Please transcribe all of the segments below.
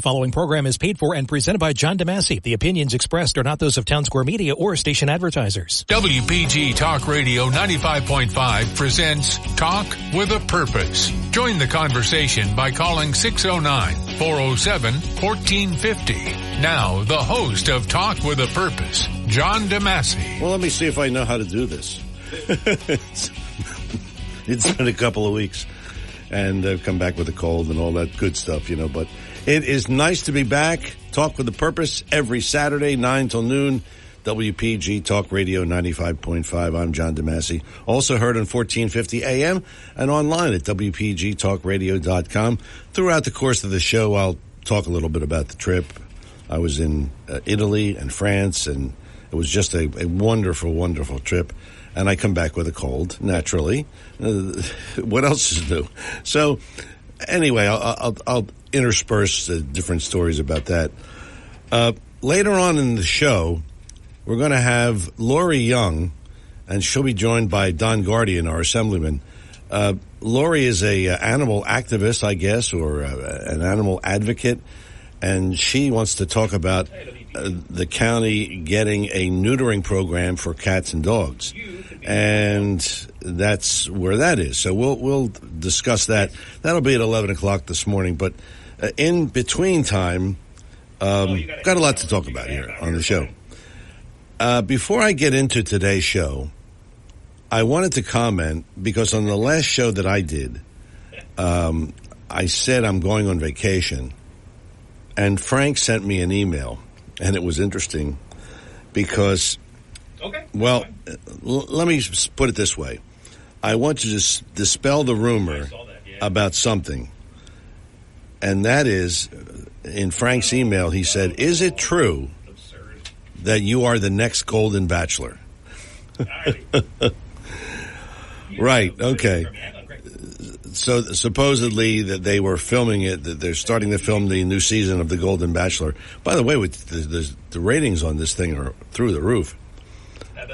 following program is paid for and presented by John DeMasi. The opinions expressed are not those of Town Square Media or station advertisers. WPG Talk Radio 95.5 presents Talk with a Purpose. Join the conversation by calling 609-407-1450. Now, the host of Talk with a Purpose, John DeMasi. Well, let me see if I know how to do this. It's been a couple of weeks, and I've come back with a cold and all that good stuff, but it is nice to be back. Talk with a Purpose every Saturday, 9 till noon. WPG Talk Radio 95.5. I'm John DeMasi. Also heard on 1450 AM and online at WPGTalkRadio.com. Throughout the course of the show, I'll talk a little bit about the trip. I was in Italy and France, and it was just a wonderful, wonderful trip. And I come back with a cold, naturally. What else is new? So, anyway, I'll intersperse different stories about that. Later on in the show, we're going to have Lori Young, and she'll be joined by Don Guardian, our assemblyman. Lori is a animal activist, I guess, or an animal advocate, and she wants to talk about the county getting a neutering program for cats and dogs. And that's where that is. So we'll discuss that. That'll be at 11 o'clock this morning. But in between time, got a lot to talk about here on the show. Before I get into today's show, I wanted to comment, because on the last show that I did, I said I'm going on vacation. And Frank sent me an email, and it was interesting because... Okay. Well, let me put it this way. I want to just dispel the rumor about something. And that is, in Frank's email, he said, is it true that you are the next Golden Bachelor? Right, okay. So supposedly that they were filming it, that they're starting to film the new season of The Golden Bachelor. By the way, with the ratings on this thing are through the roof.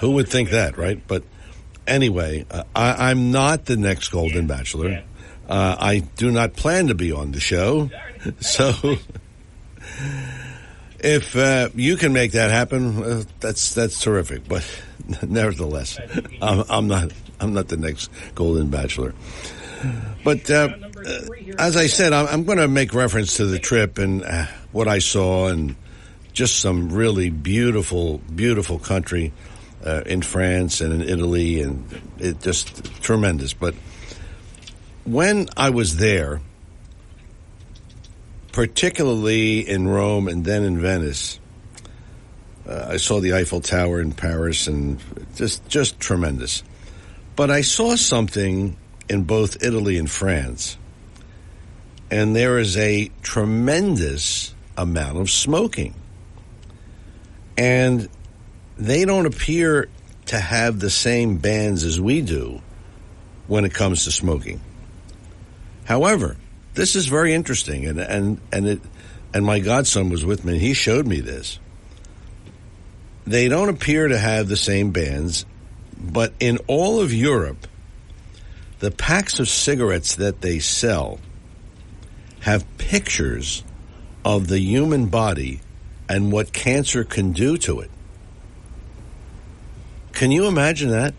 Who would think that, right? But anyway, I'm not the next Golden Bachelor. I do not plan to be on the show. So if you can make that happen, that's terrific. But nevertheless, I'm not the next Golden Bachelor. But as I said, I'm going to make reference to the trip and what I saw, and just some really beautiful, beautiful country. In France and in Italy, and it just tremendous. But when I was there, particularly in Rome and then in Venice, I saw the Eiffel Tower in Paris, and just tremendous. But I saw something in both Italy and France, and there is a tremendous amount of smoking. And they don't appear to have the same bans as we do when it comes to smoking. However, this is very interesting, and my godson was with me, and he showed me this. They don't appear to have the same bans, but in all of Europe, the packs of cigarettes that they sell have pictures of the human body and what cancer can do to it. Can you imagine that?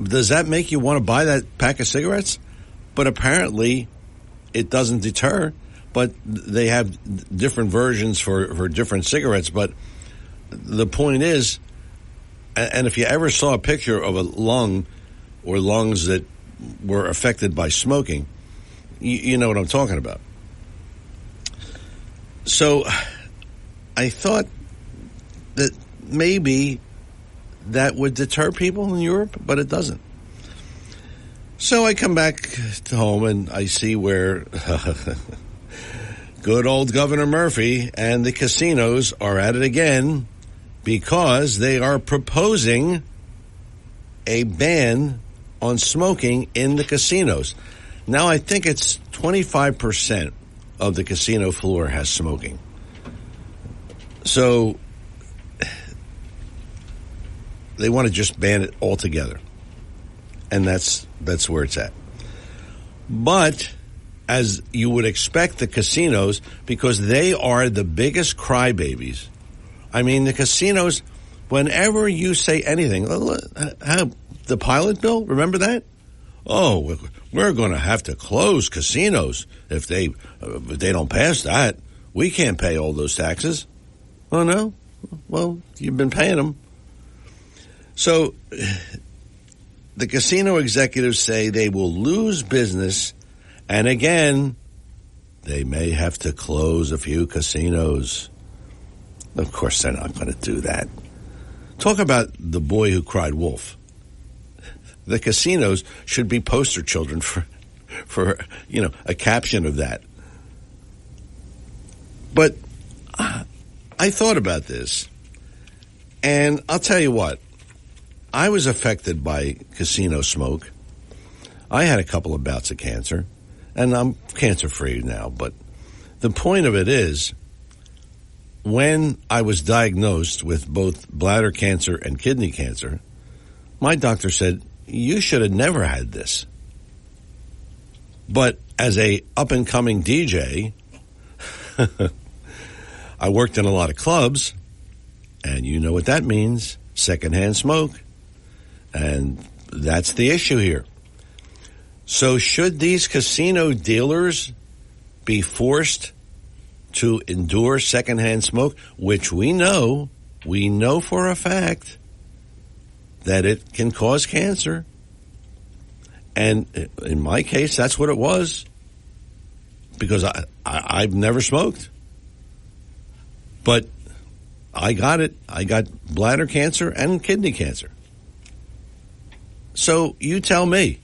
Does that make you want to buy that pack of cigarettes? But apparently it doesn't deter, but they have different versions for different cigarettes. But the point is, and if you ever saw a picture of a lung or lungs that were affected by smoking, you know what I'm talking about. So I thought that maybe that would deter people in Europe, but it doesn't. So I come back to home and I see where good old Governor Murphy and the casinos are at it again, because they are proposing a ban on smoking in the casinos. Now, I think it's 25% of the casino floor has smoking. So they want to just ban it altogether. And that's where it's at. But as you would expect the casinos, because they are the biggest crybabies. I mean, the casinos, whenever you say anything, the pilot bill, remember that? Oh, we're going to have to close casinos if they don't pass that. We can't pay all those taxes. Oh, no? Well, you've been paying them. So the casino executives say they will lose business, and again, they may have to close a few casinos. Of course, they're not going to do that. Talk about the boy who cried wolf. The casinos should be poster children for a caption of that. But I thought about this, and I'll tell you what. I was affected by casino smoke. I had a couple of bouts of cancer, and I'm cancer-free now. But the point of it is, when I was diagnosed with both bladder cancer and kidney cancer, my doctor said, you should have never had this. But as a up-and-coming DJ, I worked in a lot of clubs, and you know what that means, secondhand smoke. And that's the issue here. So should these casino dealers be forced to endure secondhand smoke, which we know for a fact that it can cause cancer? And in my case, that's what it was, because I've never smoked. But I got it. I got bladder cancer and kidney cancer. So you tell me.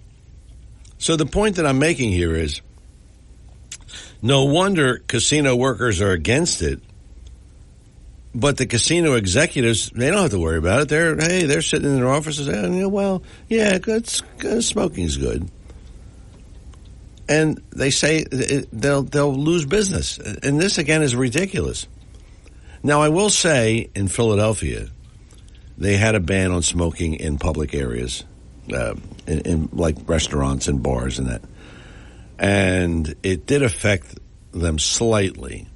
So the point that I'm making here is, no wonder casino workers are against it, but the casino executives, they don't have to worry about it. They're sitting in their offices saying, well, yeah, smoking's good. And they say they'll lose business. And this, again, is ridiculous. Now, I will say in Philadelphia, they had a ban on smoking in public areas, in like restaurants and bars and that. And it did affect them slightly.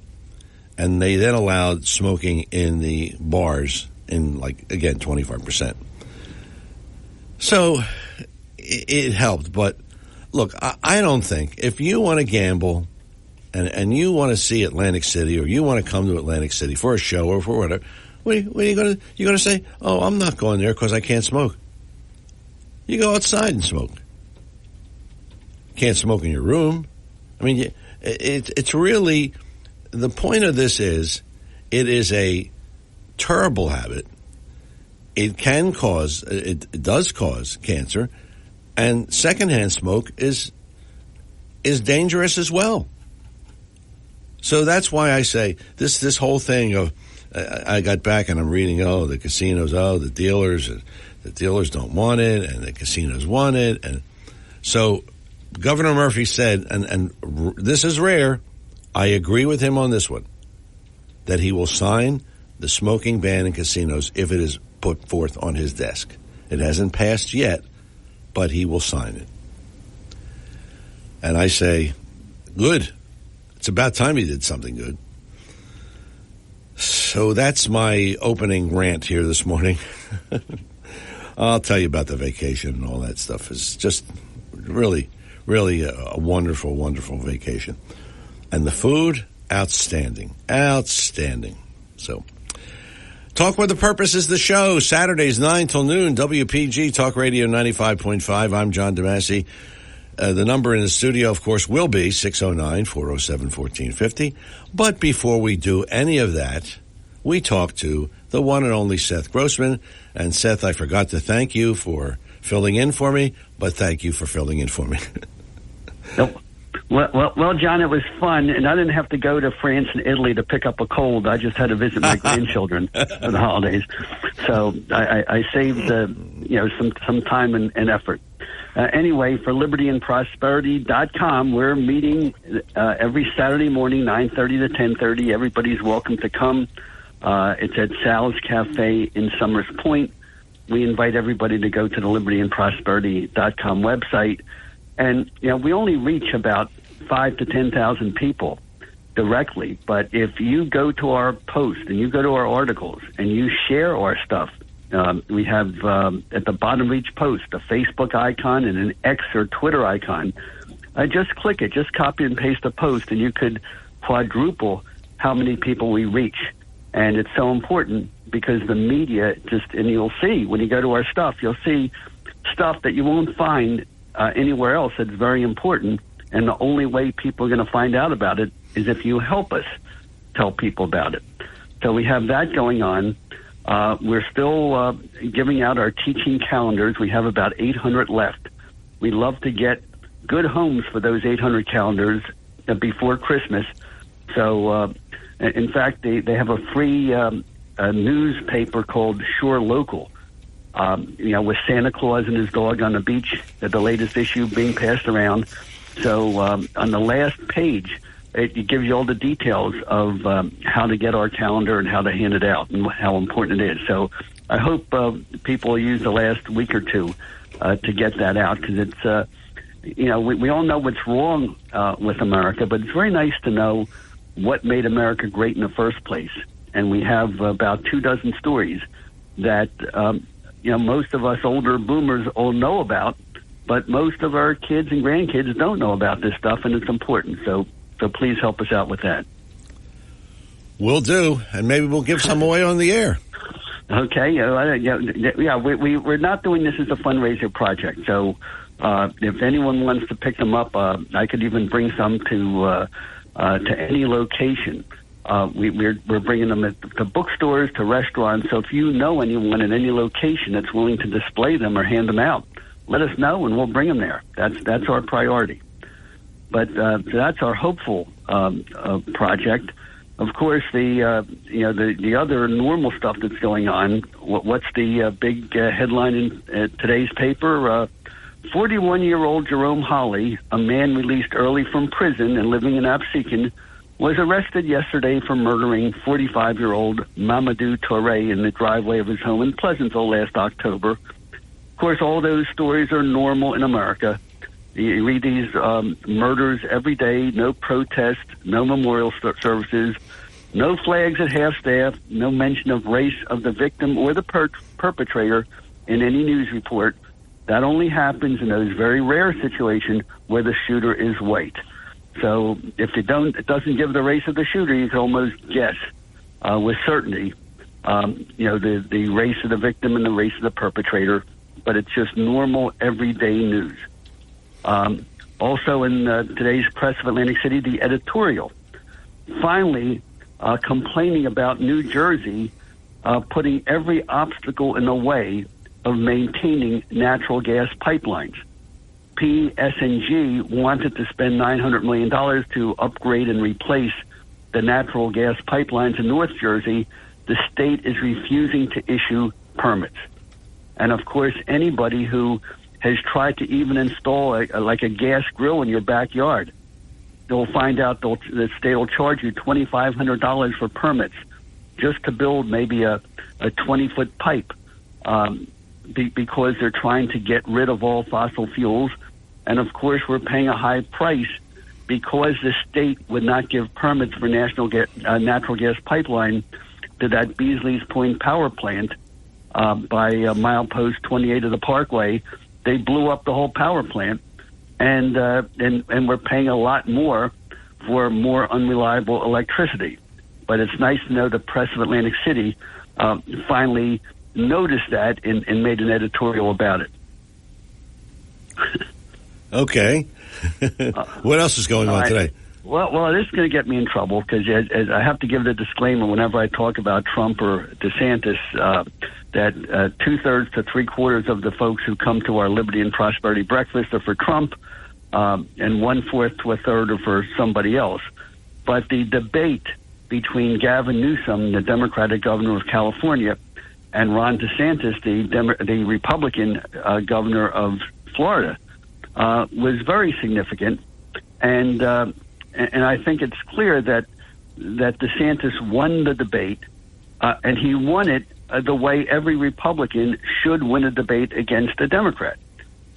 And they then allowed smoking in the bars in, like, again, 25%. So it helped. But, look, I don't think, if you want to gamble and you want to see Atlantic City, or you want to come to Atlantic City for a show or for whatever, what are you going to, you're going to say, oh, I'm not going there because I can't smoke. You go outside and smoke. Can't smoke in your room. I mean, it's really, the point of this is, it is a terrible habit. It can cause, it does cause cancer, and secondhand smoke is dangerous as well. So that's why I say this whole thing of, I got back and I'm reading, the casinos, the dealers don't want it, and the casinos want it, and so Governor Murphy said, and this is rare, I agree with him on this one, that he will sign the smoking ban in casinos if it is put forth on his desk. It hasn't passed yet, but he will sign it. And I say, good. It's about time he did something good. So that's my opening rant here this morning. I'll tell you about the vacation and all that stuff. It's just really a wonderful, wonderful vacation. And the food, outstanding. So, Talk with a Purpose is the show. Saturdays, 9 till noon, WPG Talk Radio 95.5. I'm John DeMasi. The number in the studio, of course, will be 609-407-1450. But before we do any of that, we talk to the one and only Seth Grossman. And Seth, I forgot to thank you for filling in for me, but thank you for filling in for me. Nope. Well, John, it was fun, and I didn't have to go to France and Italy to pick up a cold. I just had to visit my grandchildren for the holidays, so I saved some time and effort. Anyway, for libertyandprosperity.com, we're meeting every Saturday morning, 9:30 to 10:30. Everybody's welcome to come. It's at Sal's Cafe in Summers Point. We invite everybody to go to the libertyandprosperity.com website. And, we only reach about 5 to 10,000 people directly. But if you go to our post and you go to our articles and you share our stuff, we have at the bottom of each post a Facebook icon and an X or Twitter icon. Just click it, just copy and paste a post, and you could quadruple how many people we reach. And it's so important because the media and you'll see when you go to our stuff, you'll see stuff that you won't find anywhere else that's very important. And the only way people are going to find out about it is if you help us tell people about it. So we have that going on. We're still giving out our teaching calendars. We have about 800 left. We love to get good homes for those 800 calendars before Christmas. So, in fact, they have a free newspaper called Shore Local, with Santa Claus and his dog on the beach, the latest issue being passed around. So on the last page, it gives you all the details of how to get our calendar and how to hand it out and how important it is. So I hope people will use the last week or two to get that out, because it's, we all know what's wrong with America, but it's very nice to know what made America great in the first place. And we have about 24 stories that, most of us older boomers all know about, but most of our kids and grandkids don't know about this stuff, and it's important. So please help us out with that. Will do, and maybe we'll give some away on the air. Okay. We're not doing this as a fundraiser project. So if anyone wants to pick them up, I could even bring some to any location. We're bringing them to bookstores, to restaurants. So if you know anyone in any location that's willing to display them or hand them out, let us know and we'll bring them there. That's our priority. But so that's our hopeful project. Of course, the other normal stuff that's going on. What's the big headline in today's paper? 41-year-old Jerome Holley, a man released early from prison and living in Absecon, was arrested yesterday for murdering 45-year-old Mamadou Touré in the driveway of his home in Pleasantville last October. Of course, all those stories are normal in America. You read these murders every day, no protest, no memorial services, no flags at half-staff, no mention of race of the victim or the perpetrator in any news report. That only happens in those very rare situations where the shooter is white. So if it doesn't give the race of the shooter, you can almost guess with certainty, the race of the victim and the race of the perpetrator. But it's just normal, everyday news. Also in today's Press of Atlantic City, the editorial, finally complaining about New Jersey putting every obstacle in the way of maintaining natural gas pipelines. PSNG wanted to spend $900 million to upgrade and replace the natural gas pipelines in North Jersey. The state is refusing to issue permits. And, of course, anybody who has tried to even install a gas grill in your backyard, they'll find out the state will charge you $2,500 for permits just to build maybe a 20-foot pipe because they're trying to get rid of all fossil fuels. And, of course, we're paying a high price because the state would not give permits for natural gas pipeline to that Beasley's Point power plant by milepost 28 of the Parkway. They blew up the whole power plant, and we're paying a lot more for more unreliable electricity. But it's nice to know the Press of Atlantic City finally noticed that and made an editorial about it. Okay. What else is going on today? Well, this is going to get me in trouble because I have to give the disclaimer whenever I talk about Trump or DeSantis that 2/3 to 3/4 of the folks who come to our Liberty and Prosperity Breakfast are for Trump, and 1/4 to 1/3 are for somebody else. But the debate between Gavin Newsom, the Democratic governor of California, and Ron DeSantis, the Republican governor of Florida, was very significant, and I think it's clear that DeSantis won the debate, and he won it the way every Republican should win a debate against a Democrat.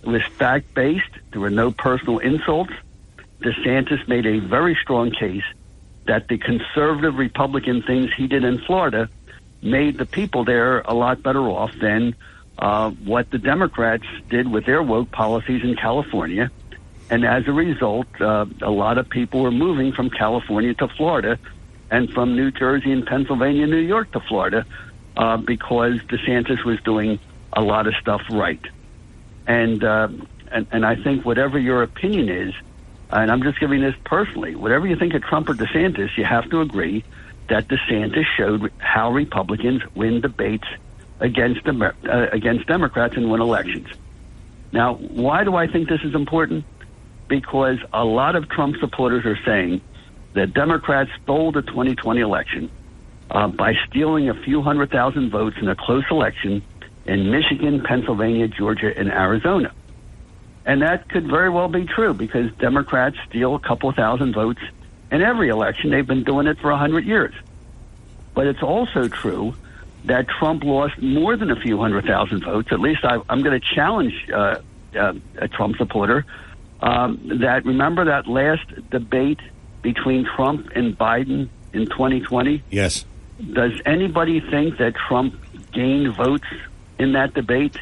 It was fact-based. There were no personal insults. DeSantis made a very strong case that the conservative Republican things he did in Florida made the people there a lot better off than what the Democrats did with their woke policies in California. And as a result, a lot of people were moving from California to Florida and from New Jersey and Pennsylvania, New York to Florida because DeSantis was doing a lot of stuff right. And I think whatever your opinion is, and I'm just giving this personally, whatever you think of Trump or DeSantis, you have to agree that DeSantis showed how Republicans win debates against Democrats and win elections. Now, why do I think this is important? Because a lot of Trump supporters are saying that Democrats stole the 2020 election by stealing a few 100,000 votes in a close election in Michigan, Pennsylvania, Georgia, and Arizona. And that could very well be true because Democrats steal a couple thousand votes in every election. They've been doing it for 100 years. But it's also true that Trump lost more than a few 100,000 votes. At least I'm going to challenge a Trump supporter that remember that last debate between Trump and Biden in 2020? Yes. Does anybody think that Trump gained votes in that debate?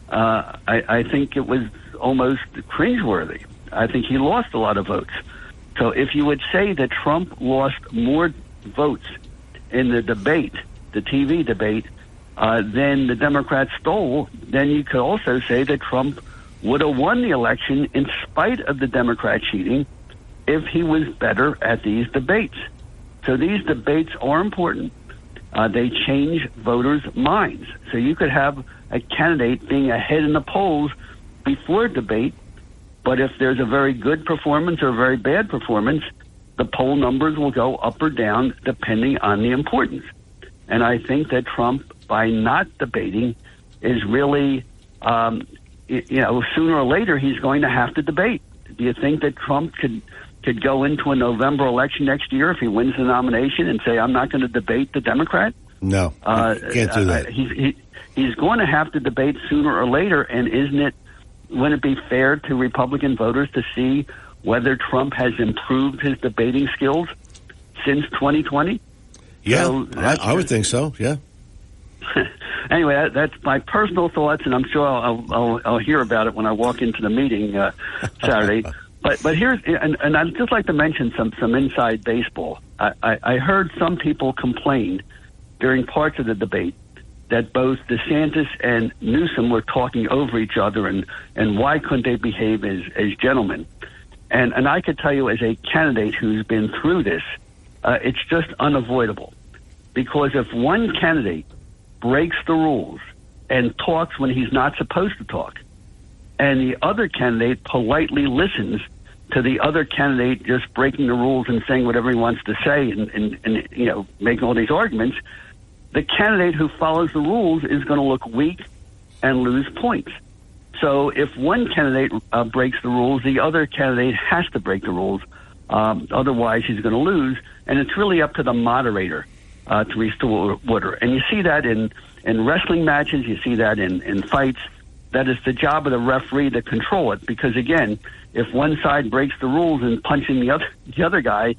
I think it was almost cringeworthy. I think he lost a lot of votes. So if you would say that Trump lost more votes in the debate, the TV debate, than the Democrats stole, then you could also say that Trump would have won the election in spite of the Democrat cheating if he was better at these debates. So these debates are important. They change voters' minds. So you could have a candidate being ahead in the polls before debate, but if there's a very good performance or a very bad performance, the poll numbers will go up or down depending on the importance. And I think that Trump, by not debating, is really, sooner or later he's going to have to debate. Do you think that Trump could go into a November election next year if he wins the nomination and say, I'm not going to debate the Democrat? No, can't do that. He's going to have to debate sooner or later, and wouldn't it be fair to Republican voters to see whether Trump has improved his debating skills since 2020? Yeah, so I would think so, yeah. Anyway, that's my personal thoughts, and I'm sure I'll hear about it when I walk into the meeting Saturday. But here's, and I'd just like to mention some inside baseball. I heard some people complain during parts of the debate that both DeSantis and Newsom were talking over each other, and why couldn't they behave as gentlemen? And I could tell you as a candidate who's been through this, it's just unavoidable. Because if one candidate breaks the rules and talks when he's not supposed to talk, and the other candidate politely listens to the other candidate just breaking the rules and saying whatever he wants to say and making all these arguments, the candidate who follows the rules is going to look weak and lose points. So if one candidate breaks the rules, the other candidate has to break the rules. Otherwise, he's going to lose. And it's really up to the moderator to restore order. And you see that in wrestling matches. You see that in fights. That is the job of the referee to control it. Because, again, if one side breaks the rules and punching the other guy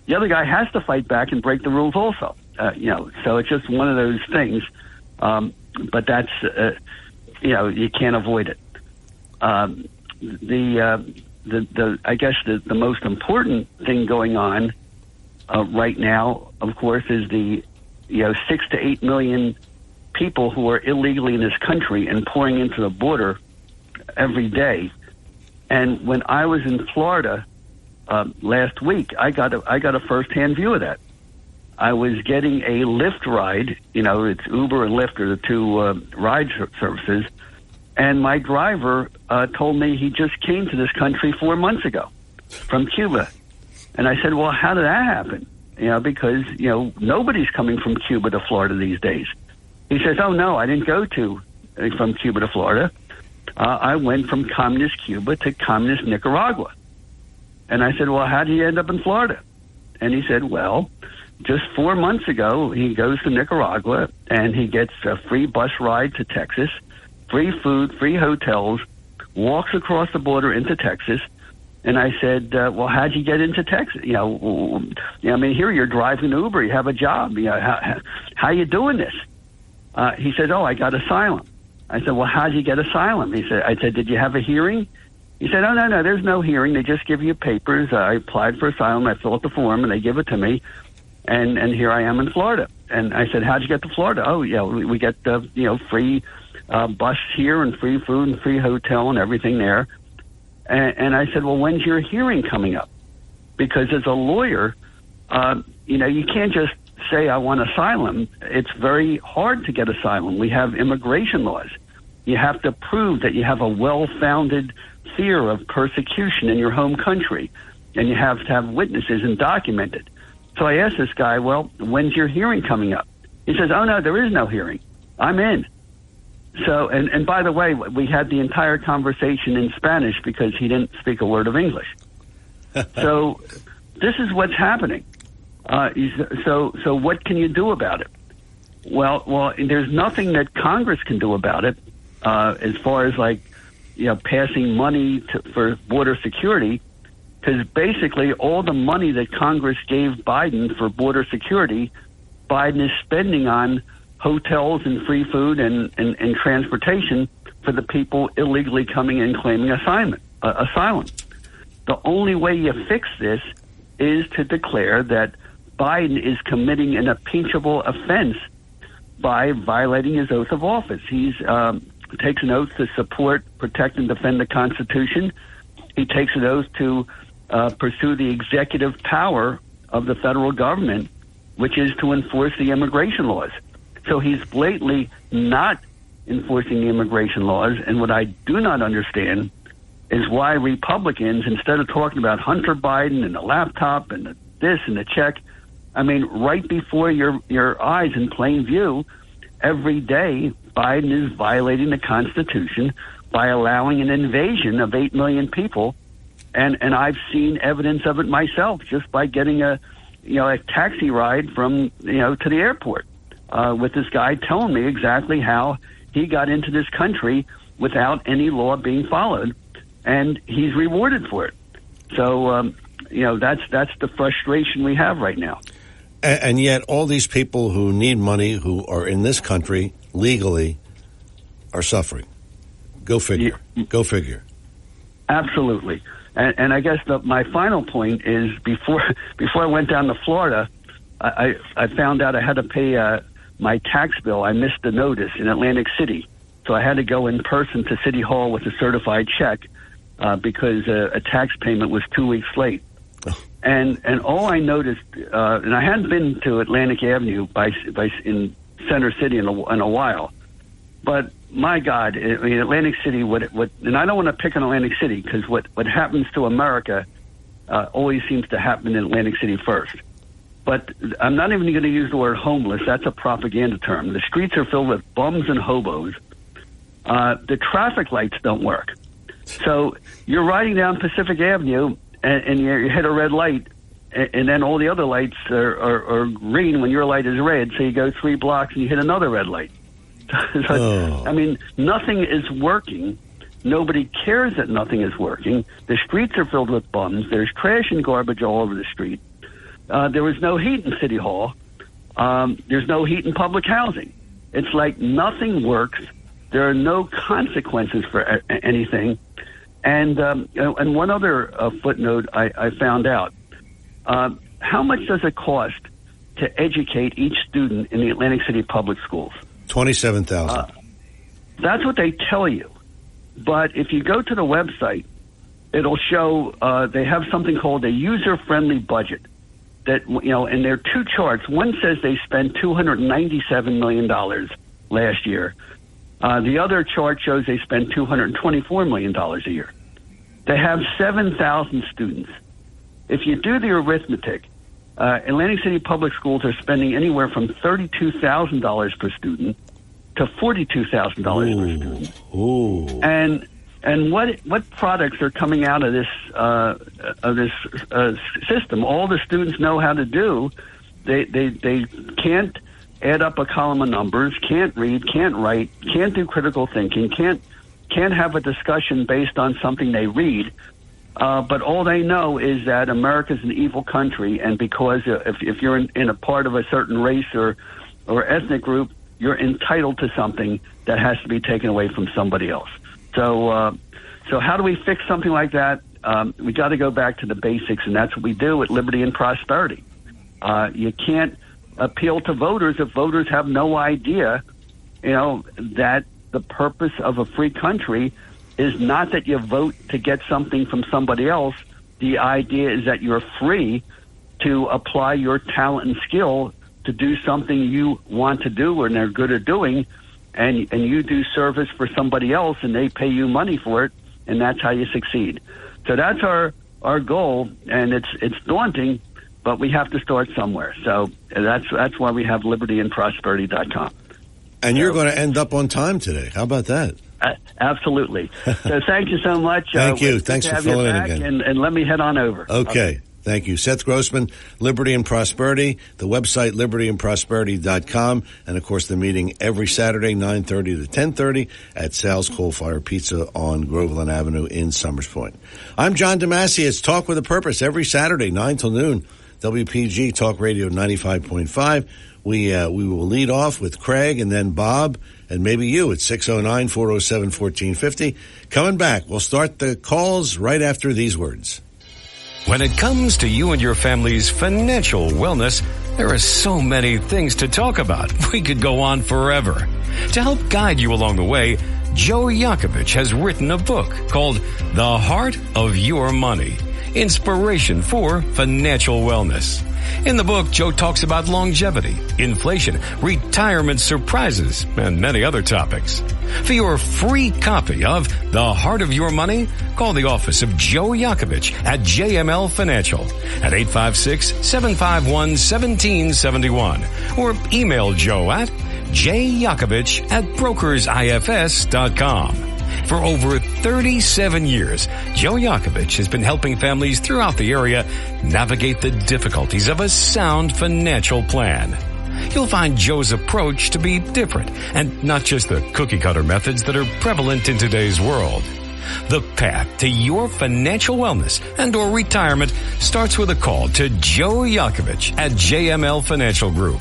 has to fight back and break the rules also. So it's just one of those things. But that's, you can't avoid it. I guess the most important thing going on right now, of course, is the 6 to 8 million people who are illegally in this country and pouring into the border every day. And when I was in Florida last week, I got a firsthand view of that. I was getting a Lyft ride. It's Uber and Lyft are the two ride services. And my driver told me he just came to this country 4 months ago from Cuba. And I said, well, how did that happen? Because, nobody's coming from Cuba to Florida these days. He says, oh, no, I didn't go from Cuba to Florida. I went from communist Cuba to communist Nicaragua. And I said, well, how did you end up in Florida? And he said, well, just 4 months ago, he goes to Nicaragua and he gets a free bus ride to Texas, free food, free hotels, walks across the border into Texas, And I said, well, how'd you get into Texas? I mean, here you're driving Uber, you have a job. How you doing this? He said, I got asylum. I said, well, how'd you get asylum? I said, did you have a hearing? He said, oh, no, there's no hearing. They just give you papers. I applied for asylum. I fill out the form, and they give it to me. And here I am in Florida. And I said, how'd you get to Florida? Oh, yeah, we get, free bus here and free food and free hotel and everything there. And I said, well, when's your hearing coming up? Because as a lawyer, you can't just say I want asylum. It's very hard to get asylum. We have immigration laws. You have to prove that you have a well-founded fear of persecution in your home country, and you have to have witnesses and document it. So I asked this guy, well, when's your hearing coming up? He says, oh, no, there is no hearing. I'm in. So, and by the way, we had the entire conversation in Spanish because he didn't speak a word of English. So this is what's happening. So what can you do about it? Well, there's nothing that Congress can do about it as far as passing money for border security, because basically all the money that Congress gave Biden for border security, Biden is spending on hotels and free food and transportation for the people illegally coming in claiming asylum. The only way you fix this is to declare that Biden is committing an impeachable offense by violating his oath of office. He takes an oath to support, protect, and defend the Constitution. He takes an oath to pursue the executive power of the federal government, which is to enforce the immigration laws. So he's blatantly not enforcing the immigration laws. And what I do not understand is why Republicans, instead of talking about Hunter Biden and the laptop and the this and the check, I mean, right before your eyes in plain view, every day Biden is violating the Constitution by allowing an invasion of 8 million people. And I've seen evidence of it myself just by getting a taxi ride from, to the airport. With this guy telling me exactly how he got into this country without any law being followed, and he's rewarded for it. So, that's the frustration we have right now. And yet all these people who need money, who are in this country legally, are suffering. Go figure. Yeah. Go figure. Absolutely. And I guess my final point is before I went down to Florida, I found out I had to pay my tax bill. I missed the notice in Atlantic City. So I had to go in person to City Hall with a certified check because a tax payment was 2 weeks late. And all I noticed, and I hadn't been to Atlantic Avenue in Center City in a while, but my God, in Atlantic City, what and I don't want to pick on Atlantic City because what happens to America always seems to happen in Atlantic City first. But I'm not even going to use the word homeless. That's a propaganda term. The streets are filled with bums and hobos. The traffic lights don't work. So you're riding down Pacific Avenue and you hit a red light, and then all the other lights are green when your light is red. So you go 3 blocks and you hit another red light. I mean, nothing is working. Nobody cares that nothing is working. The streets are filled with bums. There's trash and garbage all over the street. There was no heat in City Hall. There's no heat in public housing. It's like nothing works. There are no consequences for anything. And one other footnote I found out. How much does it cost to educate each student in the Atlantic City public schools? $27,000. That's what they tell you. But if you go to the website, it'll show they have something called a user-friendly budget. That, and there are 2 charts. One says they spent $297 million last year. The other chart shows they spent $224 million a year. They have 7,000 students. If you do the arithmetic, Atlantic City Public Schools are spending anywhere from $32,000 per student to $42,000 per student. Ooh. And what products are coming out of this system? All the students know how to do. They can't add up a column of numbers, can't read, can't write, can't do critical thinking, can't have a discussion based on something they read. but all they know is that America's an evil country, and because if you're in a part of a certain race or ethnic group, you're entitled to something that has to be taken away from somebody else. So how do we fix something like that? We got to go back to the basics, and that's what we do at Liberty and Prosperity. You can't appeal to voters if voters have no idea, that the purpose of a free country is not that you vote to get something from somebody else. The idea is that you're free to apply your talent and skill to do something you want to do and they're good at doing, and you do service for somebody else and they pay you money for it, and that's how you succeed. So that's our goal, and it's daunting, but we have to start somewhere. So that's why we have libertyandprosperity.com. And you're going to end up on time today. How about that? Absolutely. So thank you so much. Thank you. Thanks for filling in again. And let me head on over. Okay. Thank you. Seth Grossman, Liberty and Prosperity, the website libertyandprosperity.com, and of course the meeting every Saturday, 9:30 to 10:30 at Sal's Coal Fire Pizza on Groveland Avenue in Summers Point. I'm John DeMasi. It's Talk with a Purpose every Saturday, 9 till noon, WPG Talk Radio 95.5. We will lead off with Craig and then Bob and maybe you at 609-407-1450. Coming back, we'll start the calls right after these words. When it comes to you and your family's financial wellness, there are so many things to talk about. We could go on forever. To help guide you along the way, Joe Yakovich has written a book called The Heart of Your Money, Inspiration for Financial Wellness. In the book, Joe talks about longevity, inflation, retirement surprises, and many other topics. For your free copy of The Heart of Your Money, call the office of Joe Yakovich at JML Financial at 856-751-1771 or email Joe at jyakovich@brokersifs.com. For over 37 years, Joe Yakovich has been helping families throughout the area navigate the difficulties of a sound financial plan. You'll find Joe's approach to be different and not just the cookie-cutter methods that are prevalent in today's world. The path to your financial wellness and or retirement starts with a call to Joe Yakovich at JML Financial Group.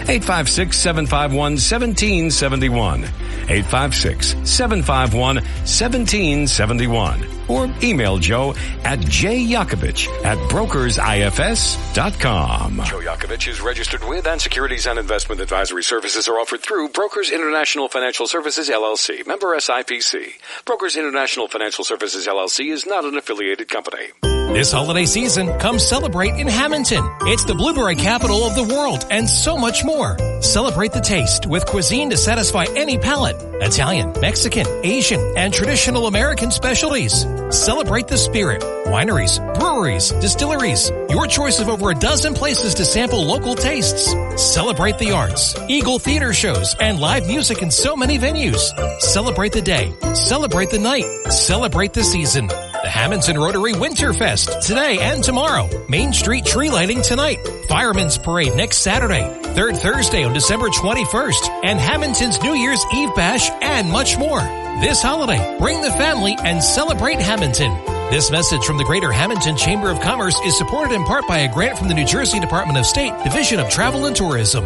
856-751-1771. 856-751-1771. Or email Joe at jyakovich@brokersifs.com. Joe Yakovich is registered with, and securities and investment advisory services are offered through Brokers International Financial Services, LLC. Member SIPC. Brokers International Financial Services, LLC is not an affiliated company. This holiday season, come celebrate in Hamilton. It's the blueberry capital of the world and so much more. Celebrate the taste with cuisine to satisfy any palate. Italian, Mexican, Asian, and traditional American specialties. Celebrate the spirit. Wineries, breweries, distilleries. Your choice of over a dozen places to sample local tastes. Celebrate the arts, Eagle Theater shows, and live music in so many venues. Celebrate the day. Celebrate the night. Celebrate the season. The Hamilton Rotary Winterfest, today and tomorrow. Main Street tree lighting tonight. Fireman's Parade next Saturday. Third Thursday on December 21st. And Hamilton's New Year's Eve Bash and much more. This holiday, bring the family and celebrate Hamilton. This message from the Greater Hamilton Chamber of Commerce is supported in part by a grant from the New Jersey Department of State, Division of Travel and Tourism.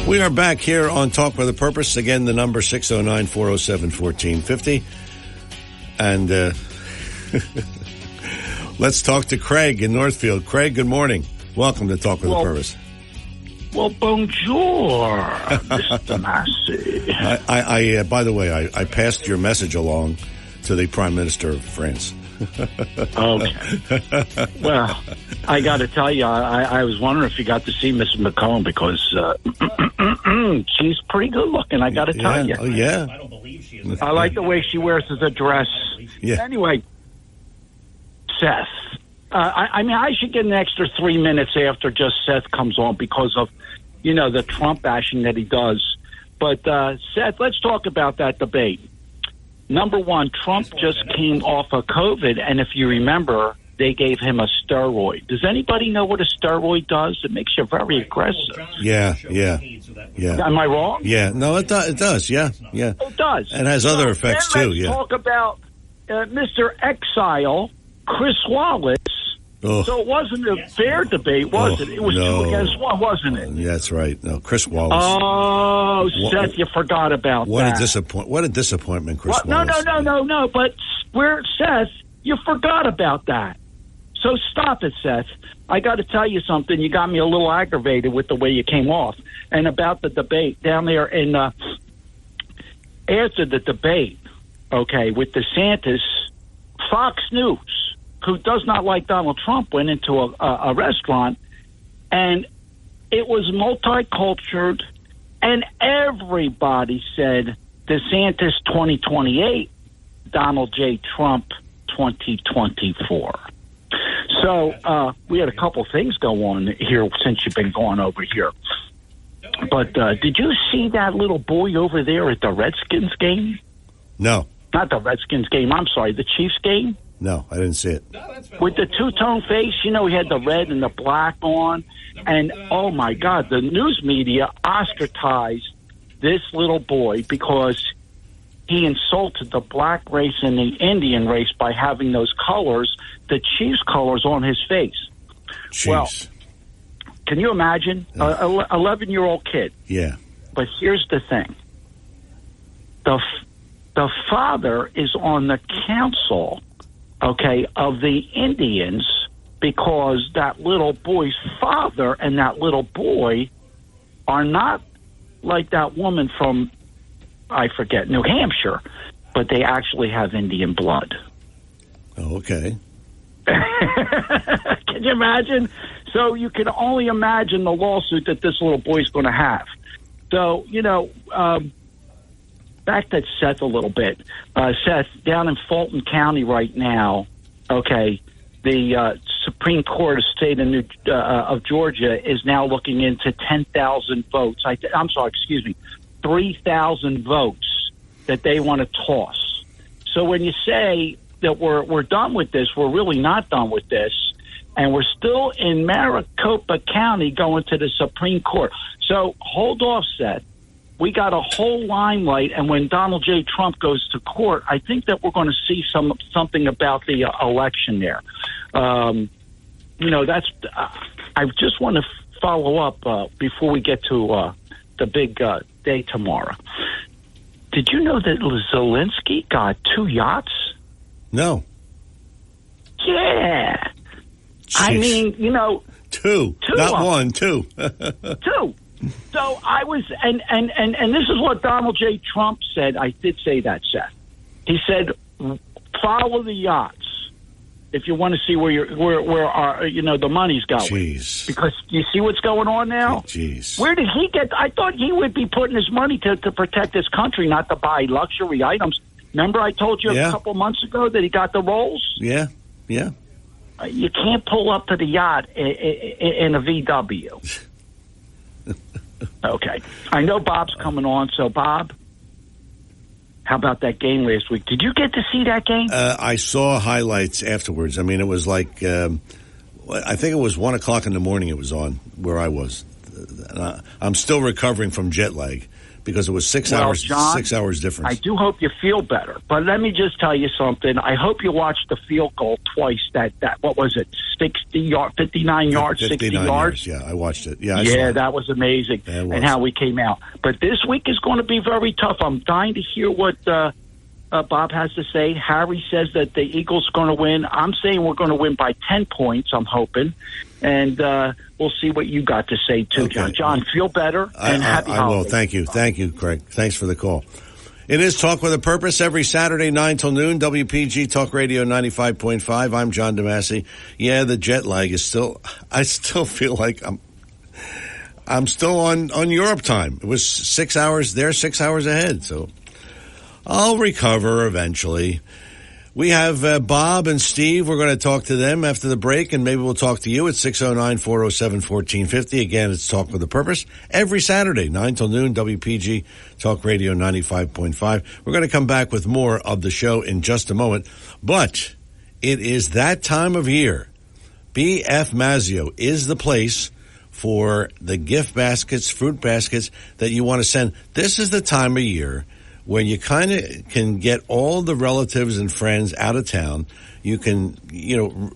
We are back here on Talk with a Purpose. Again, the number 609-407-1450. And let's talk to Craig in Northfield. Craig, good morning. Welcome to Talk with a Purpose. Well, bonjour, Mr. Massey. I by the way, I passed your message along to the Prime Minister of France. Okay. Well, I got to tell you, I was wondering if you got to see Mrs. McComb because she's pretty good looking. I got to tell you. Oh yeah. I don't believe she is. I like the way she wears the dress. Yeah. Anyway, Seth. I mean, I should get an extra 3 minutes after just Seth comes on because of, the Trump bashing that he does. But, Seth, let's talk about that debate. Number one, Trump just came off of COVID, and if you remember, they gave him a steroid. Does anybody know what a steroid does? It makes you very aggressive. Yeah. Am I wrong? Yeah. No, it does. Yeah. It does. It has other effects, too, yeah. Talk about Mr. Exile, Chris Wallace. Oh. So it wasn't a fair debate, was it? It was 2 against 1, wasn't it? Yeah, that's right. No, Chris Wallace. Oh, Seth, you forgot about that. What a disappointment, Chris Wallace. No. But Seth, you forgot about that. So stop it, Seth. I got to tell you something. You got me a little aggravated with the way you came off. And about the debate down there in after the debate, okay, with DeSantis, Fox News, who does not like Donald Trump, went into a restaurant, and it was multicultural, and everybody said DeSantis 2028, Donald J. Trump 2024. So we had a couple things go on here since you've been going over here. But did you see that little boy over there at the Redskins game? No. Not the Redskins game. I'm sorry, the Chiefs game? No, I didn't see it. With the two-tone face, he had the red and the black on. And, oh, my God, the news media ostracized this little boy because he insulted the black race and the Indian race by having those colors, the Chiefs colors, on his face. Jeez. Well, can you imagine? 11-year-old kid. Yeah. But here's the thing. The father is on the council, okay, of the Indians because that little boy's father and that little boy are not like that woman from, I forget, New Hampshire, but they actually have Indian blood. Oh, okay. Can you imagine? So you can only imagine the lawsuit that this little boy's going to have. So, back to Seth a little bit. Seth, down in Fulton County right now, okay, the Supreme Court of State of Georgia is now looking into 10,000 votes. 3,000 votes that they want to toss. So when you say that we're done with this, we're really not done with this, and we're still in Maricopa County going to the Supreme Court. So hold off, Seth. We got a whole limelight, and when Donald J. Trump goes to court, I think that we're going to see something about the election there. That's. I just want to follow up before we get to the big day tomorrow. Did you know that Zelensky got 2 yachts? No. Yeah. Jeez. I mean, 2. Not 1, 2. 2. So I was, and this is what Donald J. Trump said. I did say that, Seth. He said, "Follow the yachts if you want to see where our the money's going." Jeez. Because you see what's going on now. Jeez. Where did he get? I thought he would be putting his money to protect his country, not to buy luxury items. Remember, I told you a couple months ago that he got the Rolls. Yeah. You can't pull up to the yacht in a VW. Okay. I know Bob's coming on, so Bob, how about that game last week? Did you get to see that game? I saw highlights afterwards. I mean, it was like, I think it was 1 o'clock in the morning it was on where I was. I'm still recovering from jet lag because it was 6 hours, John, 6 hours difference. I do hope you feel better, but let me just tell you something. I hope you watched the field goal twice. That what was it? 59 yards, 60 yards. Yeah, I watched it. Yeah, that was amazing, and how we came out. But this week is going to be very tough. I'm dying to hear what Bob has to say. Harry says that the Eagles are going to win. I'm saying we're going to win by 10 points. I'm hoping. And we'll see what you got to say, too, okay. John. John, feel better and happy holidays. I will. Thank you, Craig. Thanks for the call. It is Talk with a Purpose every Saturday, 9 till noon, WPG Talk Radio 95.5. I'm John DeMasi. Yeah, the jet lag is I still feel like I'm still on Europe time. It was 6 hours there, 6 hours ahead. So I'll recover eventually. We have Bob and Steve. We're going to talk to them after the break, and maybe we'll talk to you at 609-407-1450. Again, it's Talk with a Purpose every Saturday, 9 till noon, WPG Talk Radio 95.5. We're going to come back with more of the show in just a moment, but it is that time of year. BF Mazzio is the place for the gift baskets, fruit baskets that you want to send. This is the time of year where you kind of can get all the relatives and friends out of town. You can,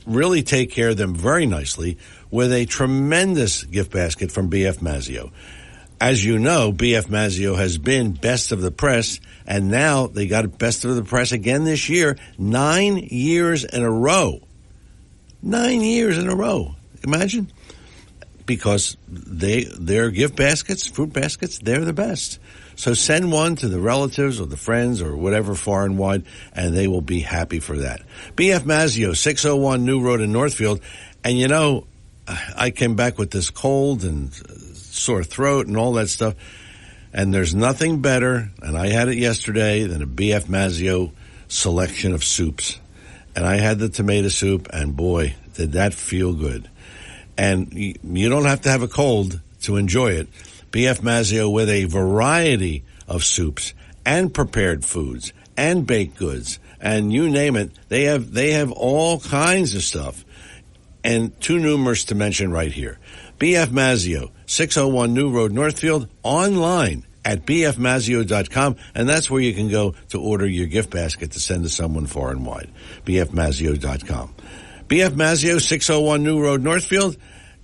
really take care of them very nicely with a tremendous gift basket from B.F. Mazzeo. As you know, B.F. Mazzeo has been best of the press, and now they got best of the press again this year, 9 years in a row. 9 years in a row. Imagine. Because their gift baskets, fruit baskets, they're the best. So send one to the relatives or the friends or whatever far and wide, and they will be happy for that. B.F. Mazzeo, 601 New Road in Northfield. And I came back with this cold and sore throat and all that stuff. And there's nothing better, and I had it yesterday, than a B.F. Mazzeo selection of soups. And I had the tomato soup, and boy, did that feel good. And you don't have to have a cold to enjoy it. B.F. Mazzeo with a variety of soups and prepared foods and baked goods and you name it. They have all kinds of stuff and too numerous to mention right here. B.F. Mazzeo, 601 New Road, Northfield, online at bfmazzeo.com, and that's where you can go to order your gift basket to send to someone far and wide. bfmazzeo.com. B.F. Mazzeo, 601 New Road, Northfield,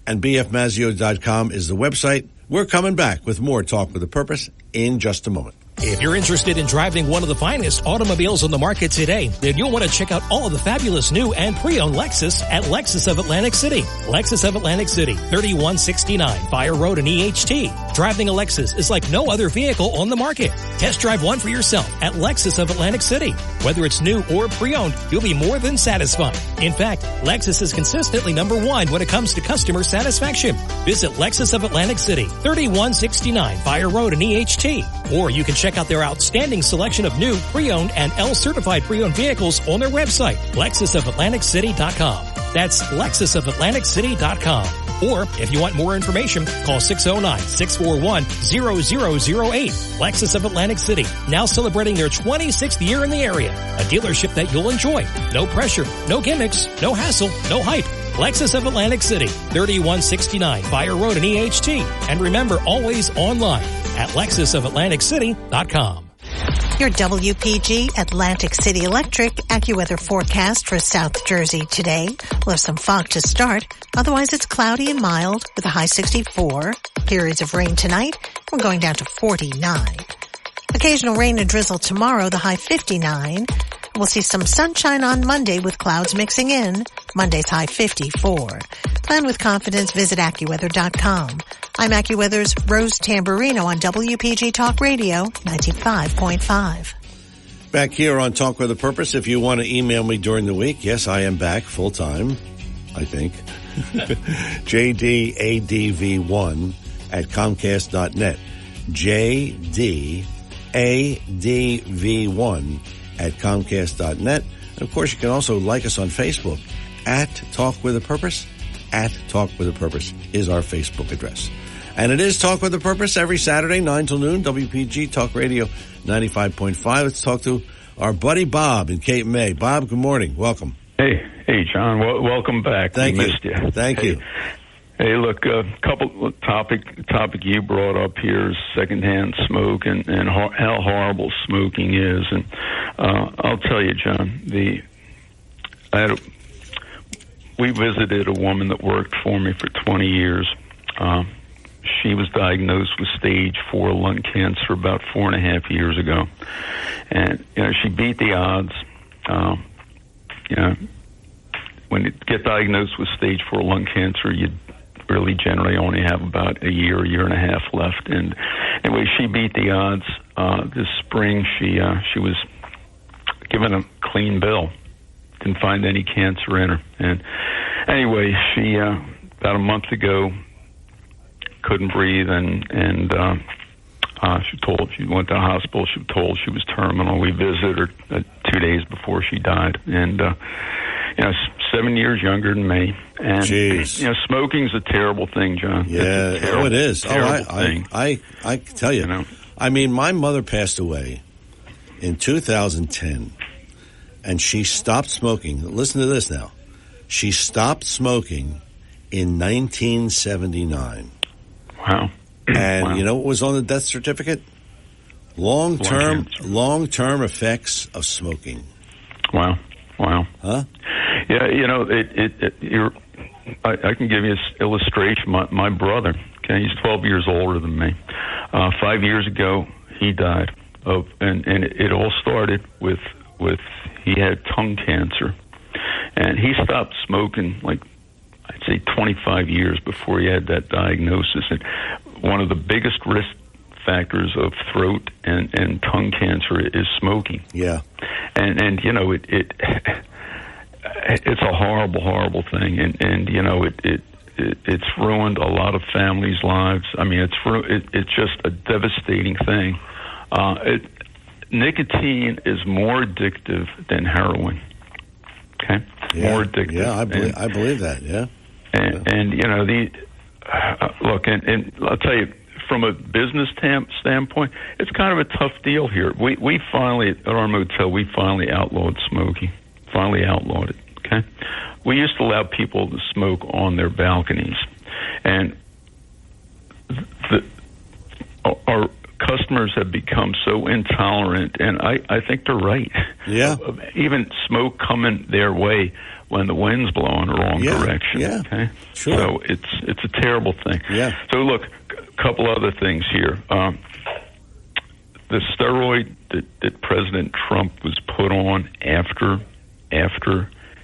and bfmazzeo.com is the website. We're coming back with more Talk with a Purpose in just a moment. If you're interested in driving one of the finest automobiles on the market today, then you'll want to check out all of the fabulous new and pre-owned Lexus at Lexus of Atlantic City. Lexus of Atlantic City, 3169 Fire Road in EHT. Driving a Lexus is like no other vehicle on the market. Test drive one for yourself at Lexus of Atlantic City. Whether it's new or pre-owned, you'll be more than satisfied. In fact, Lexus is consistently #1 when it comes to customer satisfaction. Visit Lexus of Atlantic City, 3169 Fire Road in EHT. Or you can check out their outstanding selection of new, pre-owned, and L-certified pre-owned vehicles on their website, LexusOfAtlanticCity.com. That's LexusOfAtlanticCity.com. Or, if you want more information, call 609-641-0008. Lexus of Atlantic City, now celebrating their 26th year in the area. A dealership that you'll enjoy. No pressure, no gimmicks, no hassle, no hype. Lexus of Atlantic City, 3169 Fire Road in EHT. And remember, always online at LexusOfAtlanticCity.com. Your WPG Atlantic City Electric AccuWeather forecast for South Jersey today. We'll have some fog to start. Otherwise, it's cloudy and mild with a high 64. Periods of rain tonight. We're going down to 49. Occasional rain and drizzle tomorrow, the high 59. We'll see some sunshine on Monday with clouds mixing in. Monday's high 54. Plan with confidence. Visit AccuWeather.com. I'm AccuWeather's Rose Tamburino on WPG Talk Radio 95.5. Back here on Talk with a Purpose. If you want to email me during the week, yes, I am back full time, I think. JDADV1 at Comcast.net. JDADV1 at Comcast.net. And of course, you can also like us on Facebook at Talk with a Purpose. At Talk with a Purpose is our Facebook address. And it is Talk with a Purpose every Saturday, 9 till noon, WPG Talk Radio 95.5. Let's talk to our buddy Bob in Cape May. Bob, good morning. Welcome. Hey, John. Welcome back. Thank we you. Missed you. Thank you. Hey, look, couple topic you brought up here is secondhand smoke and how horrible smoking is. And I'll tell you, John, we visited a woman that worked for me for 20 years. She was diagnosed with stage 4 lung cancer about 4.5 years ago. And, she beat the odds. When you get diagnosed with stage 4 lung cancer, you really generally only have about a year and a half left. And anyway, she beat the odds. This spring, she was given a clean bill. Didn't find any cancer in her. And anyway, she, about a month ago, couldn't breathe, and she went to the hospital. She was told she was terminal. We visited her 2 days before she died, and 7 years younger than me. And smoking's a terrible thing, John. Yeah, it is. Thing. I can tell you. I mean, my mother passed away in 2010, and she stopped smoking. Listen to this now. She stopped smoking in 1979. Wow. And you know what was on the death certificate? Long-term effects of smoking. Wow. Huh? Yeah, I can give you an illustration. My brother, okay, he's 12 years older than me. 5 years ago, he died and it all started with he had tongue cancer, and he stopped smoking like I'd say 25 years before he had that diagnosis. And one of the biggest risk factors of throat and tongue cancer is smoking. Yeah, and it's a horrible thing, and it's ruined a lot of families' lives. I mean, it's just a devastating thing. Nicotine is more addictive than heroin. Okay, more addictive. Yeah, I believe that. Yeah, and look, and I'll tell you, from a business standpoint, it's kind of a tough deal here. We finally, at our motel, outlawed smoking. Finally outlawed it. Okay, we used to allow people to smoke on their balconies, and our customers have become so intolerant, and I think they're right. Yeah, even smoke coming their way when the wind's blowing the wrong direction. Yeah, okay, sure. So it's a terrible thing. Yeah. So look, a couple other things here. The steroid that President Trump was put on after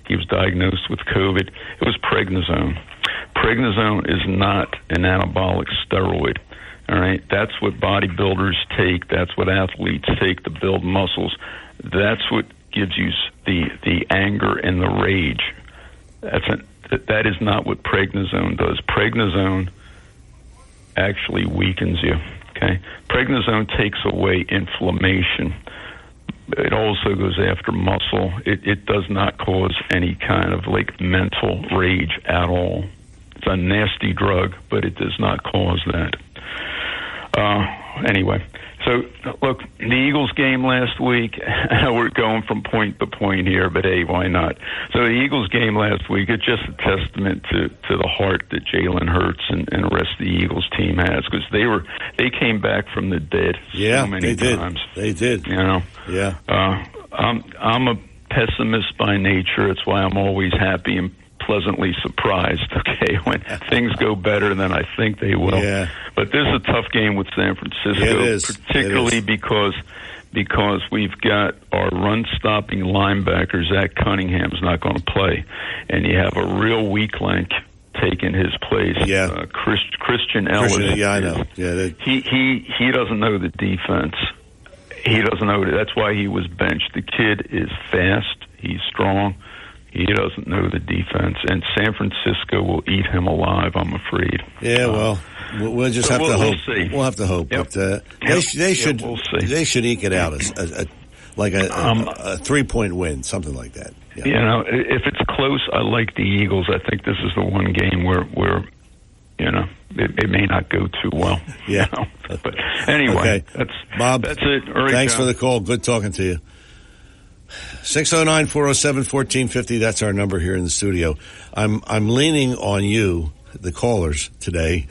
he was diagnosed with COVID, it was prednisone. Prednisone is not an anabolic steroid. All right, that's what bodybuilders take. That's what athletes take to build muscles. That's what gives you the anger and the rage. That is not what prednisone does. Prednisone actually weakens you. Okay, prednisone takes away inflammation. It also goes after muscle. It does not cause any kind of like mental rage at all. It's a nasty drug, but it does not cause that. Anyway, so look, the Eagles game last week, we're going from point to point here, but hey, why not? So the Eagles game last week, it's just a testament to the heart that Jalen Hurts and the rest of the Eagles team has, because they came back from the dead so many times. They did. You know? Yeah. I'm a pessimist by nature. It's why I'm always happy and pleasantly surprised, okay, when things go better than I think they will. Yeah. But this is a tough game with San Francisco, particularly because we've got our run-stopping linebacker, Zach Cunningham's not going to play, and you have a real weak link taking his place. Yeah. Christian Ellis. I know. Yeah, he doesn't know the defense. He doesn't know. That's why he was benched. The kid is fast. He's strong. He doesn't know the defense, and San Francisco will eat him alive, I'm afraid. Yeah, well, we'll just have to hope. We'll see. We'll have to hope. Yep. But they should eke it out as a 3-point win, something like that. Yeah. You know, if it's close, I like the Eagles. I think this is the one game where you know, it may not go too well. Yeah. You know? But anyway, okay. Bob, that's it. All right, thanks John. for the call. Good talking to you. 609-407-1450. That's our number here in the studio. I'm leaning on you, the callers, today,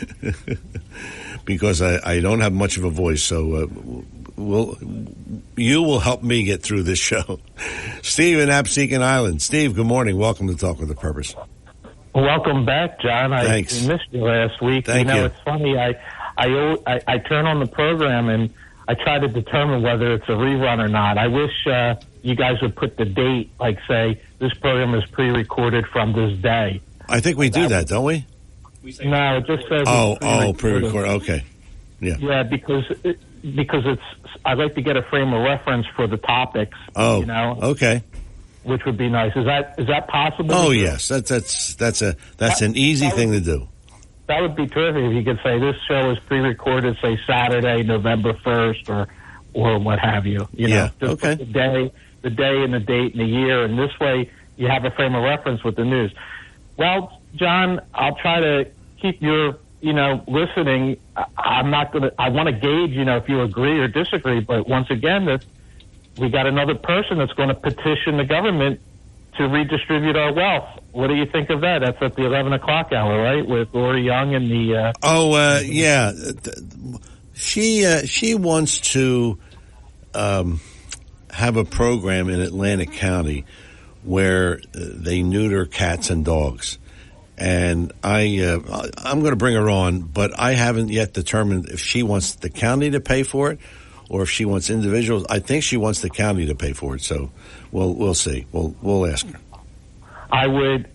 because I don't have much of a voice. So you will help me get through this show. Steve in Absecon Island. Steve, good morning. Welcome to Talk with a Purpose. Welcome back, John. Thanks. I missed you last week. Thank you. It's funny. I turn on the program and I try to determine whether it's a rerun or not. I wish you guys would put the date, like say this program is pre-recorded from this day. I think we do that, don't we? No, it just says pre-recorded. Okay. Yeah. Yeah, because it's. I'd like to get a frame of reference for the topics. Oh. You know. Okay. Which would be nice. Is that possible? Oh yes, that's an easy thing to do. That would be terrific if you could say this show is pre-recorded, say Saturday, November 1st, or what have you. You know, just okay. put the day and the date and the year, and this way you have a frame of reference with the news. Well, John, I'll try to keep your, listening. I'm not going to. I want to gauge, if you agree or disagree. But once again, that we got another person that's going to petition the government to redistribute our wealth. What do you think of that? That's at the 11 o'clock hour, right, with Lori Young and the... yeah. She wants to have a program in Atlantic County where they neuter cats and dogs. And I'm going to bring her on, but I haven't yet determined if she wants the county to pay for it or if she wants individuals. I think she wants the county to pay for it. So we'll see. We'll ask her. I would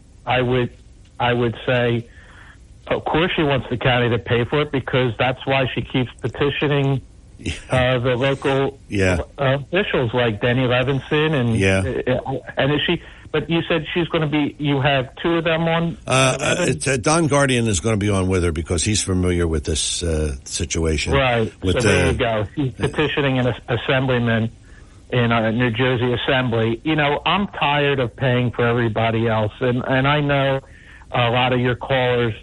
say, of course, she wants the county to pay for it because that's why she keeps petitioning the local officials like Denny Levinson and is she? But you said she's going to be. You have two of them on. Don Guardian is going to be on with her because he's familiar with this situation. Right. So there you go. He's petitioning an assemblyman in New Jersey Assembly. You know, I'm tired of paying for everybody else, and I know a lot of your callers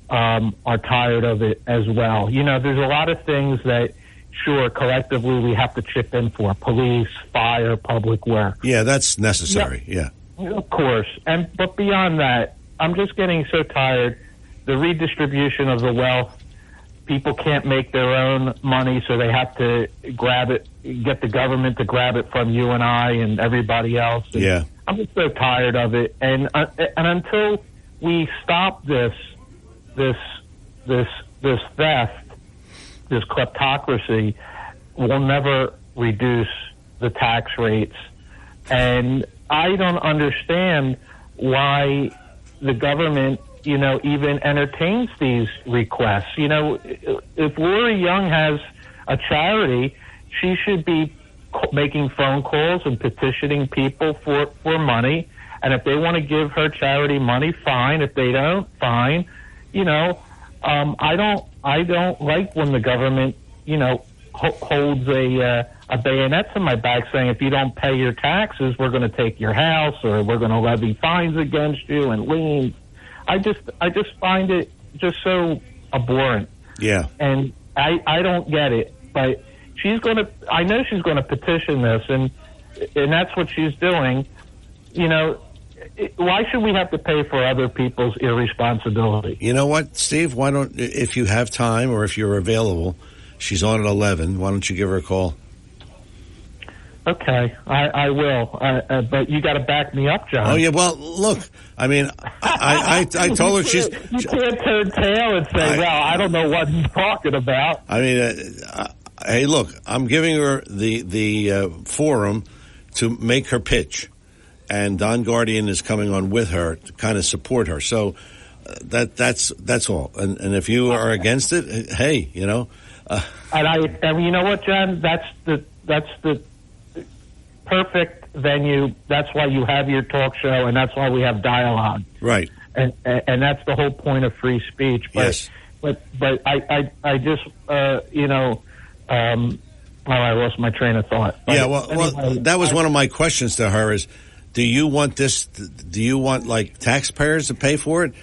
are tired of it as well. You know, there's a lot of things that, sure, collectively we have to chip in for: police, fire, public works. Yeah, that's necessary. Yeah. Of course. But beyond that, I'm just getting so tired. The redistribution of the wealth, people can't make their own money, so they have to grab it, get the government to grab it from you and I and everybody else. And yeah. I'm just so tired of it. And until we stop this theft, this kleptocracy, we'll never reduce the tax rates. And I don't understand why the government, you know, even entertains these requests. You know, if Lori Young has a charity, she should be making phone calls and petitioning people for money. And if they want to give her charity money, fine. If they don't, fine. You know, I don't like when the government, you know, holds a bayonet to my back saying, if you don't pay your taxes, we're going to take your house or we're going to levy fines against you and liens. I just find it just so abhorrent. Yeah. And I don't get it, but I know she's going to petition this and that's what she's doing. You know, why should we have to pay for other people's irresponsibility? You know what, Steve? Why don't, if you have time or if you're available, she's on at 11. Why don't you give her a call? Okay, I will. But you got to back me up, John. Oh, yeah, well, look, I mean, I told her You can't turn tail and say, well, I don't know what he's talking about. I mean, hey, look, I'm giving her the forum to make her pitch. And Don Guardian is coming on with her to kind of support her. So that's all. And if you are against it, hey, you know. And you know what, John? That's the perfect venue. That's why you have your talk show, and that's why we have dialogue. Right. And that's the whole point of free speech. But, yes. But I just you know. I lost my train of thought. But yeah. Well, that was one of my questions to her is, do you want this? Do you want like taxpayers to pay for it?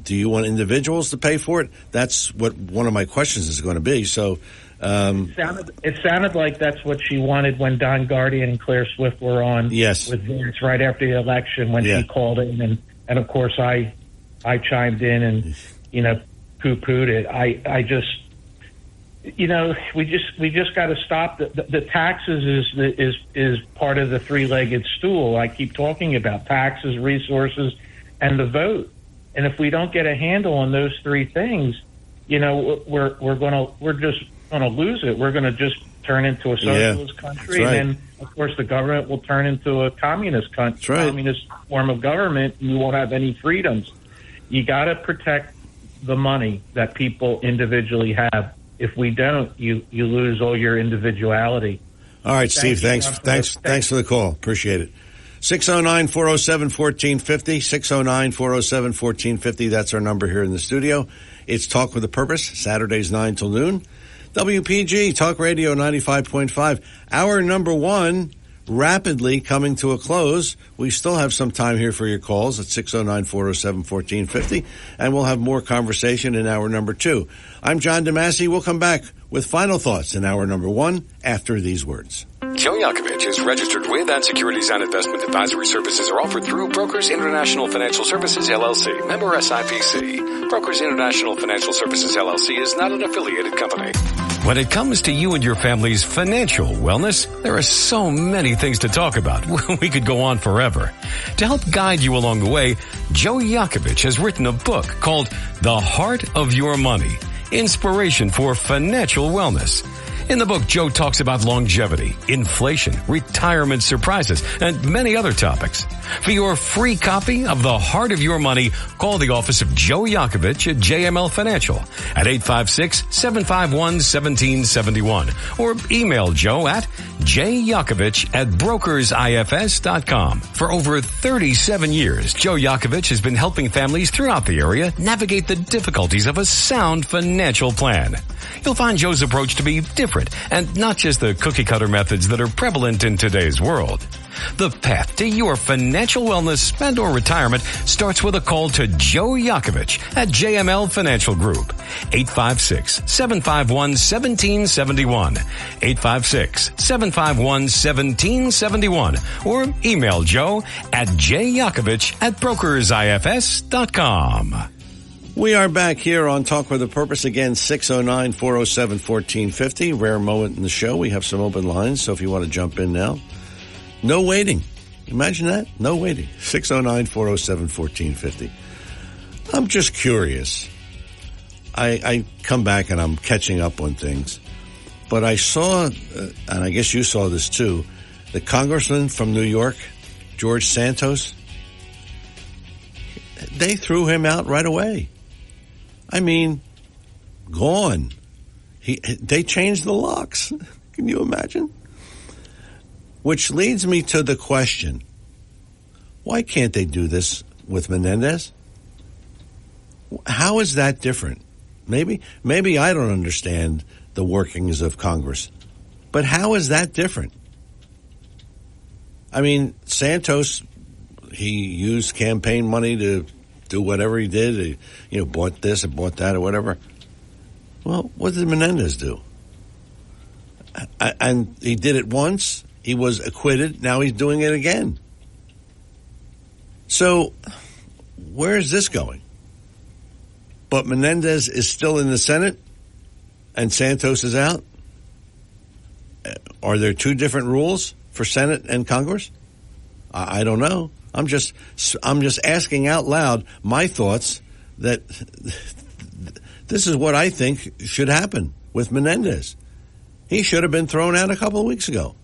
Do you want individuals to pay for it? That's what one of my questions is going to be. So it sounded like that's what she wanted when Don Guardian and Claire Swift were on. Yes, with Vince right after the election when she called in, and of course I chimed in and you know poo-pooed it. I just you know we just got to stop the taxes is part of the three-legged stool I keep talking about: taxes, resources, and the vote. And if we don't get a handle on those three things, you know, we're just gonna lose it. We're gonna just turn into a socialist country, right. And then of course the government will turn into a communist country, communist form of government. And you won't have any freedoms. You got to protect the money that people individually have. If we don't, you lose all your individuality. All right, Steve. Thanks for the call. Appreciate it. 609-407-1450, 609-407-1450. That's our number here in the studio. It's Talk with a Purpose, Saturdays 9 till noon. WPG, Talk Radio 95.5. Hour number one, rapidly coming to a close. We still have some time here for your calls at 609-407-1450, and we'll have more conversation in hour number two. I'm John DeMasi. We'll come back with final thoughts in hour number one after these words. Joe Yakovich is registered with and securities and investment advisory services are offered through Brokers International Financial Services, LLC, member SIPC. Brokers International Financial Services, LLC is not an affiliated company. When it comes to you and your family's financial wellness, there are so many things to talk about. We could go on forever. To help guide you along the way, Joe Yakovich has written a book called The Heart of Your Money, Inspiration for Financial Wellness. In the book, Joe talks about longevity, inflation, retirement surprises, and many other topics. For your free copy of The Heart of Your Money, call the office of Joe Yakovich at JML Financial at 856-751-1771 or email Joe at jyakovich@brokersifs.com. For over 37 years, Joe Yakovich has been helping families throughout the area navigate the difficulties of a sound financial plan. You'll find Joe's approach to be different and not just the cookie-cutter methods that are prevalent in today's world. The path to your financial wellness and or retirement starts with a call to Joe Yakovich at JML Financial Group. 856-751-1771. 856-751-1771. Or email Joe at jyakovich@brokersifs.com. We are back here on Talk with a Purpose. Again, 609-407-1450. Rare moment in the show. We have some open lines, so if you want to jump in now. No waiting. Imagine that. No waiting. 609-407-1450. I'm just curious. I come back and I'm catching up on things. But I saw, and I guess you saw this too, the congressman from New York, George Santos, they threw him out right away. I mean, gone. They changed the locks. Can you imagine? Which leads me to the question, why can't they do this with Menendez? How is that different? Maybe I don't understand the workings of Congress, but how is that different? I mean, Santos, he used campaign money to do whatever he did. He, bought this and bought that or whatever. Well, what did Menendez do? And he did it once. He was acquitted. Now he's doing it again. So where is this going? But Menendez is still in the Senate and Santos is out? Are there two different rules for Senate and Congress? I don't know. I'm just asking out loud my thoughts that this is what I think should happen with Menendez. He should have been thrown out a couple of weeks ago.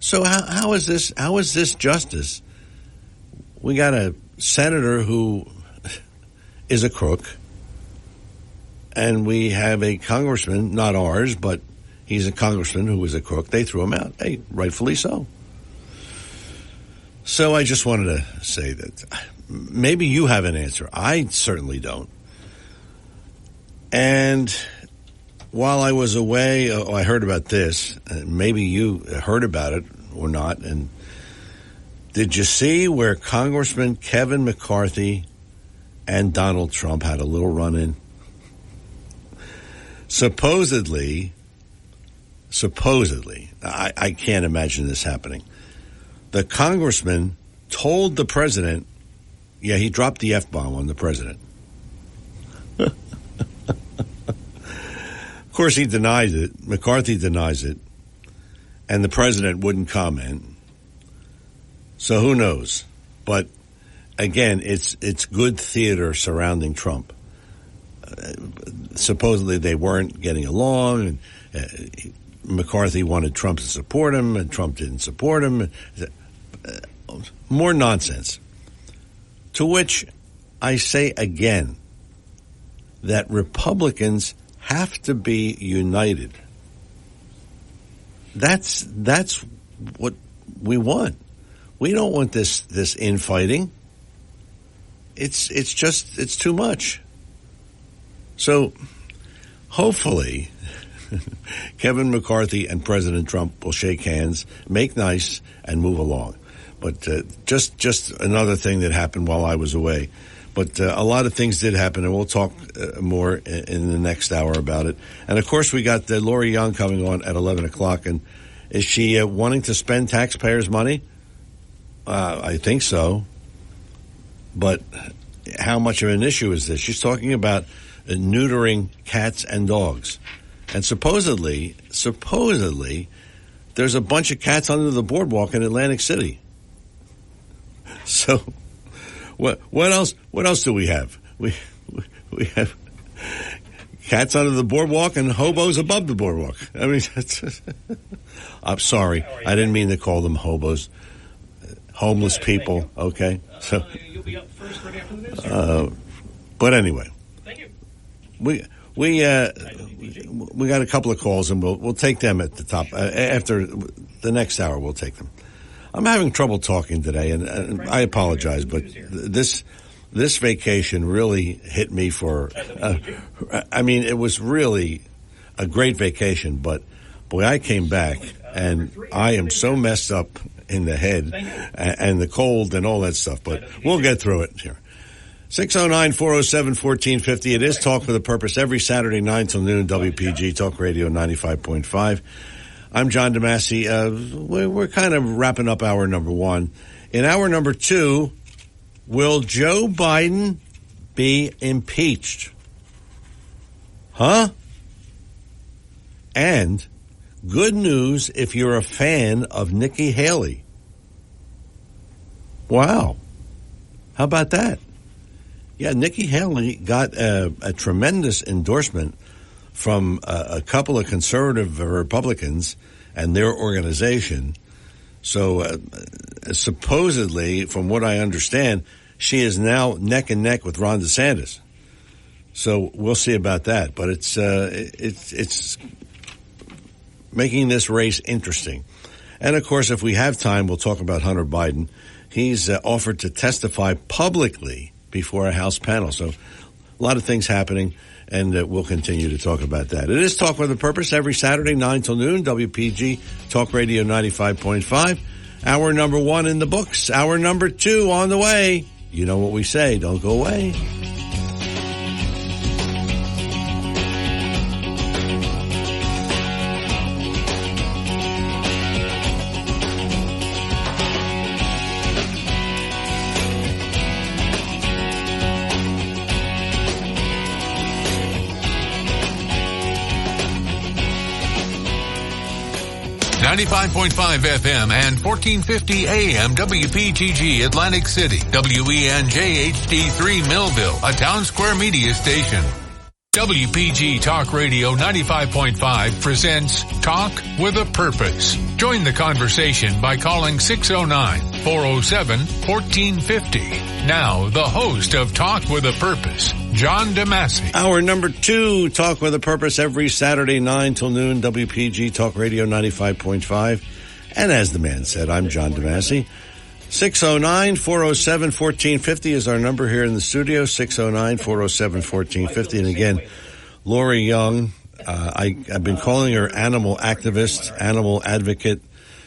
So how is this justice? We got a senator who is a crook, and we have a congressman, not ours, but he's a congressman who was a crook. They threw him out. Hey, rightfully so. So I just wanted to say that maybe you have an answer. I certainly don't. And while I was away, I heard about this. Maybe you heard about it or not. And did you see where Congressman Kevin McCarthy and Donald Trump had a little run-in? Supposedly, I can't imagine this happening. The congressman told the president, yeah, he dropped the F-bomb on the president. Of course, he denies it. McCarthy denies it. And the president wouldn't comment. So who knows? But again, it's good theater surrounding Trump. Supposedly they weren't getting along, and McCarthy wanted Trump to support him, and Trump didn't support him. More nonsense. To which I say again that Republicans have to be united. That's what we want. We don't want this infighting. It's too much. So hopefully Kevin McCarthy and President Trump will shake hands, make nice, and move along. But just another thing that happened while I was away. But a lot of things did happen, and we'll talk more in the next hour about it. And, of course, we got Lori Young coming on at 11 o'clock. And is she wanting to spend taxpayers' money? I think so. But how much of an issue is this? She's talking about neutering cats and dogs. And supposedly, there's a bunch of cats under the boardwalk in Atlantic City. So, what else do we have? We have cats under the boardwalk and hobos above the boardwalk. I mean, I'm sorry. I didn't mean to call them hobos. Homeless people, okay? So, you'll be up first right after the news. But anyway. Thank you. We got a couple of calls, and we'll take them at the top. After the next hour, we'll take them. I'm having trouble talking today, and I apologize, but this vacation really hit me for, I mean, it was really a great vacation, but boy, I came back, and I am so messed up in the head and the cold and all that stuff, but we'll get through it here. 609-407-1450. It is Talk with a Purpose every Saturday, 9 till noon, WPG Talk Radio 95.5. I'm John DeMasi. We're kind of wrapping up hour number one. In hour number two, will Joe Biden be impeached? Huh? And good news if you're a fan of Nikki Haley. Wow. How about that? Yeah, Nikki Haley got a tremendous endorsement from a couple of conservative Republicans and their organization. So supposedly, from what I understand, she is now neck and neck with Ron DeSantis. So we'll see about that. But it's making this race interesting. And, of course, if we have time, we'll talk about Hunter Biden. He's offered to testify publicly before a House panel. So a lot of things happening, and we'll continue to talk about that. It is Talk with a Purpose every Saturday, 9 till noon, WPG Talk Radio 95.5. Hour number one in the books. Hour number two on the way. You know what we say. Don't go away. 95.5 FM and 1450 AM WPGG Atlantic City, WENJ HD3 Millville, a Town Square media station. WPG Talk Radio 95.5 presents Talk with a Purpose. Join the conversation by calling 609-407-1450. Now, the host of Talk with a Purpose, John DeMasi. Hour number two, Talk with a Purpose every Saturday, 9 till noon, WPG Talk Radio 95.5. And as the man said, I'm John DeMasi. 609-407-1450 is our number here in the studio, 609-407-1450. And again, Lori Young, I've been calling her animal activist, animal advocate.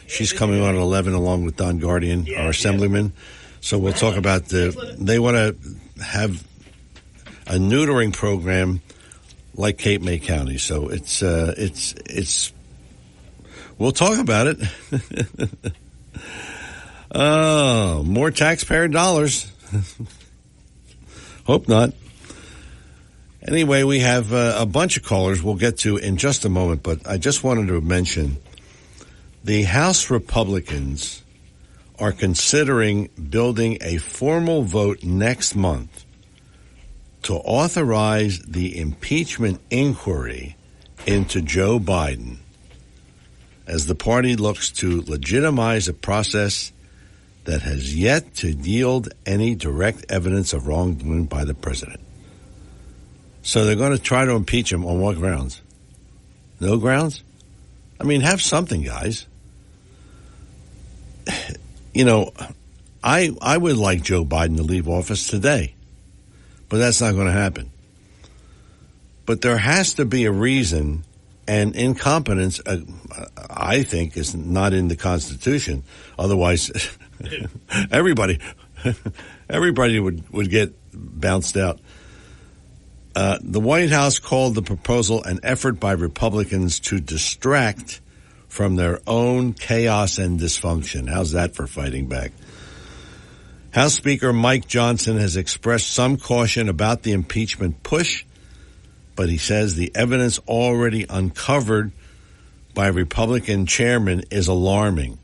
She's coming on at 11 along with Don Guardian, our assemblyman. So we'll talk about they want to have a neutering program like Cape May County. So it's we'll talk about it. Oh, more taxpayer dollars. Hope not. Anyway, we have a bunch of callers we'll get to in just a moment, but I just wanted to mention the House Republicans are considering building a formal vote next month to authorize the impeachment inquiry into Joe Biden as the party looks to legitimize a process that has yet to yield any direct evidence of wrongdoing by the president. So they're going to try to impeach him on what grounds? No grounds? I mean, have something, guys. You know, I would like Joe Biden to leave office today, but that's not going to happen. But there has to be a reason, and incompetence, I think, is not in the Constitution. Otherwise, everybody would get bounced out. The White House called the proposal an effort by Republicans to distract from their own chaos and dysfunction. How's that for fighting back? House Speaker Mike Johnson has expressed some caution about the impeachment push, but he says the evidence already uncovered by Republican chairman is alarming.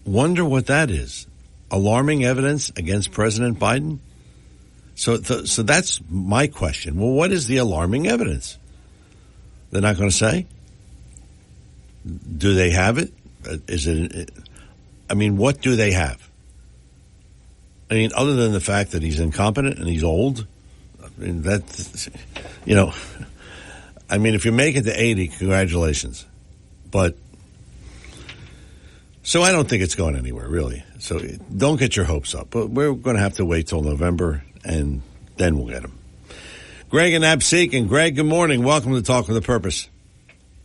Wonder what that is. Alarming evidence against President Biden? So that's my question. Well, what is the alarming evidence? They're not going to say? Do they have it? What do they have? Other than the fact that he's incompetent and he's old, if you make it to 80, congratulations. But, so I don't think it's going anywhere, really. So don't get your hopes up. But we're going to have to wait till November, and then we'll get him. Greg and Absecon. Greg, good morning. Welcome to Talk with a Purpose.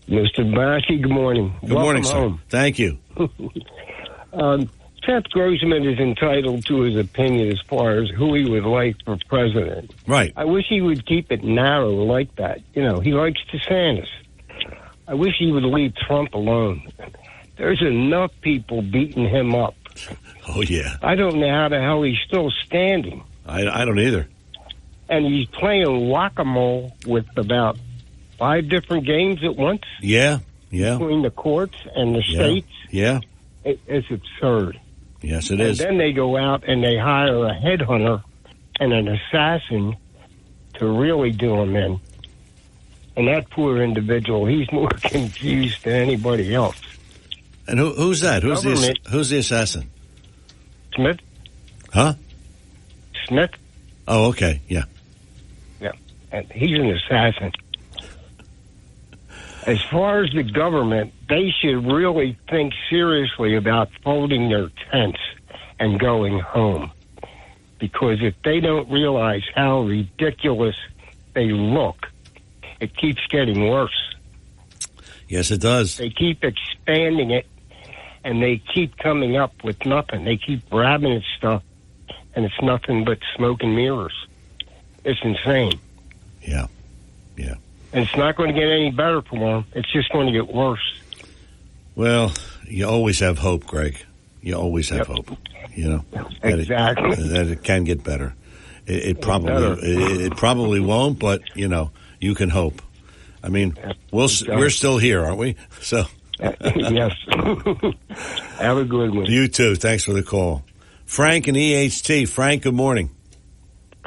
Mr. Bashi, good morning. Good morning, sir. Thank you. Seth Grossman is entitled to his opinion as far as who he would like for president. Right. I wish he would keep it narrow like that. He likes DeSantis. I wish he would leave Trump alone. There's enough people beating him up. Oh, yeah. I don't know how the hell he's still standing. I don't either. And he's playing whack-a-mole with about 5 different games at once. Yeah. Between the courts and the states. Yeah. It's absurd. Yes, it is. And then they go out and they hire a headhunter and an assassin to really do him in. And that poor individual, he's more confused than anybody else. And who's that? Who's the assassin? Smith. Huh? Smith. Oh, okay. Yeah. Yeah. And he's an assassin. As far as the government, they should really think seriously about folding their tents and going home. Because if they don't realize how ridiculous they look, it keeps getting worse. Yes, it does. They keep expanding it, and they keep coming up with nothing. They keep grabbing at stuff, and it's nothing but smoke and mirrors. It's insane. Yeah. And it's not going to get any better for them. It's just going to get worse. Well, you always have hope, Greg. You always have hope. Exactly. That it can get better. It probably won't, but you can hope. We're still here, aren't we? So. Yes. Have a good one. You too. Thanks for the call. Frank and EHT. Frank, good morning.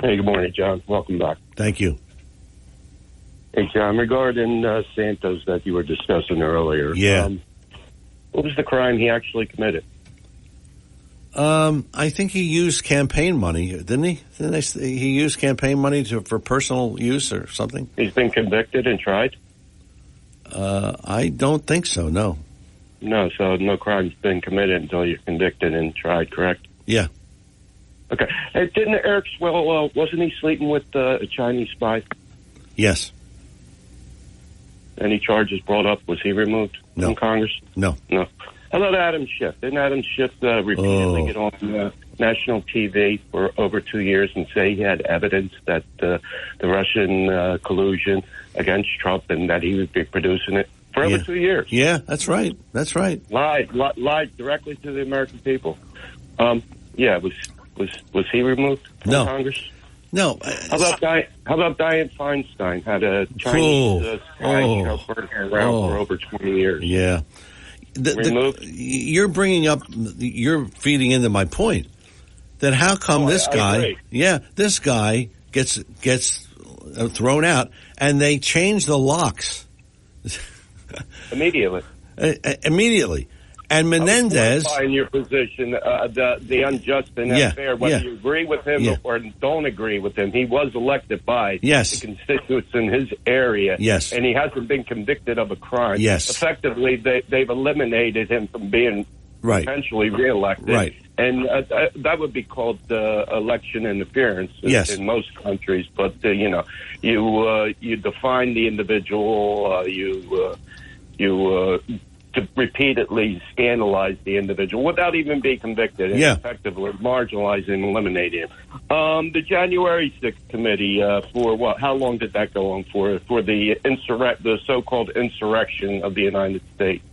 Hey, good morning, John. Welcome back. Thank you. Hey, John, regarding Santos that you were discussing earlier. Yeah. What was the crime he actually committed? I think he used campaign money, didn't he? He used campaign money for personal use or something? He's been convicted and tried? I don't think so, no. No, so no crime's been committed until you're convicted and tried, correct? Yeah. Okay. Hey, didn't Eric Swalwell, wasn't he sleeping with a Chinese spy? Yes. Any charges brought up? Was he removed from Congress? No. How about Adam Schiff? Didn't Adam Schiff repeatedly get on national TV for over 2 years and say he had evidence that the Russian collusion against Trump and that he would be producing it for over 2 years? Yeah, that's right. Lied directly to the American people. Was he removed from Congress? No. How about Dianne Feinstein? Had a Chinese spy chauffeur around for over 20 years. Yeah. You're feeding into my point that how come this guy gets thrown out and they change the locks immediately. And Menendez, in your position, the unjust and unfair, whether you agree with him or don't agree with him, he was elected by the constituents in his area, and he hasn't been convicted of a crime. Effectively, they've eliminated him from being potentially reelected, and that would be called election interference in most countries. But you define the individual, to repeatedly scandalize the individual without even being convicted and effectively marginalizing and eliminating him. The January 6th committee, for what? How long did that go on for? For the so-called insurrection of the United States.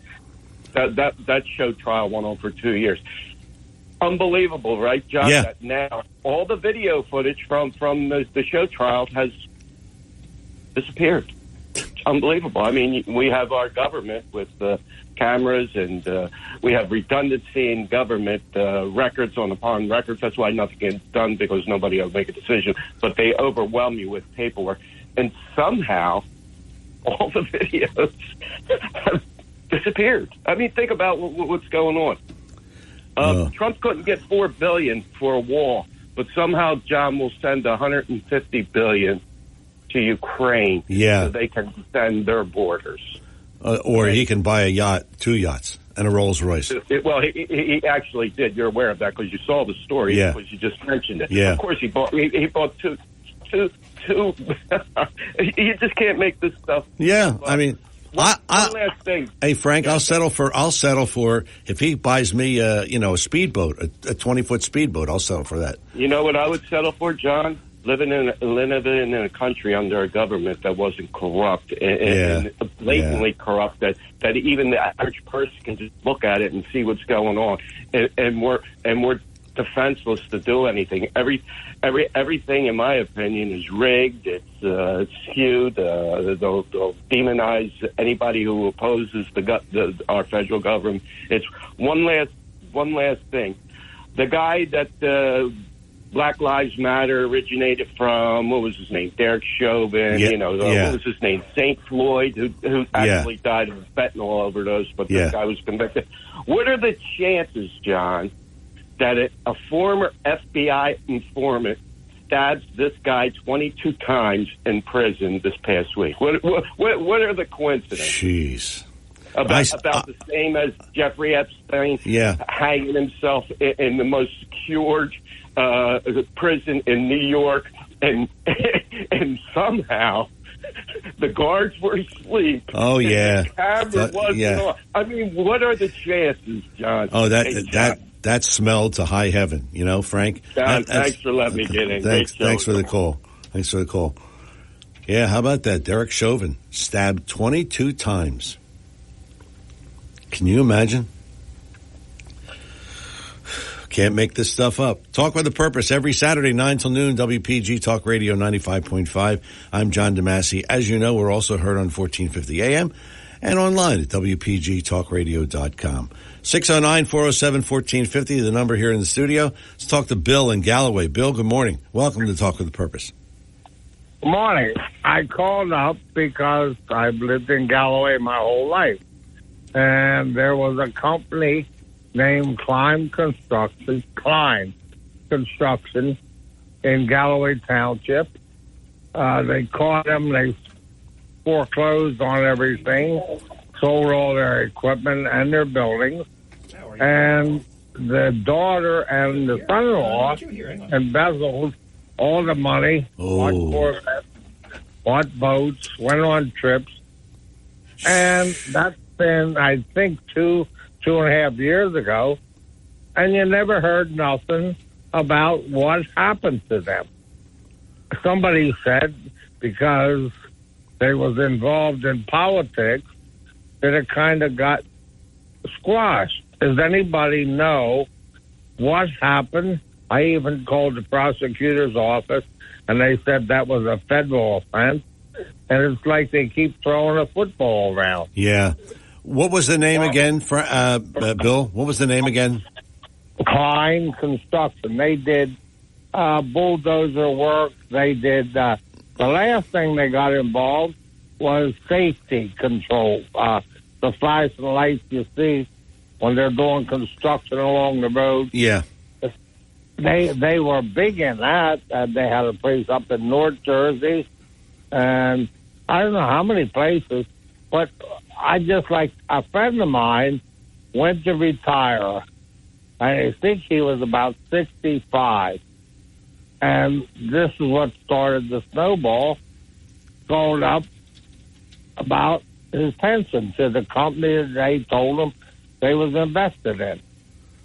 That show trial went on for 2 years. Unbelievable, right, John? Yeah. That now all the video footage from the show trial has disappeared. It's unbelievable. I mean, we have our government with cameras, and we have redundancy in government, records upon records. That's why nothing gets done, because nobody will make a decision. But they overwhelm you with paperwork. And somehow, all the videos have disappeared. I mean, think about what's going on. Trump couldn't get $4 billion for a wall, but somehow John will send $150 billion to Ukraine so they can defend their borders. Or he can buy a yacht, 2 yachts, and a Rolls Royce. Well, he actually did. You're aware of that because you saw the story. Yeah. Because you just mentioned it. Yeah. Of course, he bought two. You just can't make this stuff. Yeah, I mean, one last thing. Hey, Frank, I'll settle for if he buys me a speedboat, a 20-foot speedboat. I'll settle for that. You know what I would settle for, John? Living in a country under a government that wasn't corrupt and blatantly corrupt, that even the average person can just look at it and see what's going on, and we're defenseless to do anything. Everything, in my opinion, is rigged. It's skewed. They'll demonize anybody who opposes our federal government. It's one last thing. The guy that Black Lives Matter originated from, what was his name? Derek Chauvin. What was his name? St. Floyd, who actually died of a fentanyl overdose, but this guy was convicted. What are the chances, John, that a former FBI informant stabs this guy 22 times in prison this past week? What are the coincidences? Jeez. About the same as Jeffrey Epstein hanging himself in the most secured prison in New York, and somehow the guards were asleep. Oh yeah, the camera wasn't on. I mean, what are the chances, John? Oh, that smelled to high heaven, Frank. John, thanks for letting me get in. Thanks for the call. Thanks for the call. Yeah, how about that? Derek Chauvin stabbed 22 times. Can you imagine? Can't make this stuff up. Talk with a Purpose every Saturday, 9 till noon, WPG Talk Radio 95.5. I'm John DeMasi. As you know, we're also heard on 1450 AM and online at WPGTalkRadio.com. 609-407-1450, the number here in the studio. Let's talk to Bill in Galloway. Bill, good morning. Welcome to Talk with a Purpose. Good morning. I called up because I've lived in Galloway my whole life. And there was a company named Klein Construction in Galloway Township. They caught them. They foreclosed on everything, sold all their equipment and their buildings. And the daughter and the son-in-law embezzled all the money, bought boats, went on trips. And that's been, I think, two and a half years ago, and you never heard nothing about what happened to them. Somebody said because they was involved in politics that it kind of got squashed. Does anybody know what happened? I even called the prosecutor's office, and they said that was a federal offense, and it's like they keep throwing a football around. Yeah. What was the name again, Bill? What was the name again? Klein Construction. They did bulldozer work. They did the last thing they got involved was safety control. The flashing lights you see when they're doing construction along the road. Yeah. They were big in that. They had a place up in North Jersey, and I don't know how many places, but I just like a friend of mine went to retire. I think he was about 65. And this is what started the snowball going up about his pension to the company that they told him they was invested in.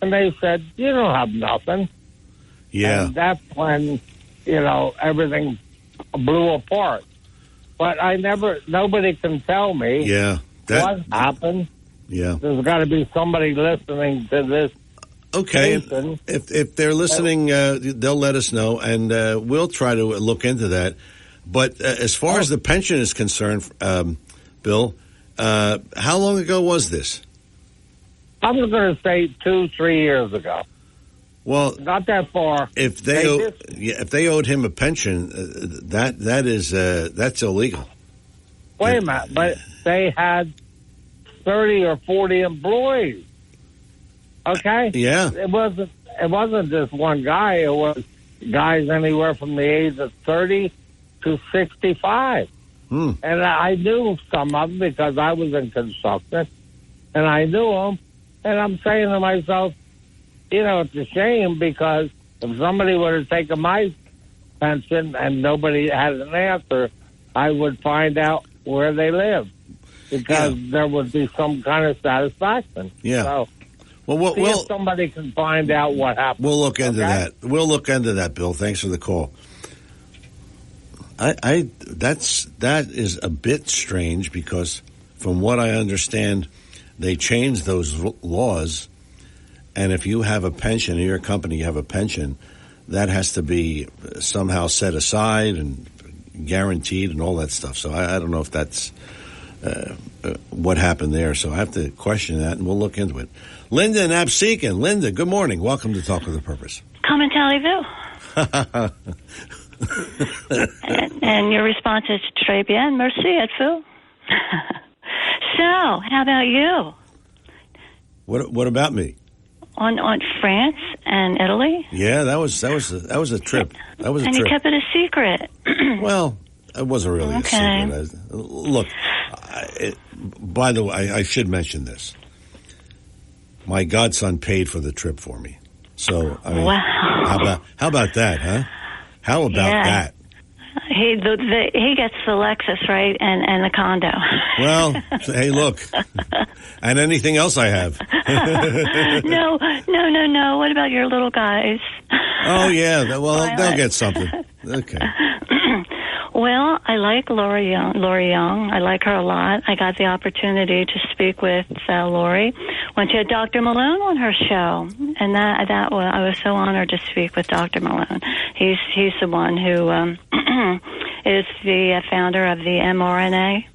And they said, you don't have nothing. Yeah. And that's when, everything blew apart. But nobody can tell me what happened. Yeah. There's got to be somebody listening to this. Okay. Station. If they're listening, they'll let us know, and we'll try to look into that. But as far as the pension is concerned, Bill, how long ago was this? I was going to say 2-3 years ago. Well, not that far. If they owed him a pension, that's illegal. Wait a minute, but they had 30 or 40 employees. Okay. Yeah. It wasn't just one guy. It was guys anywhere from the age of 30 to 65. And I knew some of them because I was in construction, and I knew them. And I'm saying to myself, it's a shame because if somebody would have taken my pension and nobody had an answer, I would find out where they live because there would be some kind of satisfaction. Yeah. So, if somebody can find out what happened. We'll look into that. We'll look into that, Bill. Thanks for the call. That is a bit strange because from what I understand, they changed those laws, and if you have a pension in your company, you have a pension, that has to be somehow set aside and guaranteed and all that stuff. So I don't know if that's what happened there. So I have to question that, and we'll look into it. Linda in Absecon. Linda, good morning. Welcome to Talk with a Purpose. Comment allez-vous? and your response is très bien, merci, êtes-vous? So, how about you? What about me? On France and Italy? Yeah, that was a trip. That was a trip. And you kept it a secret. Well, it wasn't really a secret. Look, by the way, I should mention this. My godson paid for the trip for me. So, I mean, wow. How about that, huh? How about that? He gets the Lexus, right, and the condo. Well, hey, look, and anything else I have. No. What about your little guys? Oh yeah, well they'll get something. Okay. Well, I like Lori Young. I like her a lot. I got the opportunity to speak with Lori when she had Dr. Malone on her show, and that was, I was so honored to speak with Dr. Malone. He's the one who is the founder of the mRNA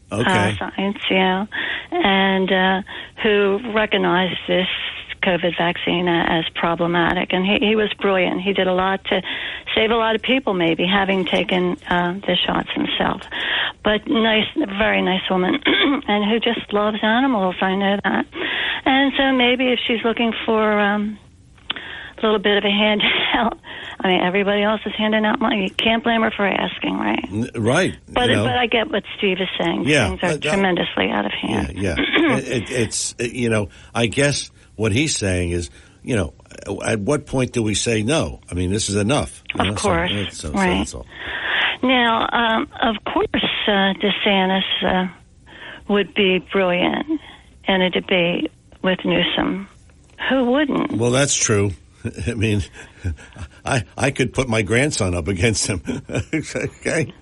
science, and who recognized this COVID vaccine as problematic. And he was brilliant. He did a lot to save a lot of people, maybe, having taken the shots himself. But very nice woman, and who just loves animals, I know that. And so maybe if she's looking for a little bit of a handout, I mean, everybody else is handing out money. You can't blame her for asking, right? Right. But I get what Steve is saying. Yeah. Things are tremendously out of hand. Yeah. It's I guess what he's saying is, at what point do we say no? I mean, this is enough. Of course. So right. That's all. Now, of course, DeSantis would be brilliant in a debate with Newsom. Who wouldn't? Well, that's true. I mean, I could put my grandson up against him. Okay.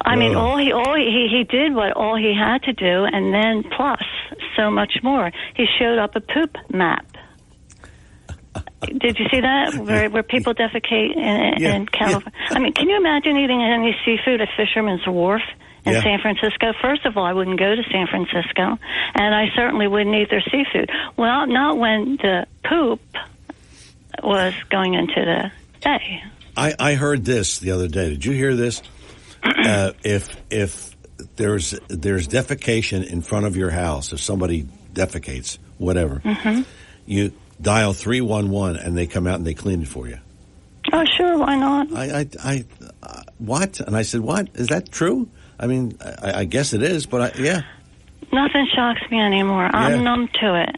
I mean, all he did what all he had to do, and then plus so much more. He showed up a poop map. Did you see that? Where people defecate in California? Yeah. I mean, can you imagine eating any seafood at Fisherman's Wharf in San Francisco? First of all, I wouldn't go to San Francisco, and I certainly wouldn't eat their seafood. Well, not when the poop was going into the bay. I heard this the other day. Did you hear this? If there's defecation in front of your house, if somebody defecates, whatever, you dial 311 and they come out and they clean it for you. Oh, sure, why not? I what? And I said, what? Is that true? I mean, I guess it is, but Nothing shocks me anymore. I'm numb to it.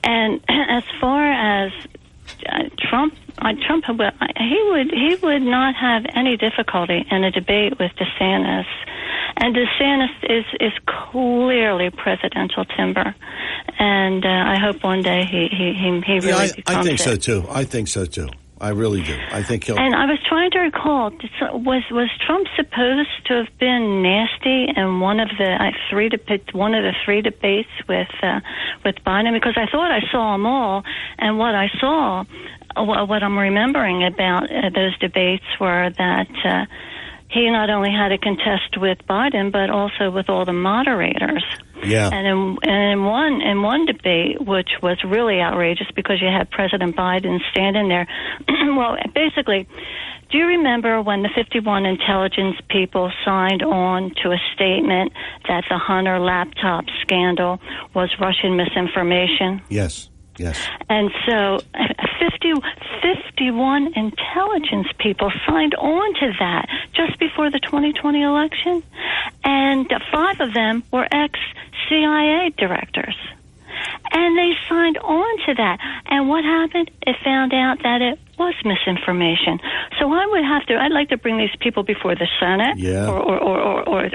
And as far as Trump, he would not have any difficulty in a debate with DeSantis, and DeSantis is clearly presidential timber, and I hope one day he really becomes I think so too. I think so too. I really do. I think he'll. And I was trying to recall, was Trump supposed to have been nasty in one of the three debates with Biden? Because I thought I saw them all, and what I saw, what I'm remembering about those debates were that he not only had to contest with Biden, but also with all the moderators. Yeah. And in one debate, which was really outrageous because you had President Biden standing there. Well, basically, do you remember when the 51 intelligence people signed on to a statement that the Hunter laptop scandal was Russian misinformation? Yes. And so 51 intelligence people signed on to that just before the 2020 election. And 5 of them were ex-CIA directors. And they signed on to that. And what happened? It found out that it was misinformation. So I'd like to bring these people before the Senate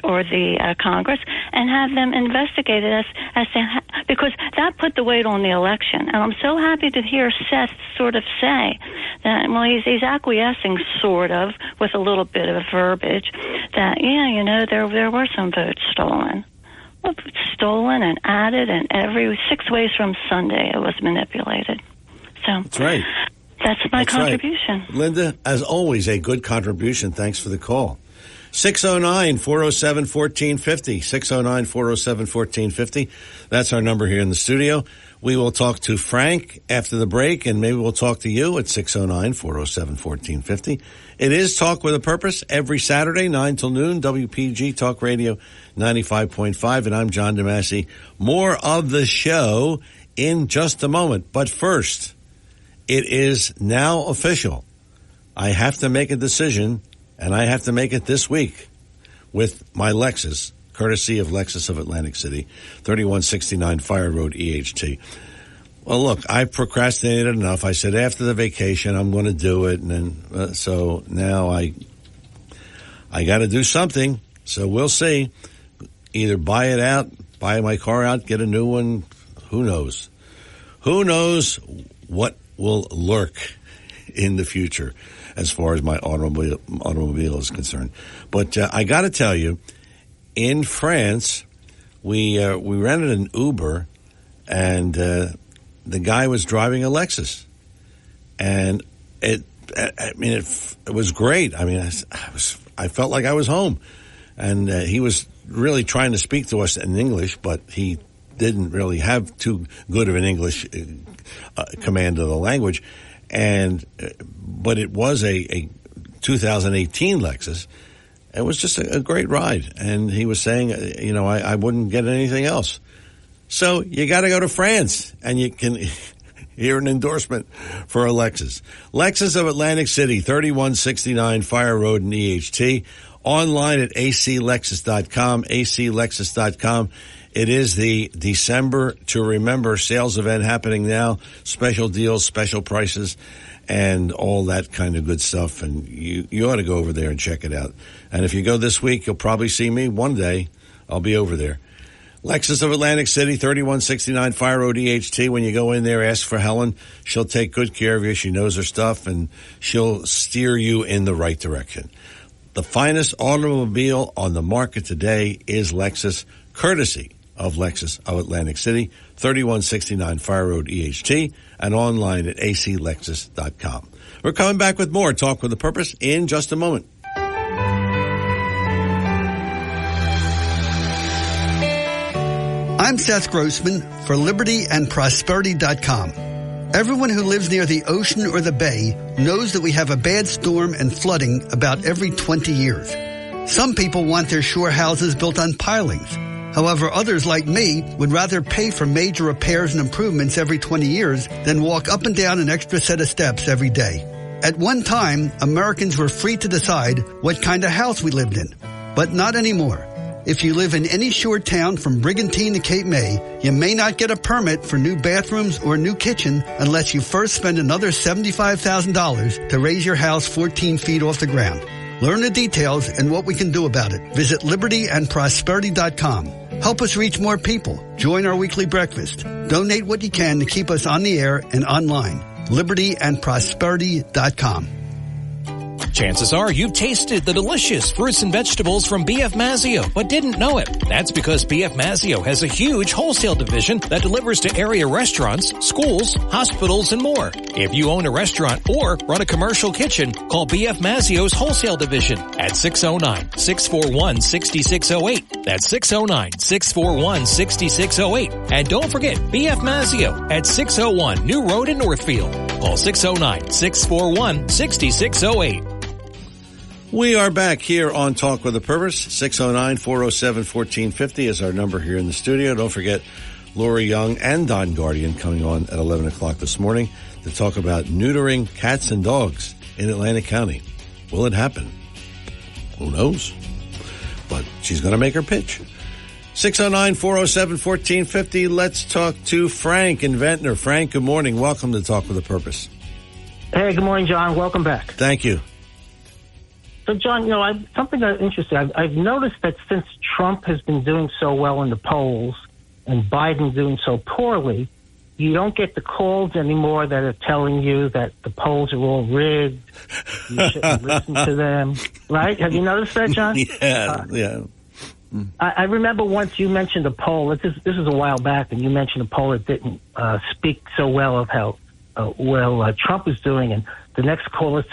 or the Congress and have them investigated as to, because that put the weight on the election. And I'm so happy to hear Seth sort of say that, well, he's acquiescing sort of with a little bit of verbiage that, there were some votes stolen. Well, stolen and added, and every 6 ways from Sunday it was manipulated. So that's right. That's my contribution. Right. Linda, as always, a good contribution. Thanks for the call. 609-407-1450. 609-407-1450. That's our number here in the studio. We will talk to Frank after the break, and maybe we'll talk to you at 609-407-1450. It is Talk with a Purpose every Saturday, 9 till noon, WPG Talk Radio 95.5, and I'm John DeMasi. More of the show in just a moment. But first, it is now official. I have to make a decision, and I have to make it this week with my Lexus, courtesy of Lexus of Atlantic City, 3169 Fire Road, EHT. Well, look, I procrastinated enough. I said after the vacation I'm going to do it, and then so now I got to do something. So we'll see. Either buy it out, buy my car out, get a new one. Who knows? Who knows what will lurk in the future as far as my automobile is concerned. But I got to tell you, in France, we rented an Uber, and the guy was driving a Lexus, and it was great. I mean, I felt like I was home, and he was really trying to speak to us in English, but he didn't really have too good of an English command of the language, but it was a 2018 Lexus. It was just a great ride, and he was saying, I wouldn't get anything else. So you got to go to France, and you can hear an endorsement for a Lexus. Lexus of Atlantic City, 3169 Fire Road in EHT. Online at aclexus.com, aclexus.com. It is the December to Remember sales event happening now. Special deals, special prices, and all that kind of good stuff. And you ought to go over there and check it out. And if you go this week, you'll probably see me one day. I'll be over there. Lexus of Atlantic City, 3169 Fire Road, EHT. When you go in there, ask for Helen. She'll take good care of you. She knows her stuff, and she'll steer you in the right direction. The finest automobile on the market today is Lexus, courtesy of Lexus of Atlantic City, 3169 Fire Road, EHT, and online at aclexus.com. We're coming back with more Talk with a Purpose in just a moment. I'm Seth Grossman for LibertyandProsperity.com. Everyone who lives near the ocean or the bay knows that we have a bad storm and flooding about every 20 years. Some people want their shore houses built on pilings. However, others like me would rather pay for major repairs and improvements every 20 years than walk up and down an extra set of steps every day. At one time, Americans were free to decide what kind of house we lived in, but not anymore. If you live in any shore town from Brigantine to Cape May, you may not get a permit for new bathrooms or new kitchen unless you first spend another $75,000 to raise your house 14 feet off the ground. Learn the details and what we can do about it. Visit LibertyandProsperity.com. Help us reach more people. Join our weekly breakfast. Donate what you can to keep us on the air and online. LibertyandProsperity.com. Chances are you've tasted the delicious fruits and vegetables from B.F. Mazzio, but didn't know it. That's because B.F. Mazzio has a huge wholesale division that delivers to area restaurants, schools, hospitals, and more. If you own a restaurant or run a commercial kitchen, call B.F. Mazzio's wholesale division at 609-641-6608. That's 609-641-6608. And don't forget B.F. Mazzio at 601 New Road in Northfield. Call 609-641-6608. We are back here on Talk with a Purpose. 609-407-1450 is our number here in the studio. Don't forget Lori Young and Don Guardian coming on at 11 o'clock this morning to talk about neutering cats and dogs in Atlantic County. Will it happen? Who knows? But she's going to make her pitch. 609-407-1450. Let's talk to Frank in Ventnor. Frank, good morning. Welcome to Talk with a Purpose. Hey, good morning, John. Welcome back. Thank you. So, John, something that's interesting. I've noticed that since Trump has been doing so well in the polls and Biden doing so poorly, you don't get the calls anymore that are telling you that the polls are all rigged. You shouldn't listen to them. Right? Have you noticed that, John? Yeah. I remember once you mentioned a poll. This is a while back, and you mentioned a poll that didn't speak so well of how well Trump was doing, and the next caller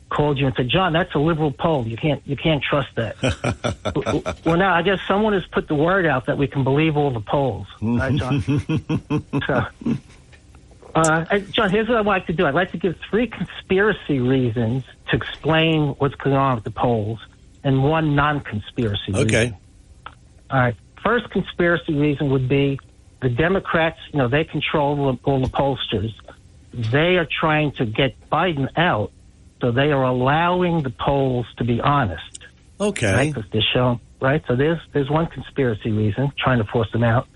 called you and said, "John, that's a liberal poll. You can't trust that." Well, now I guess someone has put the word out that we can believe all the polls, right, John? John, here's what I'd like to do. I'd like to give 3 conspiracy reasons to explain what's going on with the polls, and 1 non-conspiracy reason. Okay. All right. First conspiracy reason would be the Democrats. They control all the pollsters. They are trying to get Biden out. So they are allowing the polls to be honest. Okay. Right? Because they're shown, right? So there's one conspiracy reason, trying to force them out.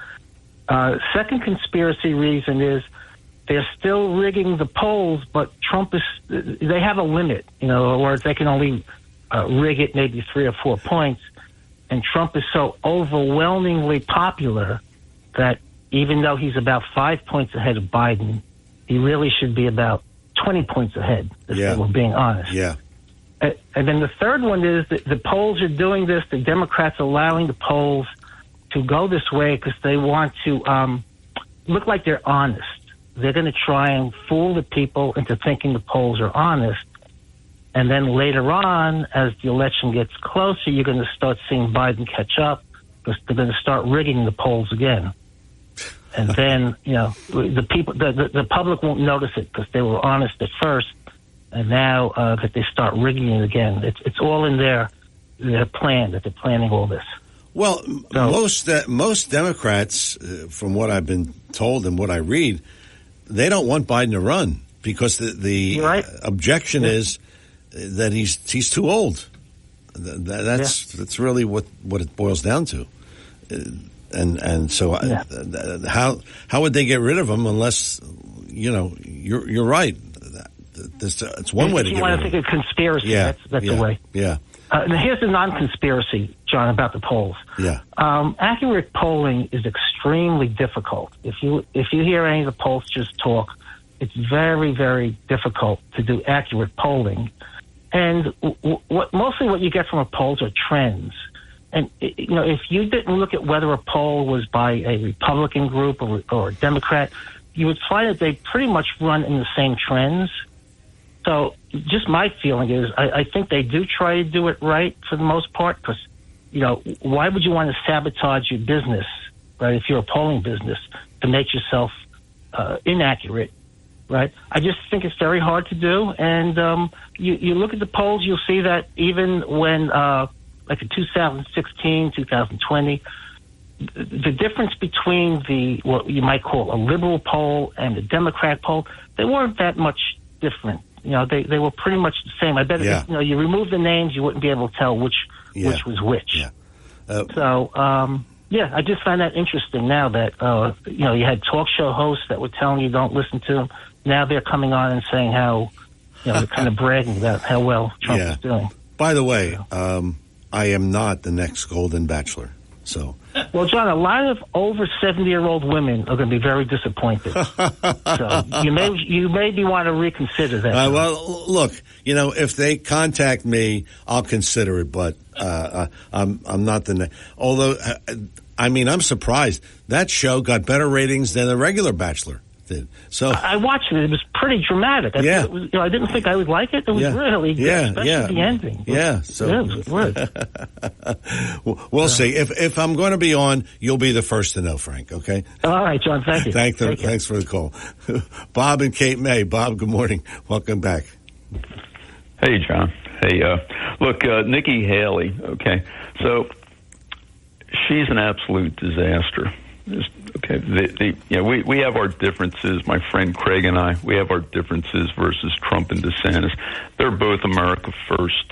Second conspiracy reason is they're still rigging the polls, but they have a limit. In other words, they can only rig it maybe 3 or 4 points. And Trump is so overwhelmingly popular that even though he's about 5 points ahead of Biden, he really should be about 20 points ahead, if they were being honest. Yeah. And then the third one is that the polls are doing this, the Democrats allowing the polls to go this way because they want to look like they're honest. They're going to try and fool the people into thinking the polls are honest. And then later on, as the election gets closer, you're going to start seeing Biden catch up because they're going to start rigging the polls again. And then, the people, the public won't notice it because they were honest at first. And now that they start rigging it again, it's all in their plan, that they're planning all this. Well, most Democrats, from what I've been told and what I read, they don't want Biden to run because the objection is that he's too old. That's really what it boils down to. And so how would they get rid of him unless you're right. It's one way to get rid of him. If you want to think of conspiracy, that's the way. Yeah. Now here's the non-conspiracy, John, about the polls. Yeah. Accurate polling is extremely difficult. If you hear any of the pollsters talk, it's very, very difficult to do accurate polling. And mostly what you get from a polls are trends. And, if you didn't look at whether a poll was by a Republican group or a Democrat, you would find that they pretty much run in the same trends. So just my feeling is I think they do try to do it right for the most part because, why would you want to sabotage your business, right, if you're a polling business, to make yourself inaccurate, right? I just think it's very hard to do. And you look at the polls, you'll see that even when like in 2016, 2020, the difference between what you might call a liberal poll and the Democrat poll, they weren't that much different. They were pretty much the same. I bet if you remove the names, you wouldn't be able to tell which was which. Yeah. I just find that interesting now that, you had talk show hosts that were telling you don't listen to them. Now they're coming on and saying how, they're kind of bragging about how well Trump is doing. By the way, I am not the next Golden Bachelor. So, well, Well, John, a lot of over 70-year-old women are going to be very disappointed. So you maybe want to reconsider that. Well, look, if they contact me, I'll consider it. But I'm not the. Although, I'm surprised that show got better ratings than the regular Bachelor did. So I watched it. It was pretty dramatic. I didn't think I would like it. It was really good, especially the ending. So it was good. We'll see. If I'm going to be on, you'll be the first to know, Frank. Okay. All right, John. Thank you. Thanks for the call, Bob and Cape May. Bob, good morning. Welcome back. Hey, John. Hey, look, Nikki Haley. Okay, so she's an absolute disaster. Okay, we have our differences. My friend Craig and I, we have our differences versus Trump and DeSantis. They're both America First,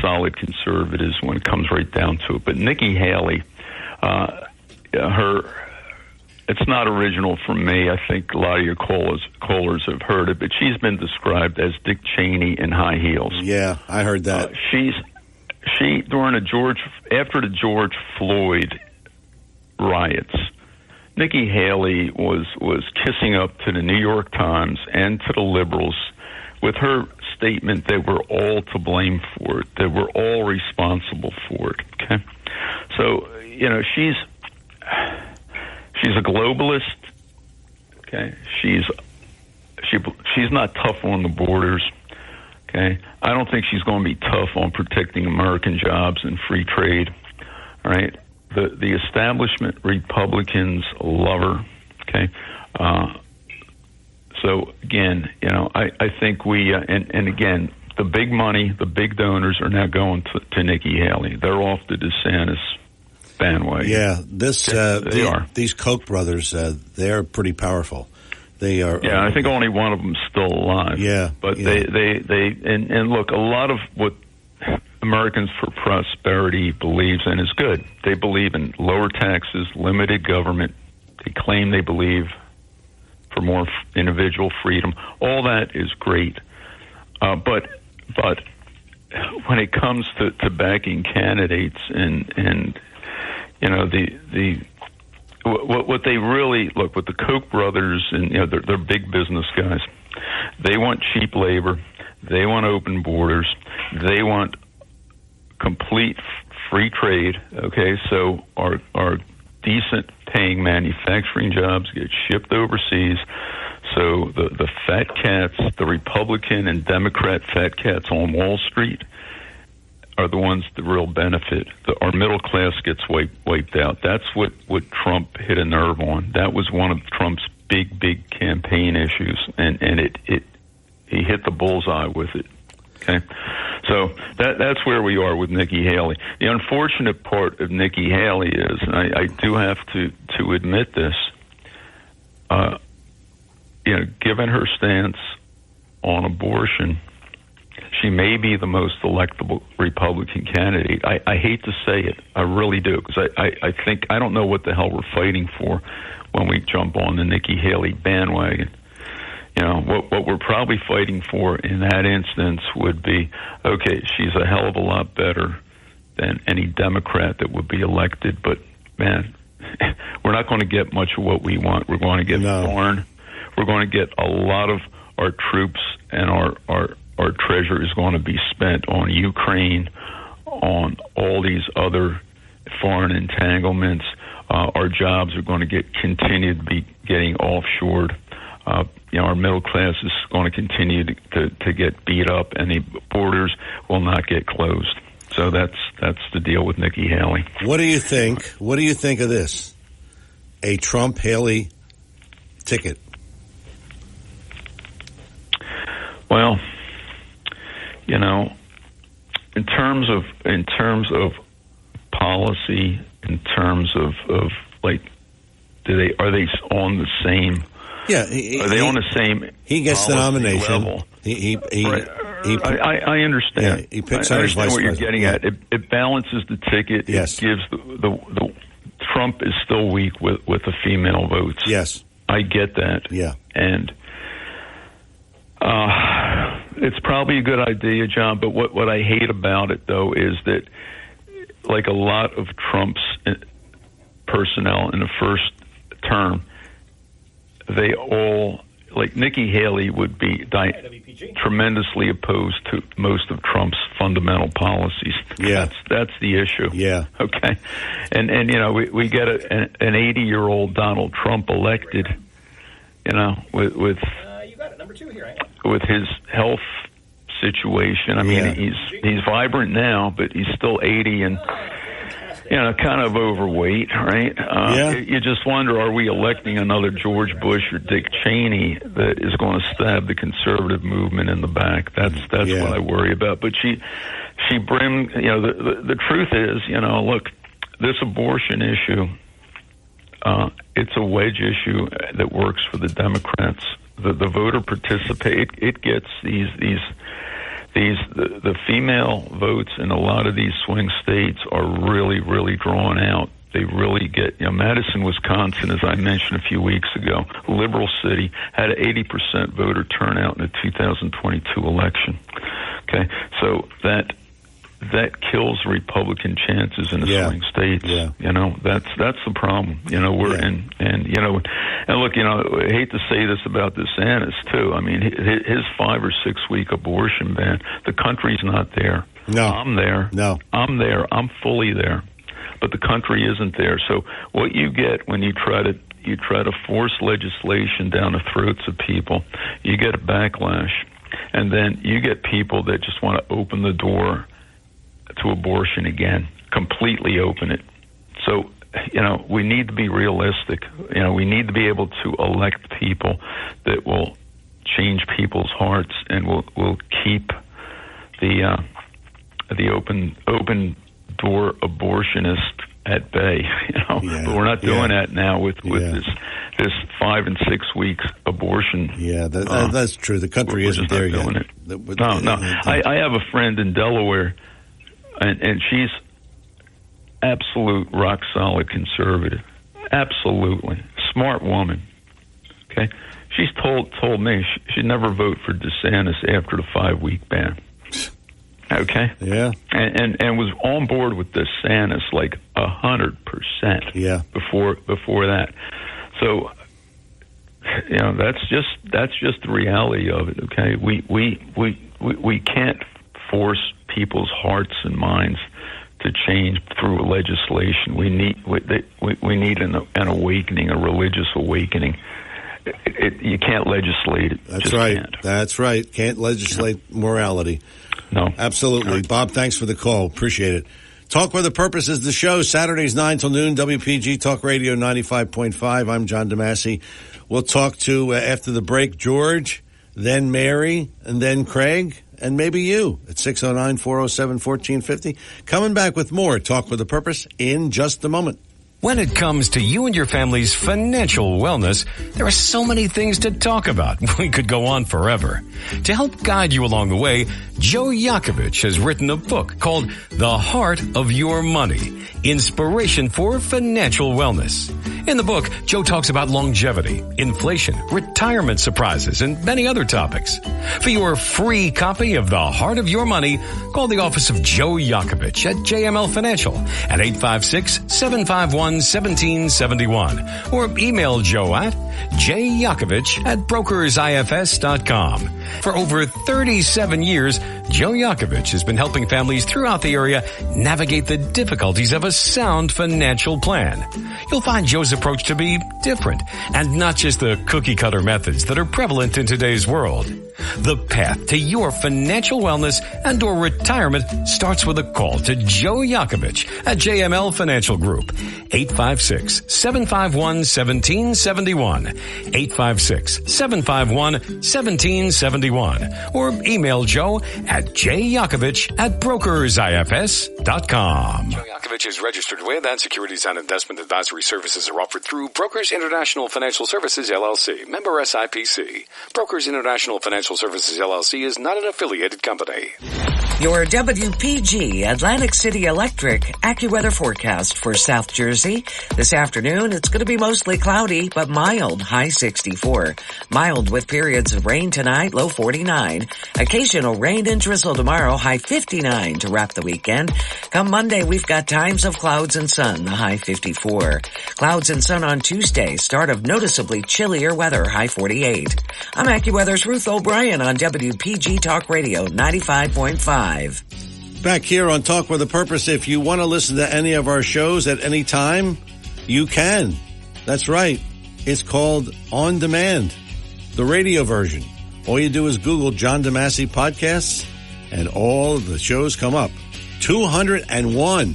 solid conservatives when it comes right down to it. But Nikki Haley, it's not original for me. I think a lot of your callers have heard it, but she's been described as Dick Cheney in high heels. Yeah, I heard that. She after the George Floyd riots, Nikki Haley was kissing up to the New York Times and to the liberals with her statement they were all to blame for it, they were all responsible for it. Okay, so she's a globalist. Okay, she's not tough on the borders. Okay, I don't think she's going to be tough on protecting American jobs and free trade. All right. The establishment Republicans love her. Okay, so again, I think we and again the big money, the big donors are now going to Nikki Haley. They're off the DeSantis bandwagon. Yeah, these Koch brothers, they're pretty powerful. They are. Yeah, I think only one of them's still alive. Yeah, but they look, a lot of what Americans for Prosperity believes in is good. They believe in lower taxes, limited government. They claim they believe for more individual freedom. All that is great. But when it comes to backing candidates and what they really look, with the Koch brothers and they're big business guys. They want cheap labor. They want open borders. They want complete free trade. Okay, so our decent paying manufacturing jobs get shipped overseas. So the fat cats, the Republican and Democrat fat cats on Wall Street, are the ones that real benefit. Our middle class gets wiped out. That's what Trump hit a nerve on. That was one of Trump's big campaign issues, and he hit the bullseye with it. Okay, so that's where we are with Nikki Haley. The unfortunate part of Nikki Haley is, and I do have to admit this, given her stance on abortion, she may be the most electable Republican candidate. I hate to say it, I really do, because I think I don't know what the hell we're fighting for when we jump on the Nikki Haley bandwagon. What we're probably fighting for in that instance would be, okay, she's a hell of a lot better than any Democrat that would be elected, but man, we're not going to get much of what we want. We're going to get foreign. We're going to get a lot of our troops and our treasure is going to be spent on Ukraine, on all these other foreign entanglements. Our jobs are going to continue to be getting offshored. Our middle class is going to continue to get beat up, and the borders will not get closed. So that's the deal with Nikki Haley. What do you think? What do you think of this? A Trump-Haley ticket? Well, in terms of policy, in terms of like, are they on the same? Yeah, are they on the same? He gets the nomination. Level? I understand. Yeah, he picks I out his vice understand what you're president. getting at. It balances the ticket. Yes. It gives the Trump is still weak with the female votes. Yes, I get that. Yeah, and it's probably a good idea, John. But what I hate about it, though, is that like a lot of Trump's personnel in the first term, they all, like Nikki Haley, would be tremendously opposed to most of Trump's fundamental policies. Yeah, that's the issue. Yeah. Okay. And you know, we get an 80-year-old Donald Trump elected, you know, with you got it, number 2 here. With his health situation. I mean, he's vibrant now, but he's still 80 and, you know, kind of overweight, right? You just wonder, are we electing another George Bush or Dick Cheney that is going to stab the conservative movement in the back? That's what I worry about. But she brimmed, you know, the truth is, you know, look, this abortion issue, it's a wedge issue that works for the Democrats. The voter participate. It gets the female votes in a lot of these swing states are really, really drawn out. They really get, you know, Madison, Wisconsin, as I mentioned a few weeks ago, liberal city, had an 80% voter turnout in the 2022 election. Okay, so that kills Republican chances in the swing states. Yeah. You know, that's the problem. You know, we're in, and you know, and look, you know, I hate to say this about DeSantis too. I mean, his 5 or 6 week abortion ban, the country's not there. No, I'm there. No, I'm there. I'm fully there, but the country isn't there. So what you get when you try to force legislation down the throats of people, you get a backlash, and then you get people that just want to open the door to abortion again, completely open it. So, you know, we need to be realistic. You know, we need to be able to elect people that will change people's hearts and will keep the open door abortionist at bay. You know, but we're not doing that now with this 5 and 6 weeks abortion. Yeah, that's true. The country isn't there yet. No. I have a friend in Delaware. And she's absolute rock solid conservative. Absolutely. Smart woman. Okay? She's told me she'd never vote for DeSantis after the 5 week ban. Okay? Yeah. And was on board with DeSantis like 100%. Yeah. Before that. So, you know, that's just the reality of it, okay? We can't force people's hearts and minds to change through legislation. We need an awakening, a religious awakening. You can't legislate it. That's right. That's right. Can't legislate morality. No. Absolutely. Right. Bob, thanks for the call. Appreciate it. Talk with a Purpose is the show. Saturdays 9 till noon, WPG Talk Radio 95.5. I'm John DeMasi. We'll talk to, after the break, George, then Mary, and then Craig. And maybe you at 609-407-1450. Coming back with more Talk with a Purpose in just a moment. When it comes to you and your family's financial wellness, there are so many things to talk about. We could go on forever. To help guide you along the way, Joe Yakovich has written a book called The Heart of Your Money, Inspiration for Financial Wellness. In the book, Joe talks about longevity, inflation, retirement surprises, and many other topics. For your free copy of The Heart of Your Money, call the office of Joe Yakovich at JML Financial at 856-751-1771 or email Joe at jyakovich@brokersifs.com. For over 37 years, Joe Yakovich has been helping families throughout the area navigate the difficulties of a sound financial plan. You'll find Joe's approach to be different and not just the cookie-cutter methods that are prevalent in today's world. The path to your financial wellness and or retirement starts with a call to Joe Yakovich at JML Financial Group. 856-751-1771. 856-751-1771. Or email Joe at jyakovich@brokersifs.com. Joe Yakovich is registered with and securities and investment advisory services are offered through Brokers International Financial Services, LLC. Member SIPC. Brokers International Financial Services, LLC is not an affiliated company. Your WPG Atlantic City Electric AccuWeather forecast for South Jersey. This afternoon, it's going to be mostly cloudy, but mild, high 64. Mild with periods of rain tonight, low 49. Occasional rain and drizzle tomorrow, high 59 to wrap the weekend. Come Monday, we've got times of clouds and sun, the high 54. Clouds and sun on Tuesday, start of noticeably chillier weather, high 48. I'm AccuWeather's Ruth O'Brien on WPG Talk Radio 95.5. Back here on Talk with a Purpose. If you want to listen to any of our shows at any time, you can. That's right. It's called On Demand, the radio version. All you do is Google John DeMasi Podcasts, and all of the shows come up. 201.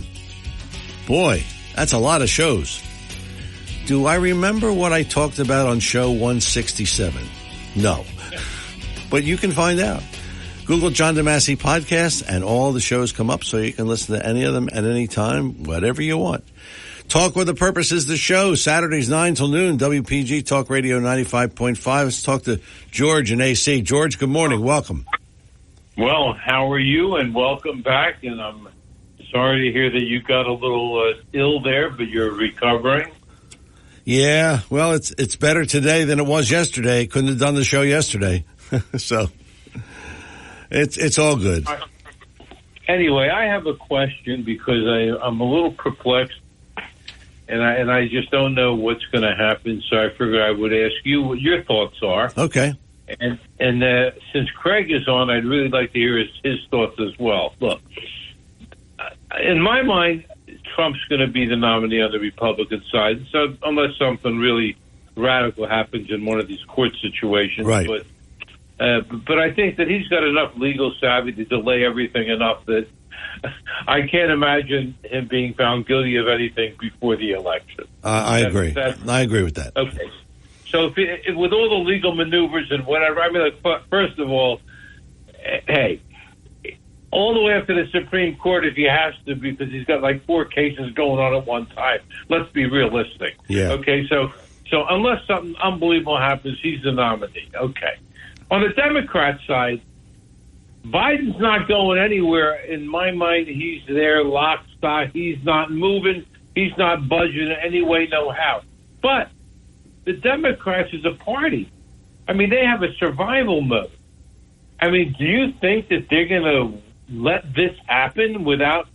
Boy, that's a lot of shows. Do I remember what I talked about on show 167? No. But you can find out. Google John DeMasi Podcast, and all the shows come up so you can listen to any of them at any time, whatever you want. Talk with a Purpose is the show, Saturdays 9 till noon, WPG Talk Radio 95.5. Let's talk to George in AC. George, good morning. Welcome. Well, how are you? And welcome back. And I'm sorry to hear that you got a little ill there, but you're recovering. Yeah, well, it's better today than it was yesterday. Couldn't have done the show yesterday. So it's all good. Anyway, I have a question because I'm a little perplexed, and I just don't know what's going to happen. So I figured I would ask you what your thoughts are. Okay. And since Craig is on, I'd really like to hear his thoughts as well. Look, in my mind, Trump's going to be the nominee on the Republican side, so unless something really radical happens in one of these court situations. Right. But I think that he's got enough legal savvy to delay everything enough that I can't imagine him being found guilty of anything before the election. I agree. I agree with that. Okay. So with all the legal maneuvers and whatever, I mean, first of all, hey, all the way up to the Supreme Court if he has to, because he's got like 4 cases going on at one time. Let's be realistic. Yeah. Okay, so unless something unbelievable happens, he's the nominee. Okay. On the Democrat side, Biden's not going anywhere. In my mind, he's there, lock, stock. He's not moving. He's not budging in any way, no how. But the Democrats as a party, I mean, they have a survival mode. I mean, do you think that they're going to let this happen without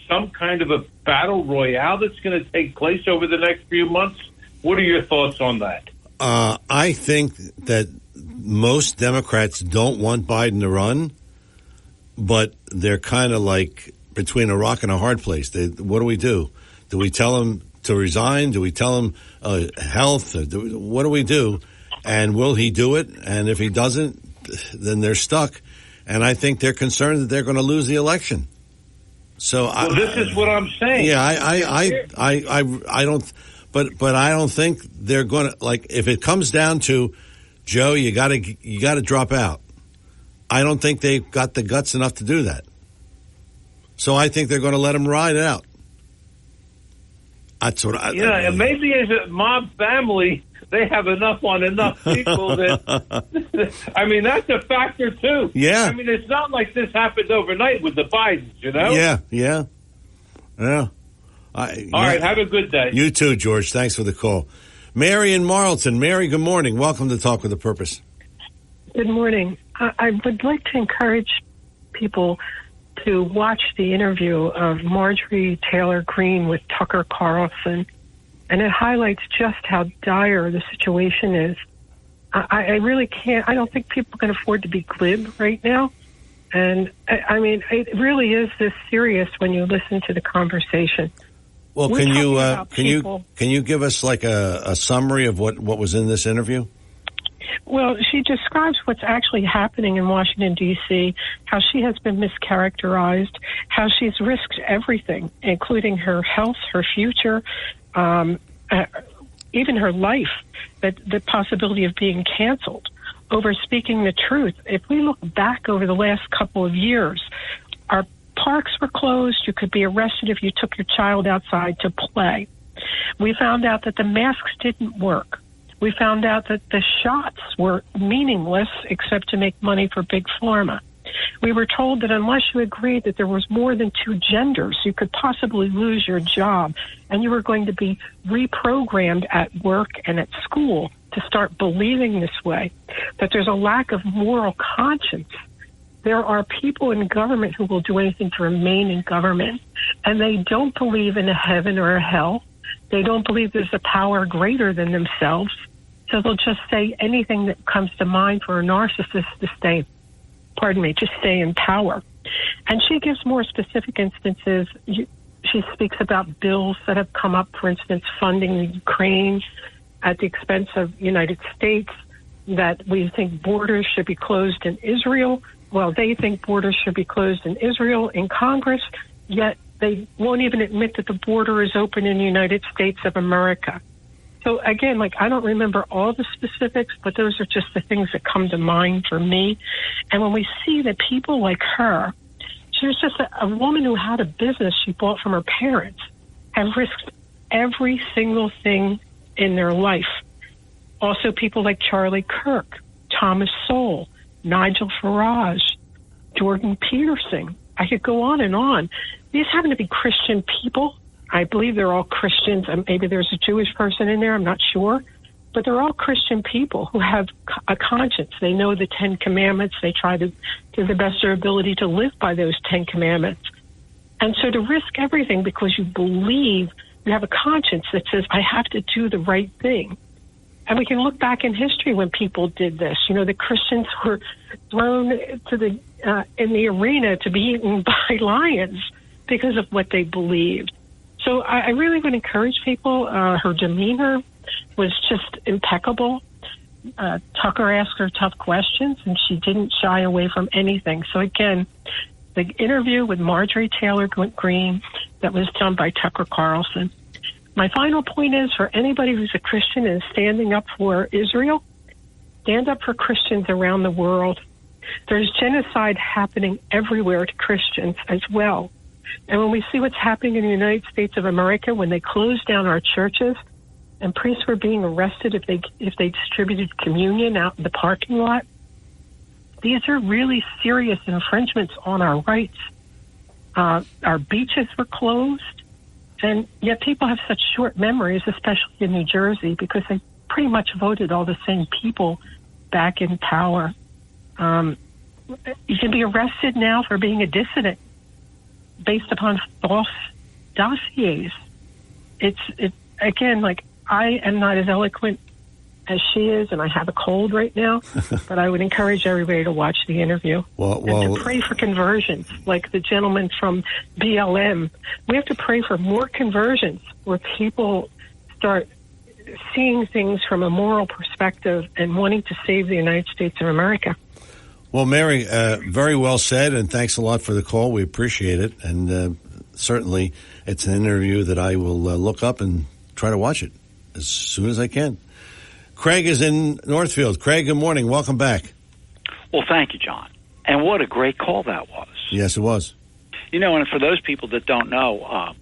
some kind of a battle royale that's going to take place over the next few months? What are your thoughts on that? I think that most Democrats don't want Biden to run, but they're kind of like between a rock and a hard place. What do? Do we tell him to resign? Do we tell him health? What do we do? And will he do it? And if he doesn't, then they're stuck. And I think they're concerned that they're going to lose the election. So this is what I'm saying. Yeah, I don't. But I don't think they're going to, like, if it comes down to, Joe, you got to drop out. I don't think they've got the guts enough to do that. So I think they're going to let him ride it out. That's what and maybe as a mob family, they have enough on enough people that, I mean, that's a factor too. Yeah. I mean, it's not like this happened overnight with the Bidens, you know? Yeah. All right, have a good day. You too, George. Thanks for the call. Mary in Marlton. Mary, good morning. Welcome to Talk with a Purpose. Good morning. I would like to encourage people to watch the interview of Marjorie Taylor Greene with Tucker Carlson, and it highlights just how dire the situation is. I really can't. I don't think people can afford to be glib right now. And I mean, it really is this serious when you listen to the conversation. Well, can you give us like a summary of what was in this interview? Well, she describes what's actually happening in Washington, D.C., how she has been mischaracterized, how she's risked everything, including her health, her future, even her life, the possibility of being canceled over speaking the truth. If we look back over the last couple of years, our parks were closed. You could be arrested if you took your child outside to play. We found out that the masks didn't work. We found out that the shots were meaningless except to make money for Big Pharma. We were told that unless you agreed that there was more than two genders, you could possibly lose your job, and you were going to be reprogrammed at work and at school to start believing this way, that there's a lack of moral conscience. There are people in government who will do anything to remain in government, and they don't believe in a heaven or a hell. They don't believe there's a power greater than themselves, so they'll just say anything that comes to mind for a narcissist to stay in power. And she gives more specific instances. She speaks about bills that have come up, for instance, funding Ukraine at the expense of the United States, that we think borders should be closed in Israel. Well, they think borders should be closed in Israel in Congress, yet they won't even admit that the border is open in the United States of America. So again, I don't remember all the specifics, but those are just the things that come to mind for me. And when we see that people like her, she was just a woman who had a business she bought from her parents, have risked every single thing in their life. Also, people like Charlie Kirk, Thomas Sowell, Nigel Farage, Jordan Peterson. I could go on and on. These happen to be Christian people. I believe they're all Christians. Maybe there's a Jewish person in there. I'm not sure. But they're all Christian people who have a conscience. They know the 10 Commandments. They try to the best of their ability to live by those 10 Commandments. And so to risk everything because you believe you have a conscience that says, I have to do the right thing. And we can look back in history when people did this. The Christians were thrown to in the arena to be eaten by lions because of what they believed. So I really would encourage people. Her demeanor was just impeccable. Tucker asked her tough questions, and she didn't shy away from anything. So again, the interview with Marjorie Taylor Greene that was done by Tucker Carlson. My final point is, for anybody who's a Christian and is standing up for Israel, stand up for Christians around the world. There's genocide happening everywhere to Christians as well. And when we see what's happening in the United States of America, when they closed down our churches and priests were being arrested if they distributed communion out in the parking lot, these are really serious infringements on our rights. Our beaches were closed, and yet people have such short memories, especially in New Jersey, because they pretty much voted all the same people back in power. You can be arrested now for being a dissident based upon false dossiers. It's again, I am not as eloquent as she is, and I have a cold right now, but I would encourage everybody to watch the interview and to pray for conversions, like the gentleman from BLM. We have to pray for more conversions where people start seeing things from a moral perspective and wanting to save the United States of America. Well, Mary, very well said, and thanks a lot for the call. We appreciate it, and certainly it's an interview that I will look up and try to watch it as soon as I can. Craig is in Northfield. Craig, good morning. Welcome back. Well, thank you, John. And what a great call that was. Yes, it was. And for those people that don't know,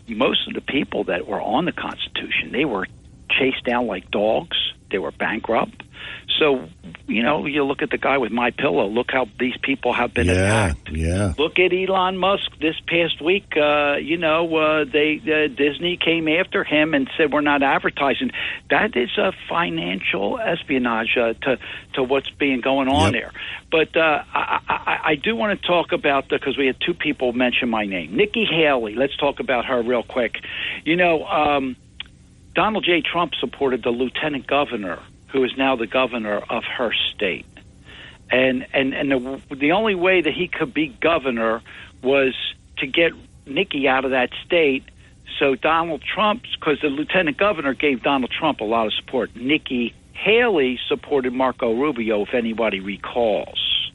most of the people that were on the Constitution, they were chased down like dogs. They were bankrupt. So, you look at the guy with MyPillow. Look how these people have been attacked. Yeah. Look at Elon Musk this past week. Disney came after him and said, we're not advertising. That is a financial espionage to what's being going on there. But I do want to talk about, because we had two people mention my name. Nikki Haley, let's talk about her real quick. Donald J. Trump supported the lieutenant governor, who is now the governor of her state. And the only way that he could be governor was to get Nikki out of that state. So Donald Trump, because the lieutenant governor gave Donald Trump a lot of support. Nikki Haley supported Marco Rubio, if anybody recalls.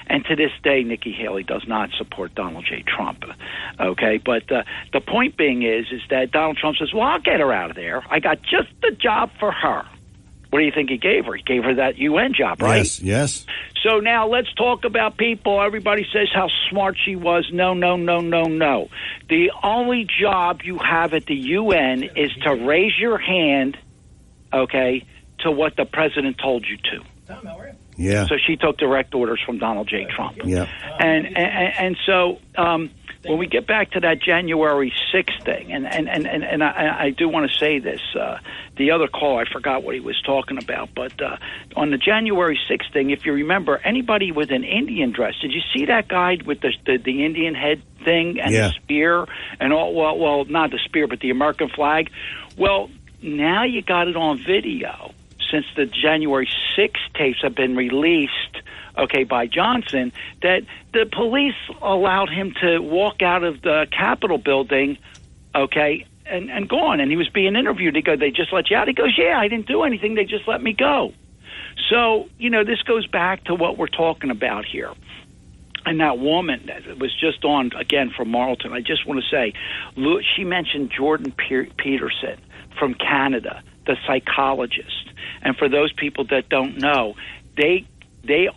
And to this day, Nikki Haley does not support Donald J. Trump. Okay, but the point being is that Donald Trump says, well, I'll get her out of there. I got just the job for her. What do you think he gave her? He gave her that UN job, right? Yes. So now let's talk about people. Everybody says how smart she was. No. The only job you have at the UN is to raise your hand, okay, to what the president told you to. Yeah. So she took direct orders from Donald J. Trump. Yeah. And so when we get back to that January 6th thing, and I do want to say this, the other call, I forgot what he was talking about, but on the January 6th thing, if you remember, anybody with an Indian dress, did you see that guy with the Indian head thing and the spear and all? Well, not the spear, but the American flag. Well, now you got it on video since the January 6th tapes have been released, by Johnson, that the police allowed him to walk out of the Capitol building, and gone. And he was being interviewed. They just let you out? He goes, yeah, I didn't do anything. They just let me go. So, this goes back to what we're talking about here. And that woman that was just on, again, from Marlton, I just want to say, she mentioned Jordan Peterson from Canada, the psychologist. And for those people that don't know, they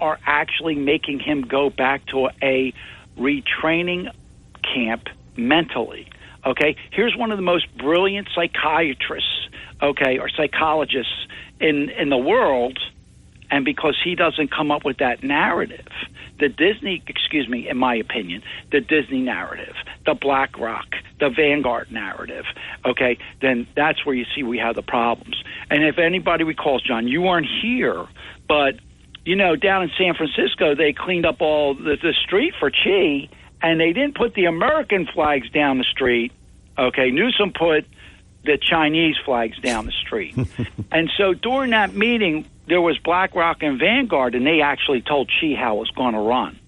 are actually making him go back to a retraining camp mentally. Here's one of the most brilliant psychiatrists, or psychologists in the world, and because he doesn't come up with that narrative, in my opinion, the Disney narrative, the BlackRock, the Vanguard narrative, then that's where you see we have the problems. And if anybody recalls, John, you weren't here, but, down in San Francisco, they cleaned up all the street for Chi, and they didn't put the American flags down the street. Newsom put the Chinese flags down the street. And so during that meeting, there was BlackRock and Vanguard, and they actually told Chi how it was going to run.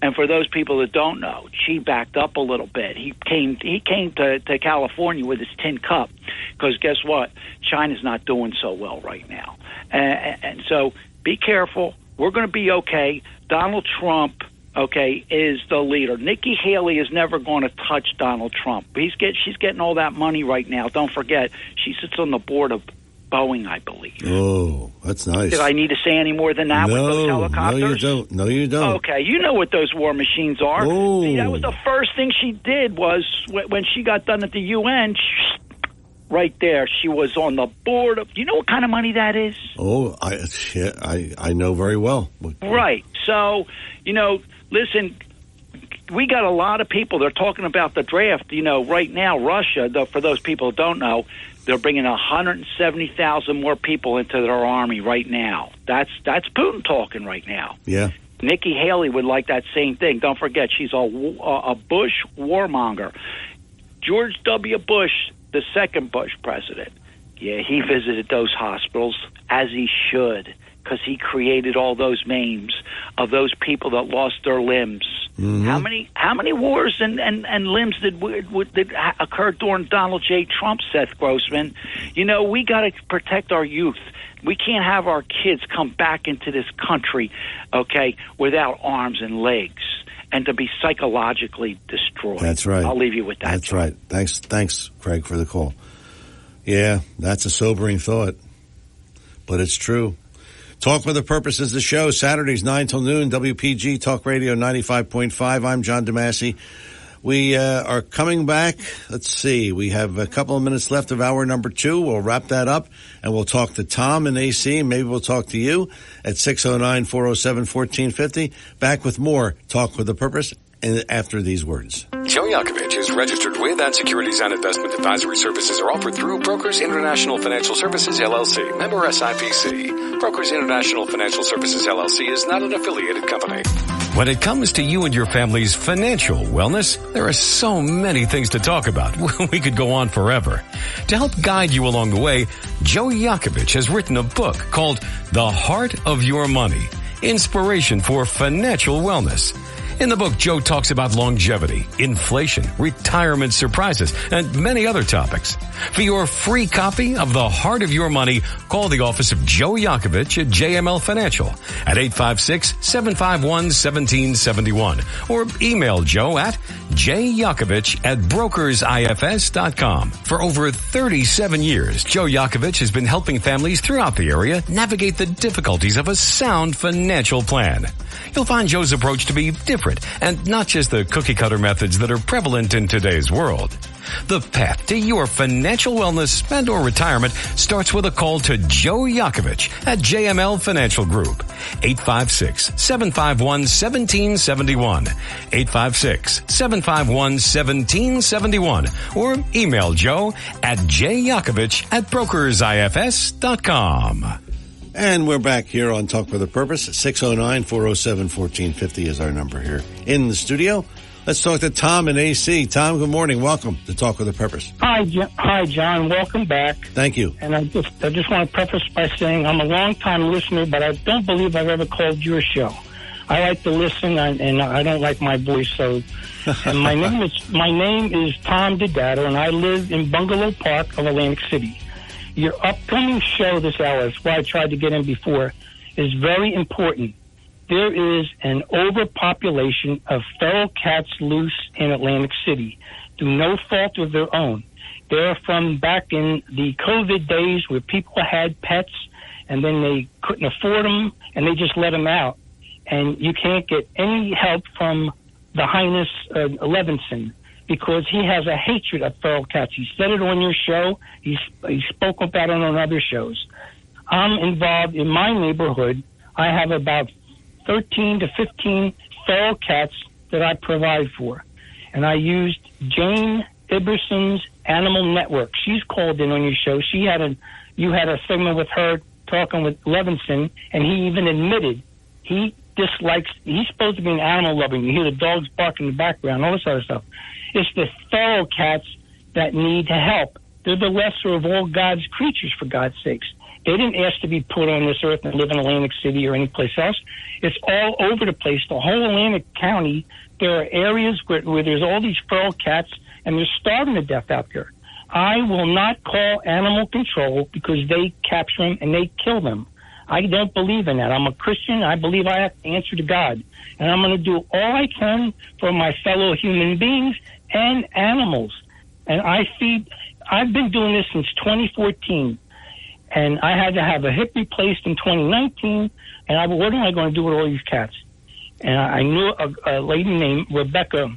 And for those people that don't know, Chi backed up a little bit. He came to California with his tin cup because guess what? China's not doing so well right now. And so be careful. We're going to be okay. Donald Trump, is the leader. Nikki Haley is never going to touch Donald Trump. She's getting all that money right now. Don't forget, she sits on the board of Boeing, I believe. Oh, that's nice. Did I need to say any more than that with those helicopters? No, you don't. Okay, you know what those war machines are. Oh. See, that was the first thing she did was when she got done at the UN, right there, she was on the board of, you know what kind of money that is? Oh, I know very well. Right. So, listen, we got a lot of people. They're talking about the draft. Right now, Russia, for those people who don't know, they're bringing 170,000 more people into their army right now. That's Putin talking right now. Yeah. Nikki Haley would like that same thing. Don't forget, she's a Bush warmonger. George W. Bush, the second Bush president, he visited those hospitals, as he should, because he created all those memes of those people that lost their limbs. Mm-hmm. How many wars and limbs did occur during Donald J. Trump, Seth Grossman? We got to protect our youth. We can't have our kids come back into this country, without arms and legs and to be psychologically destroyed. That's right. I'll leave you with that. That's right. Thanks, Craig, for the call. Yeah, that's a sobering thought, but it's true. Talk with a Purpose is the show, Saturdays 9 till noon, WPG Talk Radio 95.5. I'm John DeMasi. We are coming back. Let's see. We have a couple of minutes left of hour number 2. We'll wrap that up, and we'll talk to Tom in AC. Maybe we'll talk to you at 609-407-1450. Back with more Talk with a Purpose after these words. Joe Yakovich is registered with and securities and investment advisory services are offered through Brokers International Financial Services, LLC, member SIPC. Brokers International Financial Services, LLC is not an affiliated company. When it comes to you and your family's financial wellness, there are so many things to talk about. We could go on forever. To help guide you along the way, Joe Yakovich has written a book called The Heart of Your Money, Inspiration for Financial Wellness. In the book, Joe talks about longevity, inflation, retirement surprises, and many other topics. For your free copy of The Heart of Your Money, call the office of Joe Yakovich at JML Financial at 856-751-1771 or email Joe at jyakovich@brokersifs.com. For over 37 years, Joe Yakovich has been helping families throughout the area navigate the difficulties of a sound financial plan. You'll find Joe's approach to be different and not just the cookie-cutter methods that are prevalent in today's world. The path to your financial wellness and or retirement starts with a call to Joe Yakovich at JML Financial Group. 856-751-1771. 856-751-1771. Or email Joe at jyakovich@brokersifs.com. And we're back here on Talk with a Purpose. 609-407-1450 is our number here in the studio. Let's talk to Tom in AC. Tom, good morning. Welcome to Talk with a Purpose. Hi, John. Welcome back. Thank you. And I just want to preface by saying I'm a long-time listener, but I don't believe I've ever called your show. I like to listen, and I don't like my voice. So, and my name is Tom Dedato, and I live in Bungalow Park of Atlantic City. Your upcoming show this hour, that's why I tried to get in before, is very important. There is an overpopulation of feral cats loose in Atlantic City through no fault of their own. They're from back in the COVID days where people had pets and then they couldn't afford them and they just let them out. And you can't get any help from the Highness Levinson, because he has a hatred of feral cats. He said it on your show. He spoke about it on other shows. I'm involved in my neighborhood. I have about 13 to 15 feral cats that I provide for. And I used Jane Iberson's Animal Network. She's called in on your show. You had a segment with her talking with Levinson, and he even admitted he's supposed to be an animal lover. You hear the dogs bark in the background, all this other stuff. It's the feral cats that need help. They're the lesser of all God's creatures, for God's sakes. They didn't ask to be put on this earth and live in Atlantic City or any place else. It's all over the place. The whole Atlantic County, there are areas where there's all these feral cats, and they're starving to death out there. I will not call animal control because they capture them and they kill them. I don't believe in that. I'm a Christian. I believe I have to answer to God. And I'm going to do all I can for my fellow human beings and animals. And I've been doing this since 2014. And I had to have a hip replaced in 2019. And what am I going to do with all these cats? And I knew a lady named Rebecca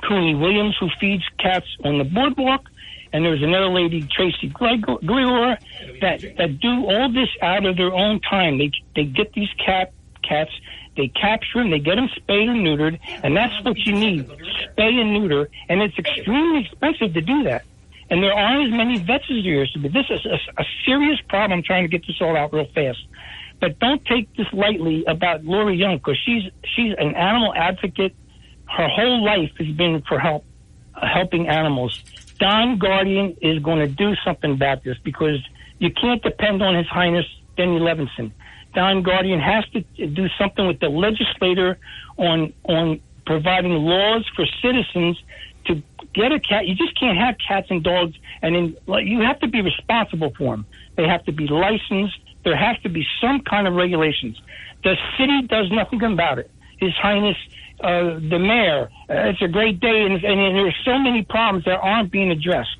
Cooney Williams who feeds cats on the boardwalk. And there's another lady, Tracy Gligor, that do all this out of their own time. They get these cats, they capture them, they get them spayed or neutered, and that's what you need, spay and neuter. And it's extremely expensive to do that. And there aren't as many vets as there used to be. This is a serious problem. I'm trying to get this all out real fast. But don't take this lightly about Lori Young, because she's an animal advocate. Her whole life has been for helping animals. Don Guardian is going to do something about this, because you can't depend on His Highness Denny Levinson. Don Guardian has to do something with the legislator on providing laws for citizens to get a cat. You just can't have cats and dogs, and then you have to be responsible for them. They have to be licensed. There has to be some kind of regulations. The city does nothing about it. His Highness the mayor, it's a great day, and there are so many problems that aren't being addressed.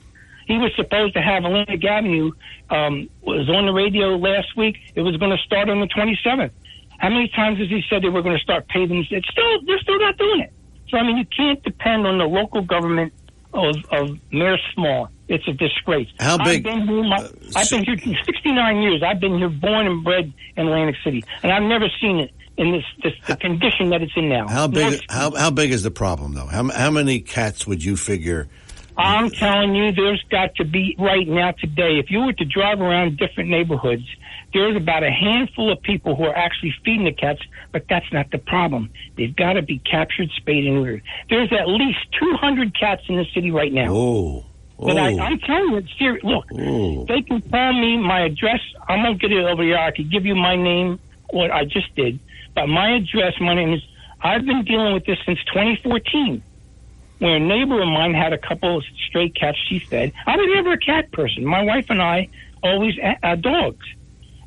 He was supposed to have Atlantic Avenue, was on the radio last week. It was going to start on the 27th. How many times has he said they were going to start paving? They're still not doing it. So, I mean, you can't depend on the local government of Mayor Small. It's a disgrace. How big? I've been here 69 years. I've been here, born and bred in Atlantic City, and I've never seen it in the condition that it's in now. How big is the problem, though? How many cats would you figure? I'm telling you, there's got to be right now today. If you were to drive around different neighborhoods, there's about a handful of people who are actually feeding the cats, but that's not the problem. They've got to be captured, spayed, and neutered. There's at least 200 cats in the city right now. Oh. But I'm telling you, it's serious. Look, they can call me, my address. I'm going to get it over here. I could give you my name, what I just did. But my address, my name is, I've been dealing with this since 2014, where a neighbor of mine had a couple of stray cats she fed. I was never a cat person. My wife and I always dogs.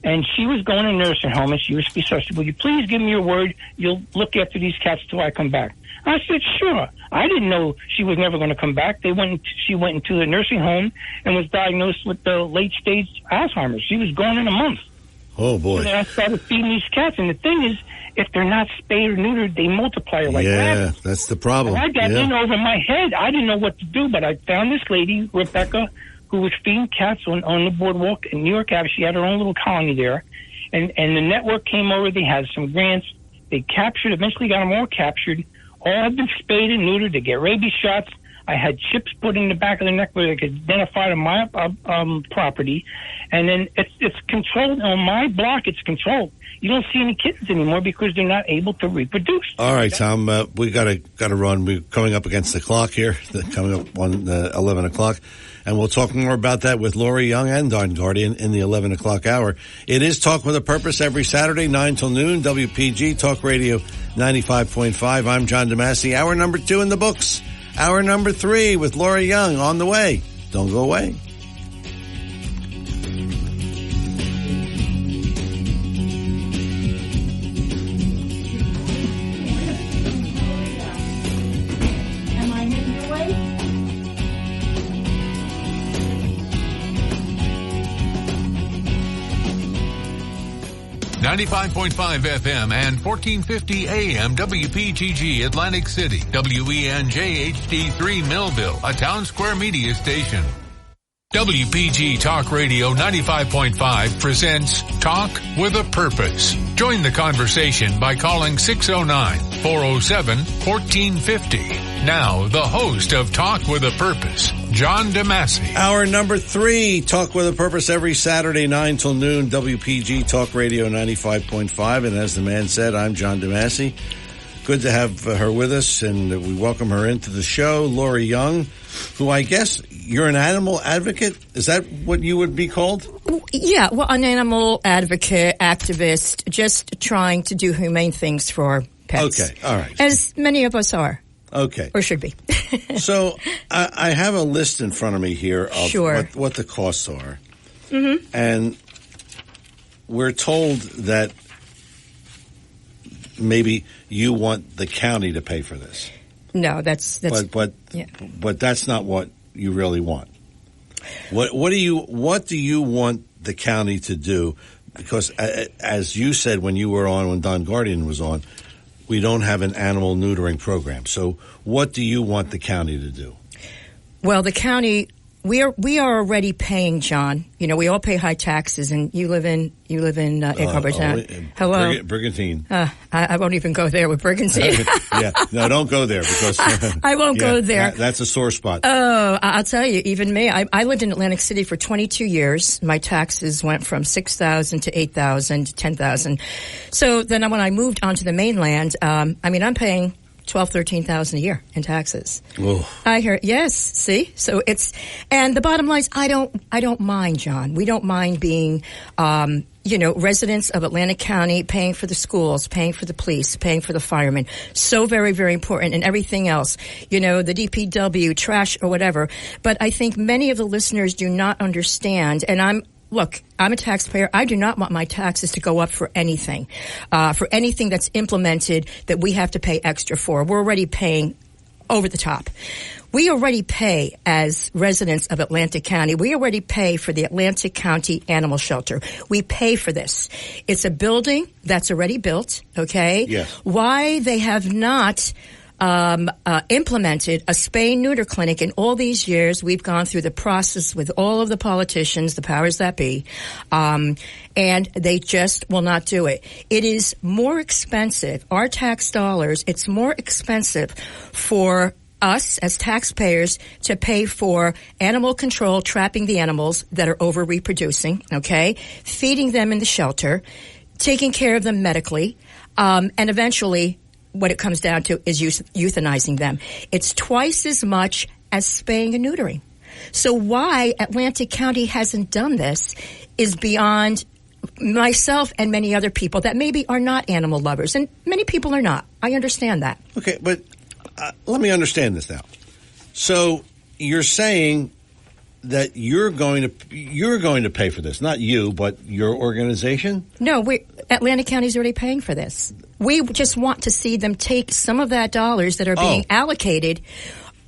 And she was going to a nursing home, and she was so, will you please give me your word you'll look after these cats till I come back? I said, sure. I didn't know she was never going to come back. She went into the nursing home and was diagnosed with the late-stage Alzheimer's. She was gone in a month. Oh, boy. And then I started feeding these cats. And the thing is, if they're not spayed or neutered, they multiply like rabbits. That's the problem. And I got in over my head. I didn't know what to do, but I found this lady, Rebecca, who was feeding cats on the boardwalk in New York Ave. She had her own little colony there. And the network came over. They had some grants. They eventually got them all captured. All have been spayed and neutered. They get rabies shots. I had chips put in the back of the neck where they could identify my property. And then it's controlled. On my block, it's controlled. You don't see any kittens anymore because they're not able to reproduce. All right, Tom, we got to run. We're coming up against the clock here, coming up on 11 o'clock. And we'll talk more about that with Lori Young and Don Guardian in the 11 o'clock hour. It is Talk with a Purpose every Saturday, 9 till noon, WPG Talk Radio 95.5. I'm John DeMasi. Hour number 2 in the books. Hour number 3 with Lori Young on the way. Don't go away. Am I in your way? 95.5 FM and 1450 AM WPGG Atlantic City, WENJ HD3 Millville, a Town Square media station. WPG Talk Radio 95.5 presents Talk with a Purpose. Join the conversation by calling 609-407-1450. Now, the host of Talk with a Purpose, John DeMasi. Hour number 3, Talk with a Purpose every Saturday, 9 till noon, WPG Talk Radio 95.5. And as the man said, I'm John DeMasi. Good to have her with us, and we welcome her into the show. Lori Young, who I guess you're an animal advocate? Is that what you would be called? Yeah, well, an animal advocate, activist, just trying to do humane things for pets. Okay, all right. As many of us are. Okay. Or should be. So I have a list in front of me here of what the costs are. Mm-hmm. And we're told that maybe you want the county to pay for this. No, that's but that's not what you really want. What do you want the county to do? Because as you said when you were on, when Don Guardian was on, we don't have an animal neutering program. So what do you want the county to do? Well, the county, we are already paying, John. You know, we all pay high taxes, and you live in Ann Arbor. Hello, Brigantine. I won't even go there with Brigantine. Yeah, no, don't go there because I won't go there. That's a sore spot. Oh, I'll tell you, even me. I lived in Atlantic City for 22 years. My taxes went from $6,000 to $8,000 to $10,000. So then when I moved onto the mainland, I'm paying $12,000-13,000 a year in taxes. Whoa. I hear, yes. See, so and the bottom line is, I don't mind, John. We don't mind being, residents of Atlantic County, paying for the schools, paying for the police, paying for the firemen. So very, very important, and everything else. You know, the DPW, trash, or whatever. But I think many of the listeners do not understand, and I'm a taxpayer. I do not want my taxes to go up for anything that's implemented that we have to pay extra for. We're already paying over the top. We already pay as residents of Atlantic County. We already pay for the Atlantic County Animal Shelter. We pay for this. It's a building that's already built, okay? Yes. Why they have not implemented a spay-neuter clinic in all these years. We've gone through the process with all of the politicians, the powers that be, and they just will not do it. It is more expensive, our tax dollars, it's more expensive for us as taxpayers to pay for animal control, trapping the animals that are over-reproducing, okay, feeding them in the shelter, taking care of them medically, and eventually what it comes down to is euthanizing them. It's twice as much as spaying and neutering. So why Atlantic County hasn't done this is beyond myself and many other people that maybe are not animal lovers. And many people are not. I understand that. Okay, but let me understand this now. So you're saying that you're going to pay for this, not you, but your organization? No, Atlantic County's already paying for this. We just want to see them take some of that dollars that are being allocated,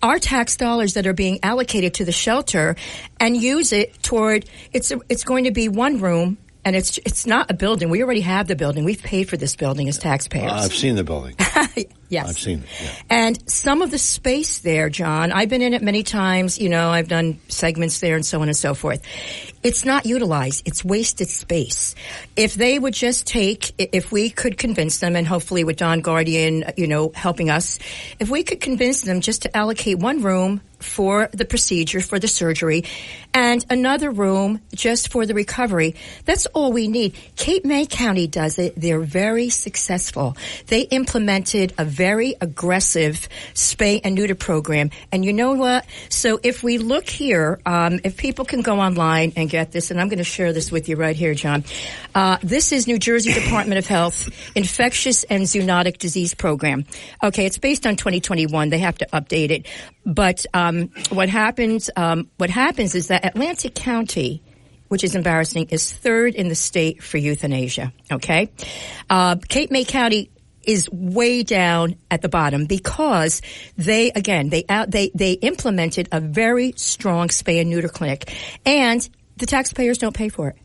our tax dollars that are being allocated to the shelter, and use it toward. It's going to be one room And it's not a building. We already have the building. We've paid for this building as taxpayers. I've seen the building. Yes. I've seen it. Yeah. And some of the space there, John, I've been in it many times. You know, I've done segments there and so on and so forth. It's not utilized. It's wasted space. If they would just if we could convince them, and hopefully with Don Guardian, you know, helping us, if we could convince them just to allocate one room for the procedure, for the surgery, and another room just for the recovery. That's all we need. Cape May County does it. They're very successful. They implemented a very aggressive spay and neuter program. And you know what? So if we look here, if people can go online and get this, and I'm going to share this with you right here, John. This is New Jersey Department of Health Infectious and Zoonotic Disease Program. Okay, it's based on 2021. They have to update it. But what happens is that Atlantic County, which is embarrassing, is third in the state for euthanasia. Okay, Cape May County is way down at the bottom because they implemented a very strong spay and neuter clinic, and the taxpayers don't pay for it.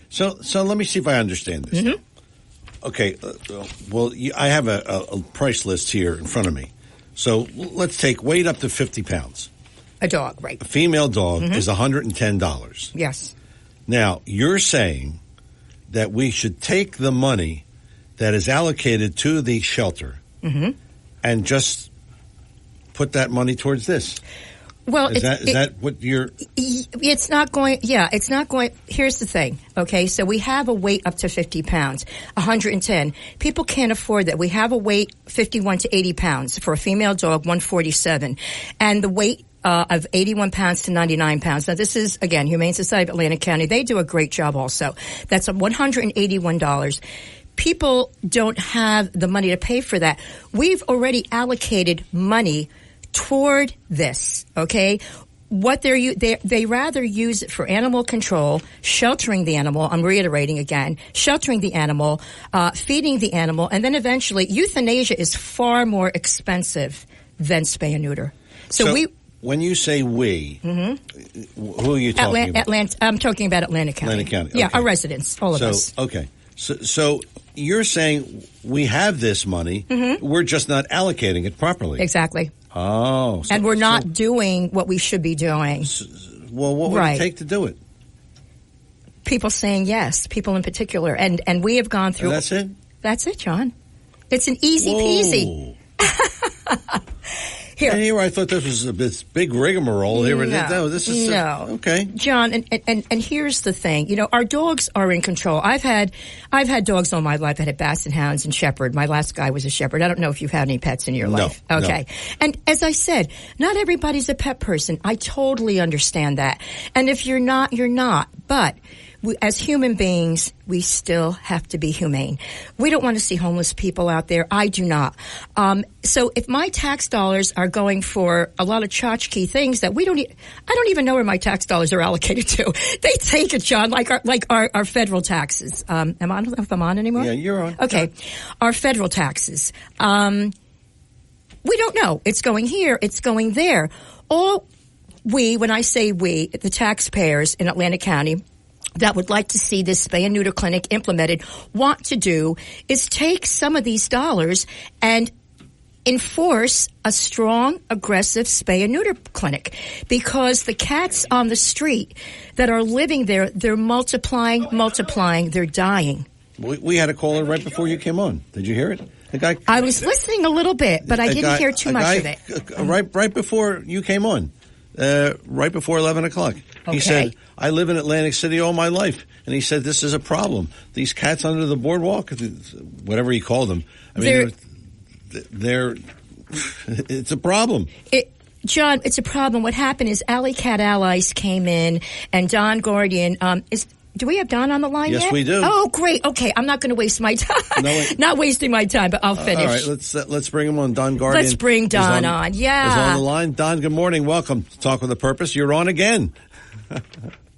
So let me see if I understand this. Mm-hmm. Okay, I have a price list here in front of me. So let's take weight up to 50 pounds. A dog, right. A female dog is $110. Yes. Now, you're saying that we should take the money that is allocated to the shelter and just put that money towards this. Well, is that what you're... It's not going... Yeah, it's not going... Here's the thing, okay? So we have a weight up to 50 pounds, 110. People can't afford that. We have a weight 51 to 80 pounds. For a female dog, 147. And the weight of 81 pounds to 99 pounds. Now, this is, again, Humane Society of Atlantic County. They do a great job also. That's $181. People don't have the money to pay for that. We've already allocated money toward this, okay? What they rather use it for animal control, sheltering the animal. I'm reiterating again, sheltering the animal, feeding the animal, and then eventually euthanasia is far more expensive than spay and neuter. So when you say we, who are you talking about? I'm talking about Atlantic County. Atlantic County. Okay. Yeah, our residents, all of us. Okay. So you're saying we have this money, we're just not allocating it properly. Exactly. Oh. And we're not doing what we should be doing. Well, what would it take to do it? People saying yes, people in particular. And we have gone through... And that's it? That's it, John. It's an easy peasy. Here, I thought this was this big rigmarole. No. Okay, John. And here's the thing. You know, our dogs are in control. I've had dogs all my life. I had Basset Hounds and Shepherd. My last guy was a Shepherd. I don't know if you've had any pets in your life. Okay. No. And as I said, not everybody's a pet person. I totally understand that. And if you're not, you're not. But as human beings, we still have to be humane. We don't want to see homeless people out there. I do not. So if my tax dollars are going for a lot of tchotchke things that I don't even know where my tax dollars are allocated to. They take it, John, like our federal taxes. I don't know if I'm on anymore. Yeah, you're on. Okay. Our federal taxes. We don't know. It's going here. It's going there. When I say we, the taxpayers in Atlantic County, that would like to see this spay and neuter clinic implemented, want to do is take some of these dollars and enforce a strong, aggressive spay and neuter clinic, because the cats on the street that are living there, they're multiplying, they're dying. We had a caller right before you came on. Did you hear it? The guy. I was listening a little bit, but I didn't hear too much of it. Right before you came on. Right before 11 o'clock. Okay. He said, I live in Atlantic City all my life. And he said, this is a problem. These cats under the boardwalk, whatever he called them, I mean, they're it's a problem. John, it's a problem. What happened is Alley Cat Allies came in, and Don Guardian do we have Don on the line yet? Yes, we do. Oh, great. Okay, I'm not going to waste my time. Not wasting my time, but I'll finish. All right, let's bring him on. Don Guardian. Let's bring Don on. Yeah. Is on the line. Don, good morning. Welcome to Talk with a Purpose. You're on again.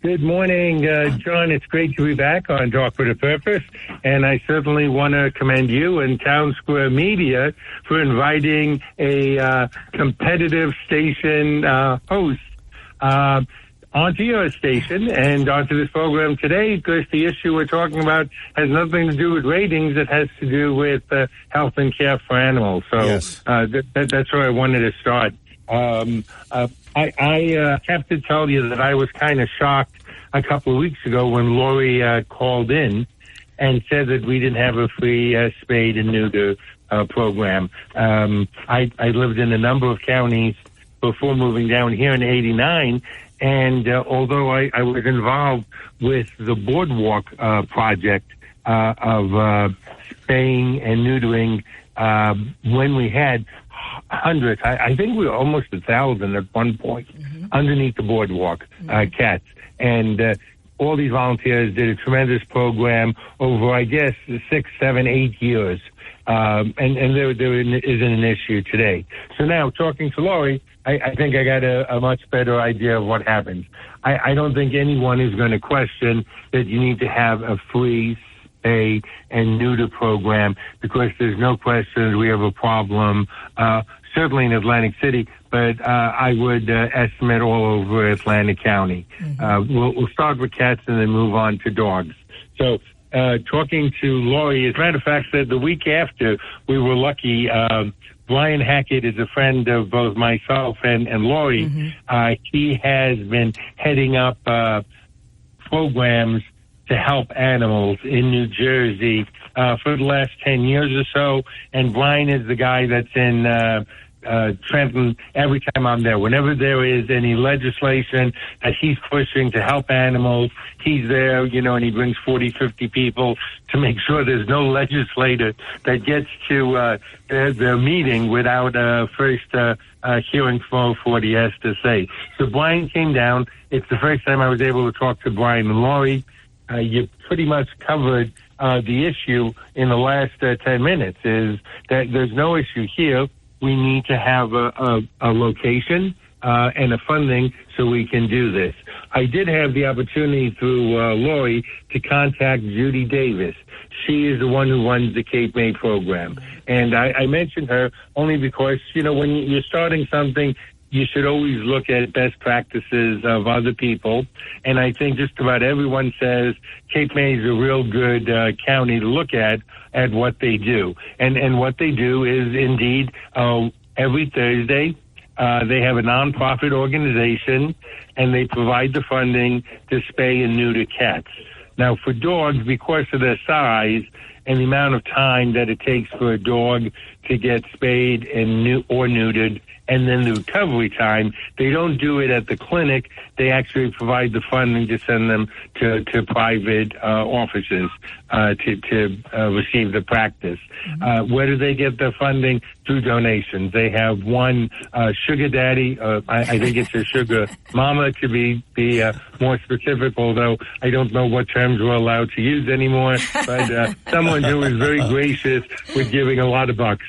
Good morning, John. It's great to be back on Talk with a Purpose, and I certainly want to commend you and Town Square Media for inviting a competitive station host. onto your station and onto this program today because the issue we're talking about has nothing to do with ratings. It has to do with health and care for animals. So that's where I wanted to start. I have to tell you that I was kind of shocked a couple of weeks ago when Lori called in and said that we didn't have a free spade and neuter program. I lived in a number of counties before moving down here in '89, and although I was involved with the Boardwalk project of spaying and neutering when we had hundreds, I think we were almost 1,000 at one point underneath the Boardwalk cats. And all these volunteers did a tremendous program over, I guess, 6, 7, 8 years. And there isn't an issue today. So now, talking to Lori, I think I got a much better idea of what happens. I don't think anyone is going to question that you need to have a free spay and neuter program because there's no question we have a problem, certainly in Atlantic City, but I would estimate all over Atlantic County. We'll start with cats and then move on to dogs. So talking to Lori, as a matter of fact, that the week after we were lucky, Brian Hackett is a friend of both myself and Lori. He has been heading up programs to help animals in New Jersey for the last 10 years or so. And Brian is the guy that's in Trenton every time I'm there. Whenever there is any legislation that he's pushing to help animals, he's there, and he brings 40, 50 people to make sure there's no legislator that gets to their meeting without first hearing for what he has to say. So Brian came down. It's the first time I was able to talk to Brian and Lori. You pretty much covered the issue in the last 10 minutes, is that there's no issue here. We need to have a location and a funding so we can do this. I did have the opportunity through Lori to contact Judy Davis. She is the one who runs the Cape May program. And I mentioned her only because, when you're starting something, you should always look at best practices of other people. And I think just about everyone says Cape May is a real good county to look at what they do. And what they do is indeed every Thursday they have a nonprofit organization and they provide the funding to spay and neuter cats. Now for dogs, because of their size and the amount of time that it takes for a dog to get spayed and or neutered, and then the recovery time, they don't do it at the clinic. They actually provide the funding to send them to private offices to receive the practice. Where do they get their funding? Through donations. They have one sugar daddy. I think it's a sugar mama to be more specific, although I don't know what terms we're allowed to use anymore. But someone who is very gracious with giving a lot of bucks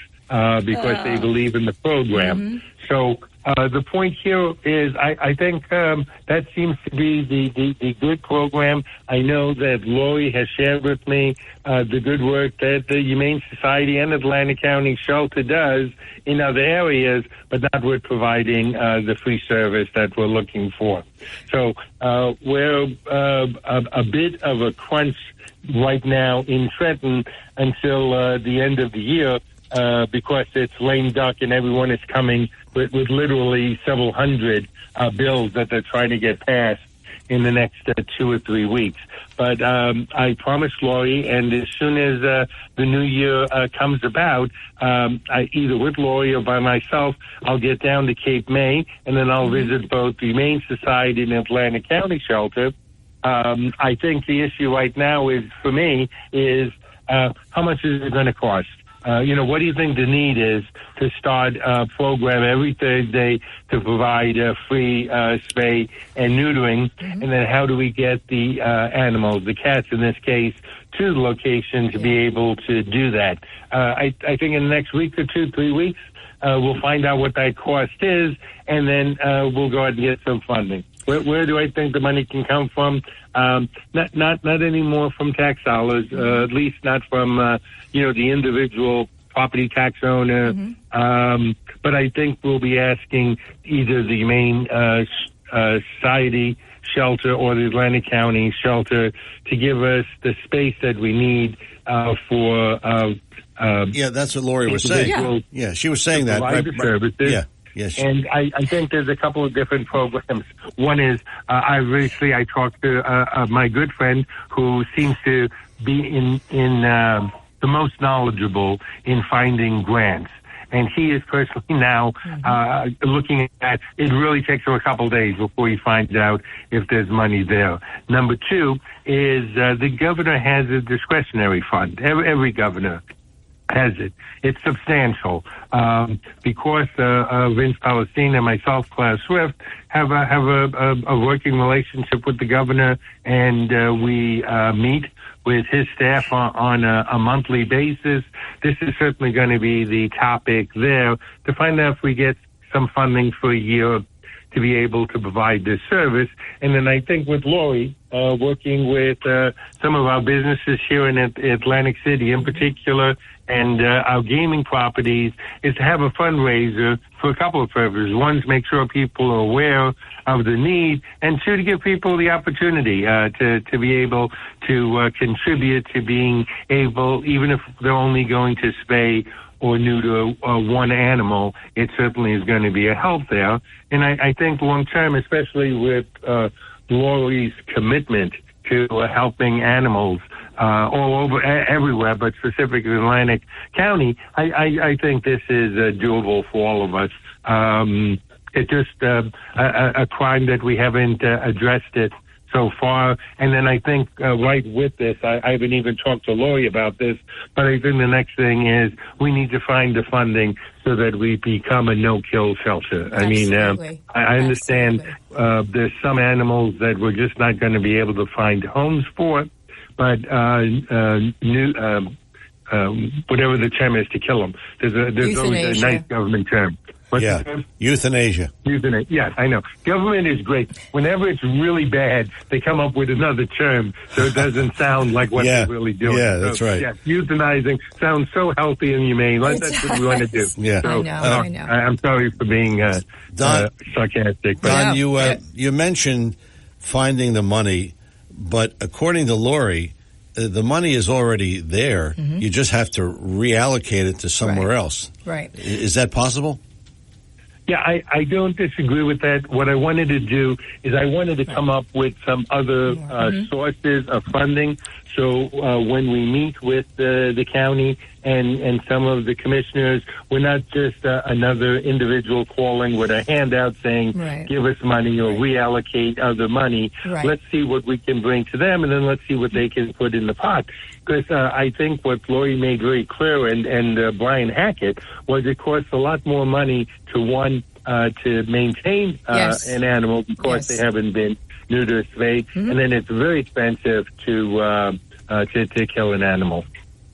because they believe in the program. So the point here is I think that seems to be the good program. I know that Lori has shared with me the good work that the Humane Society and Atlantic County Shelter does in other areas, but not with providing the free service that we're looking for. So we're a bit of a crunch right now in Trenton until the end of the year. Because it's lame duck and everyone is coming with literally several hundred bills that they're trying to get passed in the next 2 or 3 weeks. But I promised Lori, and as soon as the new year comes about, I either with Lori or by myself, I'll get down to Cape May, and then I'll visit both the Humane Society and Atlantic County Shelter. I think the issue right now is, for me, is how much is it going to cost? What do you think the need is to start a program every Thursday to provide free spay and neutering? And then how do we get the animals, the cats in this case, to the location to be able to do that? I think in the next week or 2, 3 weeks, we'll find out what that cost is, and then we'll go ahead and get some funding. Where do I think the money can come from? Not anymore from tax dollars, at least not from the individual property tax owner. But I think we'll be asking either the Humane Society shelter or the Atlantic County shelter to give us the space that we need for. Yeah, that's what Lori was saying. Yeah, she was saying that. Right, services. Yeah. Yes. And I think there's a couple of different programs. One is, I talked to my good friend who seems to be in the most knowledgeable in finding grants. And he is personally now looking at it. Really takes him a couple of days before he finds out if there's money there. Number two is the governor has a discretionary fund. Every governor has it. It's substantial because Vince Palestine and myself, Claire Swift, have a working relationship with the governor, and we meet with his staff on a monthly basis. This is certainly going to be the topic there to find out if we get some funding for a year to be able to provide this service. And then I think with Lori, working with some of our businesses here in Atlantic City in particular, and our gaming properties, is to have a fundraiser for a couple of purposes. One, to make sure people are aware of the need, and two, to give people the opportunity to be able to contribute to being able, even if they're only going to spay or neuter one animal, it certainly is going to be a help there. And I think long term, especially with Lori's commitment to helping animals all over, everywhere, but specifically in Atlantic County, I think this is doable for all of us. It's just a crime that we haven't addressed it so far. And then I think right with this, I haven't even talked to Lori about this, but I think the next thing is we need to find the funding so that we become a no-kill shelter. Absolutely. I mean, I understand there's some animals that we're just not going to be able to find homes for, but whatever the term is to kill them, there's always a nice government term. Euthanasia. Euthanasia. Yes, I know. Government is great. Whenever it's really bad, they come up with another term so it doesn't sound like what they're really doing. Yeah, that's right. Yes, euthanizing sounds so healthy and humane. That's what we want to do. Yeah. So, I know. I'm sorry for being sarcastic. Don, you mentioned finding the money, but according to Lori, the money is already there. Mm-hmm. You just have to reallocate it to somewhere else. Right. Is that possible? Yeah, I don't disagree with that. What I wanted to do is I wanted to come up with some other sources of funding. So when we meet with the county and some of the commissioners, we're not just another individual calling with a handout saying, give us money or reallocate other money. Right. Let's see what we can bring to them, and then let's see what they can put in the pot. Because I think what Lori made very clear, and Brian Hackett, was it costs a lot more money to maintain an animal because they haven't been neuter spayed, and then it's very expensive to kill an animal.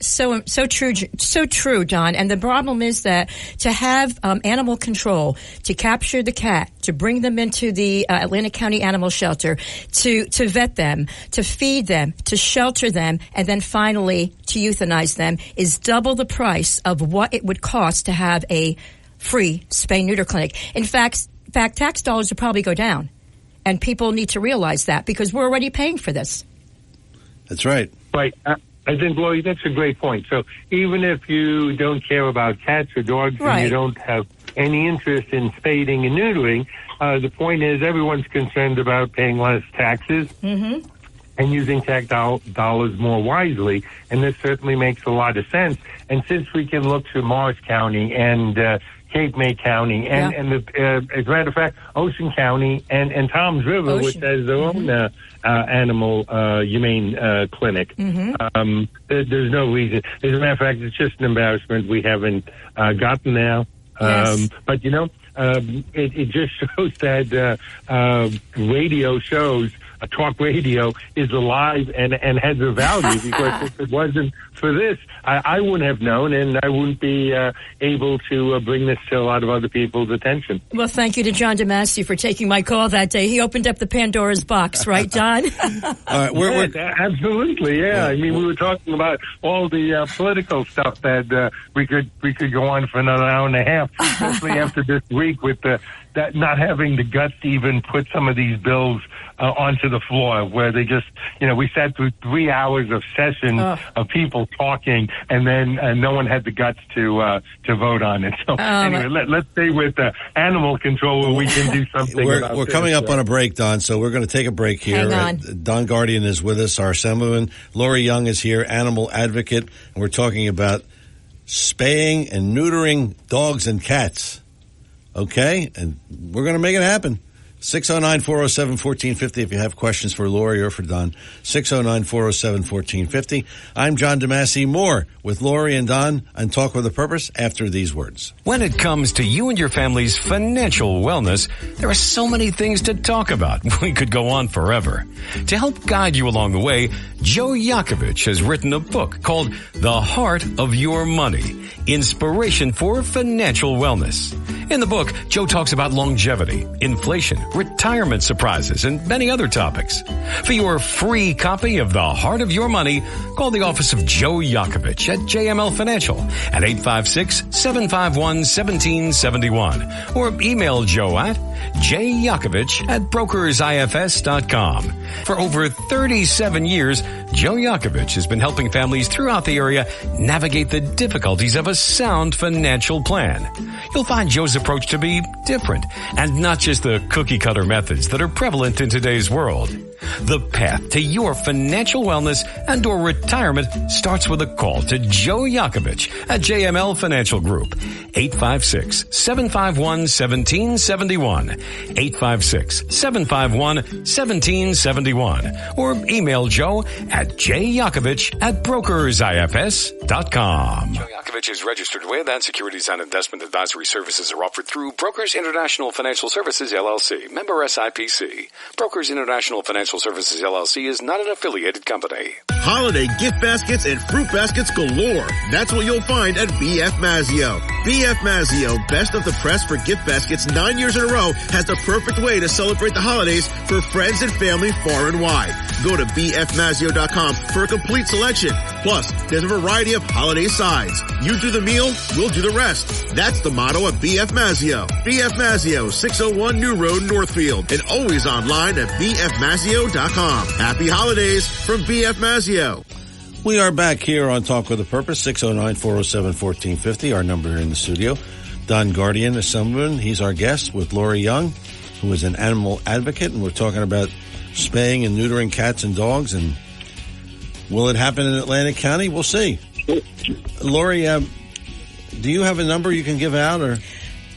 So true, Don. And the problem is that to have animal control, to capture the cat, to bring them into the Atlantic County Animal Shelter, to vet them, to feed them, to shelter them, and then finally to euthanize them is double the price of what it would cost to have a free spay-neuter clinic. In fact, tax dollars will probably go down, and people need to realize that because we're already paying for this. That's right. Right. I think, Lori, that's a great point. So even if you don't care about cats or dogs and you don't have any interest in spading and neutering, the point is everyone's concerned about paying less taxes and using tax dollars more wisely, and this certainly makes a lot of sense. And since we can look to Morris County and Cape May County, and as a matter of fact, Ocean County and Tom's River, which has their own animal humane clinic. There's no reason. As a matter of fact, it's just an embarrassment we haven't gotten there. But, you know, it just shows that radio shows, talk radio is alive and has a value because if it wasn't for this, I wouldn't have known and I wouldn't be able to bring this to a lot of other people's attention. Well, thank you to John DeMasi for taking my call that day. He opened up the Pandora's box, right, John? Absolutely, yeah. I mean, we were talking about all the political stuff that we could go on for another hour and a half, especially after this week with the that not having the guts to even put some of these bills onto the floor, where they just, we sat through 3 hours of sessions of people talking, and then no one had the guts to vote on it. So anyway, let's stay with animal control where we can do something. We're coming up on a break, Don, so we're going to take a break here. Hang on. Don Guardian is with us, our Assemblyman. Lori Young is here, animal advocate, and we're talking about spaying and neutering dogs and cats. Okay? And we're going to make it happen. 609-407-1450 if you have questions for Lori or for Don. 609-407-1450. I'm John DeMasi. More with Lori and Don on Talk with a Purpose after these words. When it comes to you and your family's financial wellness, there are so many things to talk about. We could go on forever. To help guide you along the way, Joe Yakovich has written a book called The Heart of Your Money, Inspiration for Financial Wellness. In the book, Joe talks about longevity, inflation, retirement surprises, and many other topics. For your free copy of The Heart of Your Money, call the office of Joe Yakovich at JML Financial at 856-751-1771 or email Joe at jyakovich@brokersifs.com. For over 37 years, Joe Yakovich has been helping families throughout the area navigate the difficulties of a sound financial plan. You'll find Joe's approach to be different and not just the cookie-cutter methods that are prevalent in today's world. The path to your financial wellness and or retirement starts with a call to Joe Yakovich at JML Financial Group. 856-751-1771. 856-751-1771. Or email Joe at jyakovich@brokersifs.com. Joe Yakovich is registered with and securities and investment advisory services are offered through Brokers International Financial Services, LLC. Member SIPC. Brokers International Financial Services, LLC is not an affiliated company. Holiday gift baskets and fruit baskets galore. That's what you'll find at B.F. Mazzio. B.F. Mazzio, best of the press for gift baskets 9 years in a row, has the perfect way to celebrate the holidays for friends and family far and wide. Go to bfmazzio.com for a complete selection. Plus, there's a variety of holiday sides. You do the meal, we'll do the rest. That's the motto of B.F. Mazzio. B.F. Mazzio, 601 New Road, Northfield, and always online at bfmazzio.com. Happy holidays from B.F. Mazzio. We are back here on Talk with a Purpose, 609-407-1450, our number here in the studio. Don Guardian, Assemblyman, he's our guest with Lori Young, who is an animal advocate, and we're talking about spaying and neutering cats and dogs, and will it happen in Atlantic County? We'll see. Lori, do you have a number you can give out, or?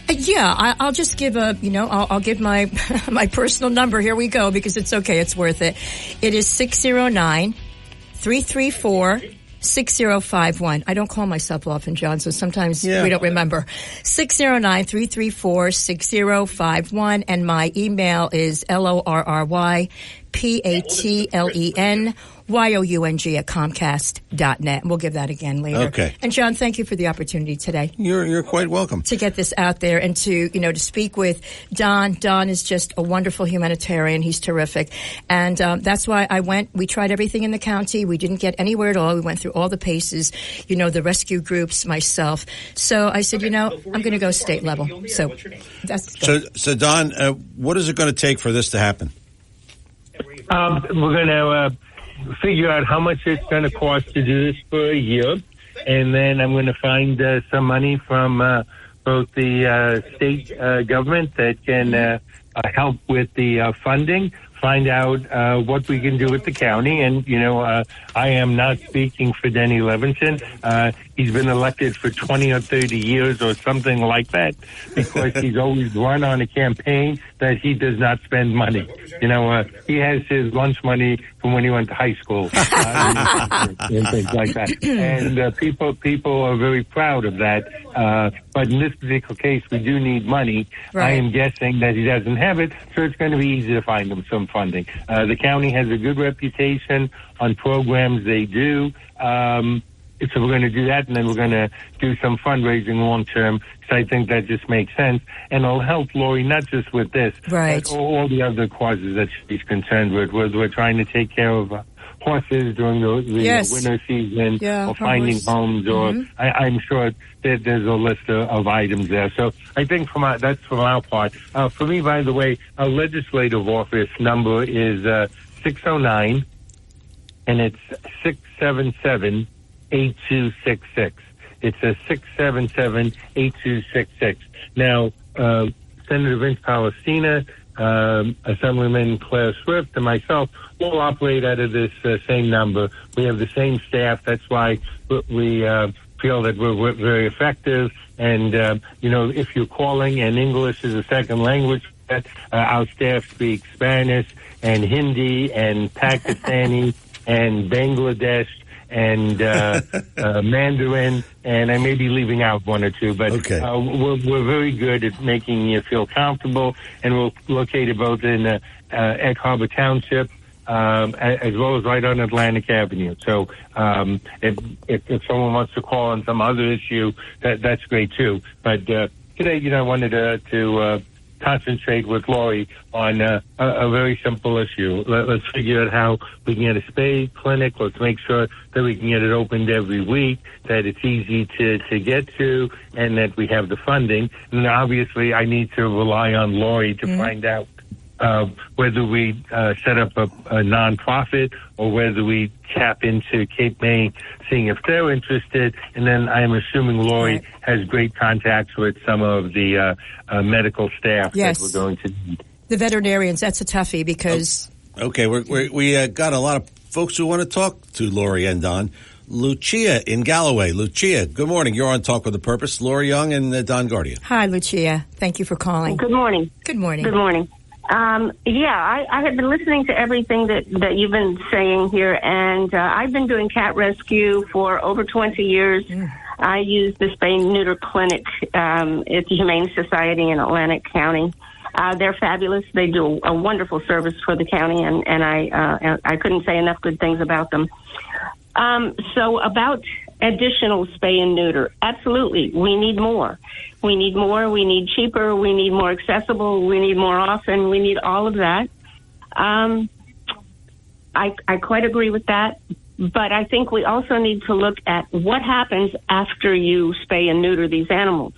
Yeah, I'll just give I'll give my my personal number. Here we go, because it's okay. It's worth it. It is 609-334-6051. I don't call myself often, John, so sometimes we don't remember. 609-334-6051, and my email is LORRYPATLENYOUNG@Comcast.net. We'll give that again later. Okay. And John, thank you for the opportunity today. You're quite welcome. To get this out there and to speak with Don. Don is just a wonderful humanitarian. He's terrific. And that's why we tried everything in the county. We didn't get anywhere at all. We went through all the paces, the rescue groups, myself. So I said, I'm going to go state level. So that's So Don, what is it going to take for this to happen? We're going to figure out how much it's going to cost to do this for a year, and then I'm going to find some money from both the state government that can help with the funding, find out what we can do with the county. And, I am not speaking for Denny Levinson. He's been elected for 20 or 30 years or something like that, because he's always run on a campaign that he does not spend money. He has his lunch money from when he went to high school and things like that. And people are very proud of that. But in this particular case, we do need money. Right. I am guessing that he doesn't have it, so it's going to be easy to find him some funding. The county has a good reputation on programs they do. So we're going to do that, and then we're going to do some fundraising long term. So I think that just makes sense, and it'll help Lori not just with this, but all the other causes that she's concerned with. We're trying to take care of horses during the winter season, or finding homes, or I'm sure that there's a list of items there. So I think that's from our part. For me, by the way, our legislative office number is 609, and it's 677-8266. It's a 677-8266. Now, Senator Vince Palestina, Assemblyman Claire Swift, and myself all operate out of this same number. We have the same staff. That's why we feel that we're very effective. And, if you're calling and English is a second language, our staff speaks Spanish and Hindi and Pakistani and Bangladesh and Mandarin, and I may be leaving out one or two, but we're very good at making you feel comfortable, and we're located both in Egg Harbor Township as well as right on Atlantic Avenue. So if someone wants to call on some other issue, that's great too. But today, I wanted to concentrate with Lori on a very simple issue. Let's figure out how we can get a spay clinic. Let's make sure that we can get it opened every week, that it's easy to get to, and that we have the funding. And obviously, I need to rely on Lori to find out whether we set up a nonprofit or whether we tap into Cape May, seeing if they're interested. And then I'm assuming Lori has great contacts with some of the medical staff that we're going to need. The veterinarians, that's a toughie because... Okay, we got a lot of folks who want to talk to Lori and Don. Lucia in Galloway. Lucia, good morning. You're on Talk with a Purpose. Lori Young and Don Guardia. Hi, Lucia. Thank you for calling. Good morning. Good morning. Good morning. I have been listening to everything that you've been saying here, and I've been doing cat rescue for over 20 years. I use the Spay and Neuter Clinic at the Humane Society in Atlantic County. They're fabulous. They do a wonderful service for the county, and I couldn't say enough good things about them. So about additional spay and neuter, absolutely, we need more. We need more. We need cheaper. We need more accessible. We need more often. We need all of that. I quite agree with that. But I think we also need to look at what happens after you spay and neuter these animals.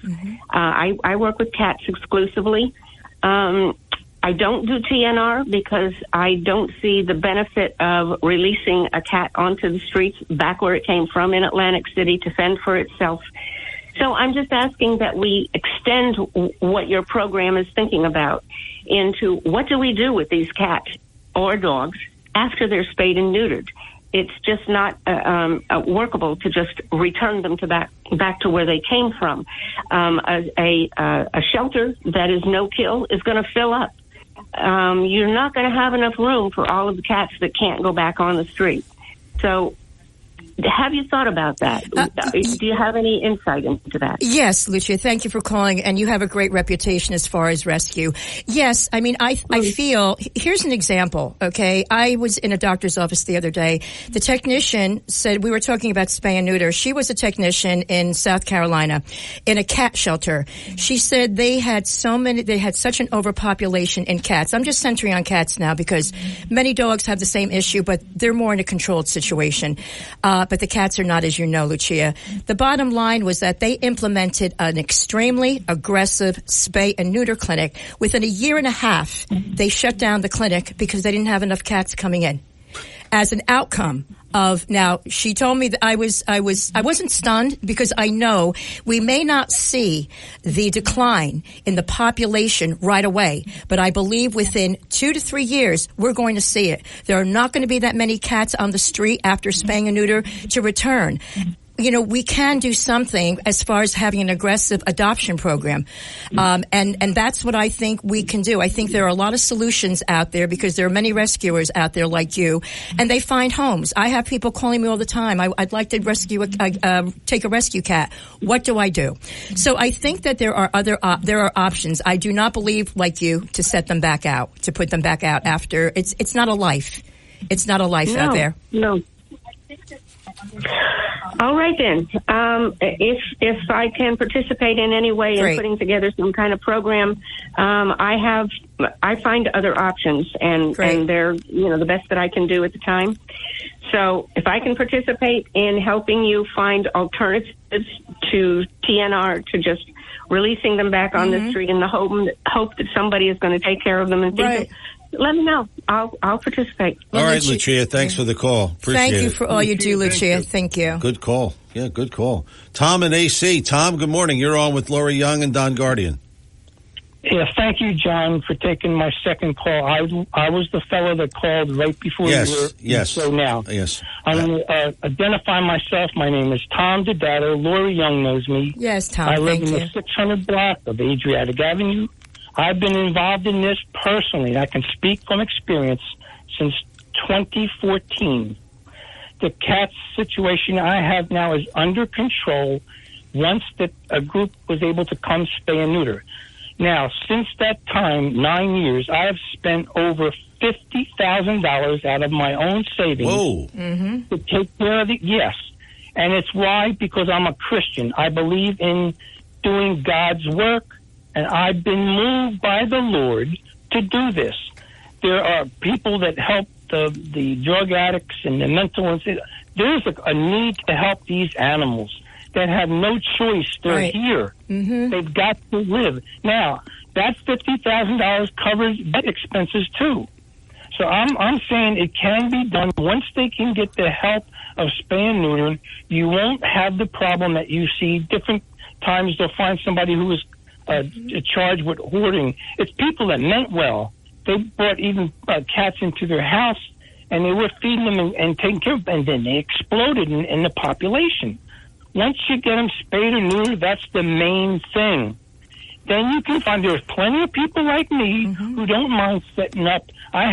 I work with cats exclusively. I don't do TNR because I don't see the benefit of releasing a cat onto the streets back where it came from in Atlantic City to fend for itself. So I'm just asking that we extend what your program is thinking about into what do we do with these cats or dogs after they're spayed and neutered. It's just not workable to just return them to back to where they came from. A shelter that is no kill is going to fill up. You're not going to have enough room for all of the cats that can't go back on the street. So have you thought about that? Do you have any insight into that? Yes, Lucia, thank you for calling, and you have a great reputation as far as rescue. Yes, I mean, I feel, here's an example, okay? I was in a doctor's office the other day. The technician said, we were talking about spay and neuter. She was a technician in South Carolina in a cat shelter. She said they had such an overpopulation in cats. I'm just centering on cats now because many dogs have the same issue, but they're more in a controlled situation. But the cats are not, as you know, Lucia. The bottom line was that they implemented an extremely aggressive spay and neuter clinic. Within a year and a half, they shut down the clinic because they didn't have enough cats coming in. As an outcome of, now, she told me that I wasn't stunned because I know we may not see the decline in the population right away, but I believe within 2 to 3 years, we're going to see it. There are not going to be that many cats on the street after spaying and neuter to return. You know, we can do something as far as having an aggressive adoption program. And that's what I think we can do. I think there are a lot of solutions out there because there are many rescuers out there like you, and they find homes. I have people calling me all the time. I'd like to take a rescue cat. What do I do? So I think that there are there are options. I do not believe, like you, to set them back out, to put them back out after. It's not a life. It's not a life out there. No. All right, then. If I can participate in any way in putting together some kind of program, I have I find other options, and they're, the best that I can do at the time. So if I can participate in helping you find alternatives to TNR, to just releasing them back on the street in the hope that somebody is going to take care of them and feed them, let me know. I'll participate. All right, Lucia, thanks for the call. Appreciate it. Thank you for all you do, Lucia. Thank you. Good call. Yeah, good call. Tom in AC. Tom, good morning. You're on with Lori Young and Don Guardian. Yeah, thank you, John, for taking my second call. I was the fellow that called right before you were so now. Yes. I'm going to identify myself. My name is Tom Dadato. Lori Young knows me. Yes, Tom, I live thank in you. the 600 block of Adriatic Avenue. I've been involved in this personally. I can speak from experience since 2014. The cat situation I have now is under control once a group was able to come spay and neuter. Now, since that time, 9 years, I have spent over $50,000 out of my own savings to take care of it. Yes. And it's why? Because I'm a Christian. I believe in doing God's work, and I've been moved by the Lord to do this. There are people that help the drug addicts and the mental ones. There's a need to help these animals that have no choice. They're here. They've got to live. Now, that $50,000 covers vet expenses too. So I'm saying it can be done once they can get the help of spay and neuter. You won't have the problem that you see. Different times they'll find somebody who is charged with hoarding. It's people that meant well. They brought even cats into their house, and they were feeding them and taking care of them, and then they exploded in the population. Once you get them spayed or neutered, that's the main thing. Then you can find there's plenty of people like me who don't mind setting up. I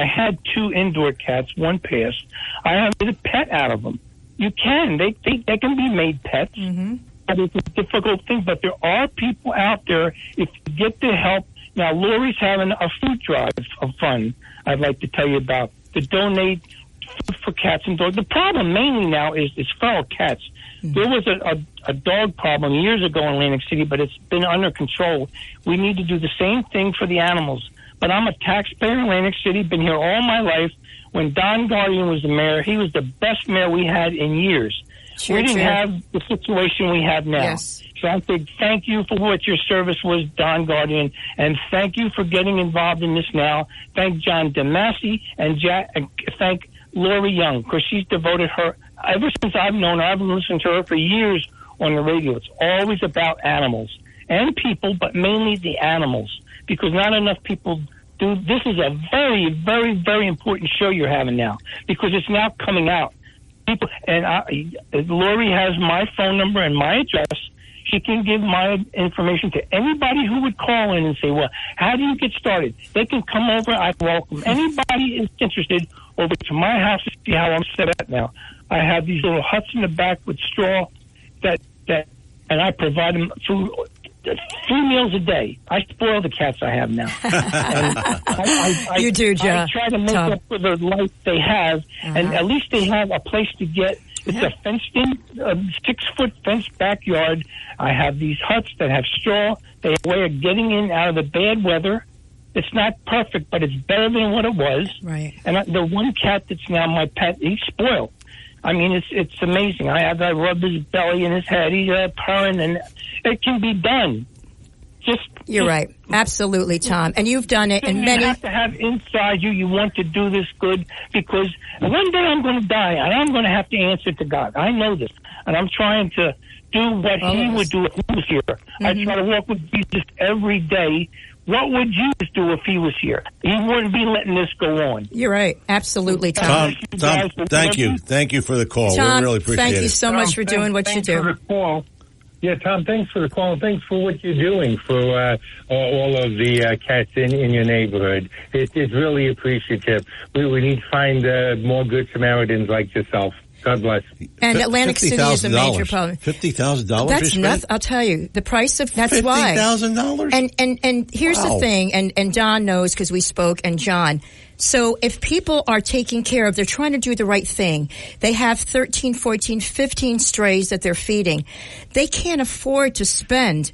had 2 indoor cats, 1 passed. I have made a pet out of them. You can. They can be made pets. But it's a difficult thing. But there are people out there, if you get the help. Now, Lori's having a food drive of fun I'd like to tell you about, to donate food for cats and dogs. The problem mainly now is feral cats. There was a dog problem years ago in Atlantic City, but it's been under control. We need to do the same thing for the animals. But I'm a taxpayer in Atlantic City, been here all my life. When Don Guardian was the mayor, he was the best mayor we had in years. We didn't have the situation we have now. Yes. So I think thank you for what your service was, Don Guardian, and thank you for getting involved in this now. Thank John DeMasi and thank Lori Young, because she's devoted her, ever since I've known her, I've listened to her for years on the radio. It's always about animals and people, but mainly the animals, because not enough people do. This is a very, very, very important show you're having now, because it's now coming out. People, and Lori has my phone number and my address. She can give my information to anybody who would call in and say, well, how do you get started? They can come over. I welcome anybody who's interested over to my house to see how I'm set up now. I have these little huts in the back with straw and I provide them food, 3 meals a day. I spoil the cats I have now. You do, Joe. I try to make up for the life they have, and at least they have a place to get. It's a fenced-in, 6-foot fenced backyard. I have these huts that have straw. They have a way of getting in out of the bad weather. It's not perfect, but it's better than what it was. Right. And the one cat that's now my pet, he's spoiled. I mean, it's amazing. I rub his belly and his head. He's purring, and it can be done. You're right. Absolutely, Tom. And you've done it. And you have to have inside you, you want to do this good, because one day I'm going to die, and I'm going to have to answer to God. I know this. And I'm trying to do what he would do if he was here. I try to walk with Jesus every day. What would Jesus do if he was here? He wouldn't be letting this go on. You're right. Absolutely, Tom. Tom, thank you. Thank you for the call. Tom, we really appreciate it. Thank you so much for doing what you do. For the call. Yeah, Tom, thanks for the call. Thanks for what you're doing for all of the cats in your neighborhood. It's really appreciative. We need to find more good Samaritans like yourself. God bless. And Atlantic City is a major problem. $50,000. That's nothing. I'll tell you the price of. That's why $50,000. And here's the thing. And Don knows because we spoke. And John. So if people are taking care of, they're trying to do the right thing. They have 13, 14, 15 strays that they're feeding. They can't afford to spend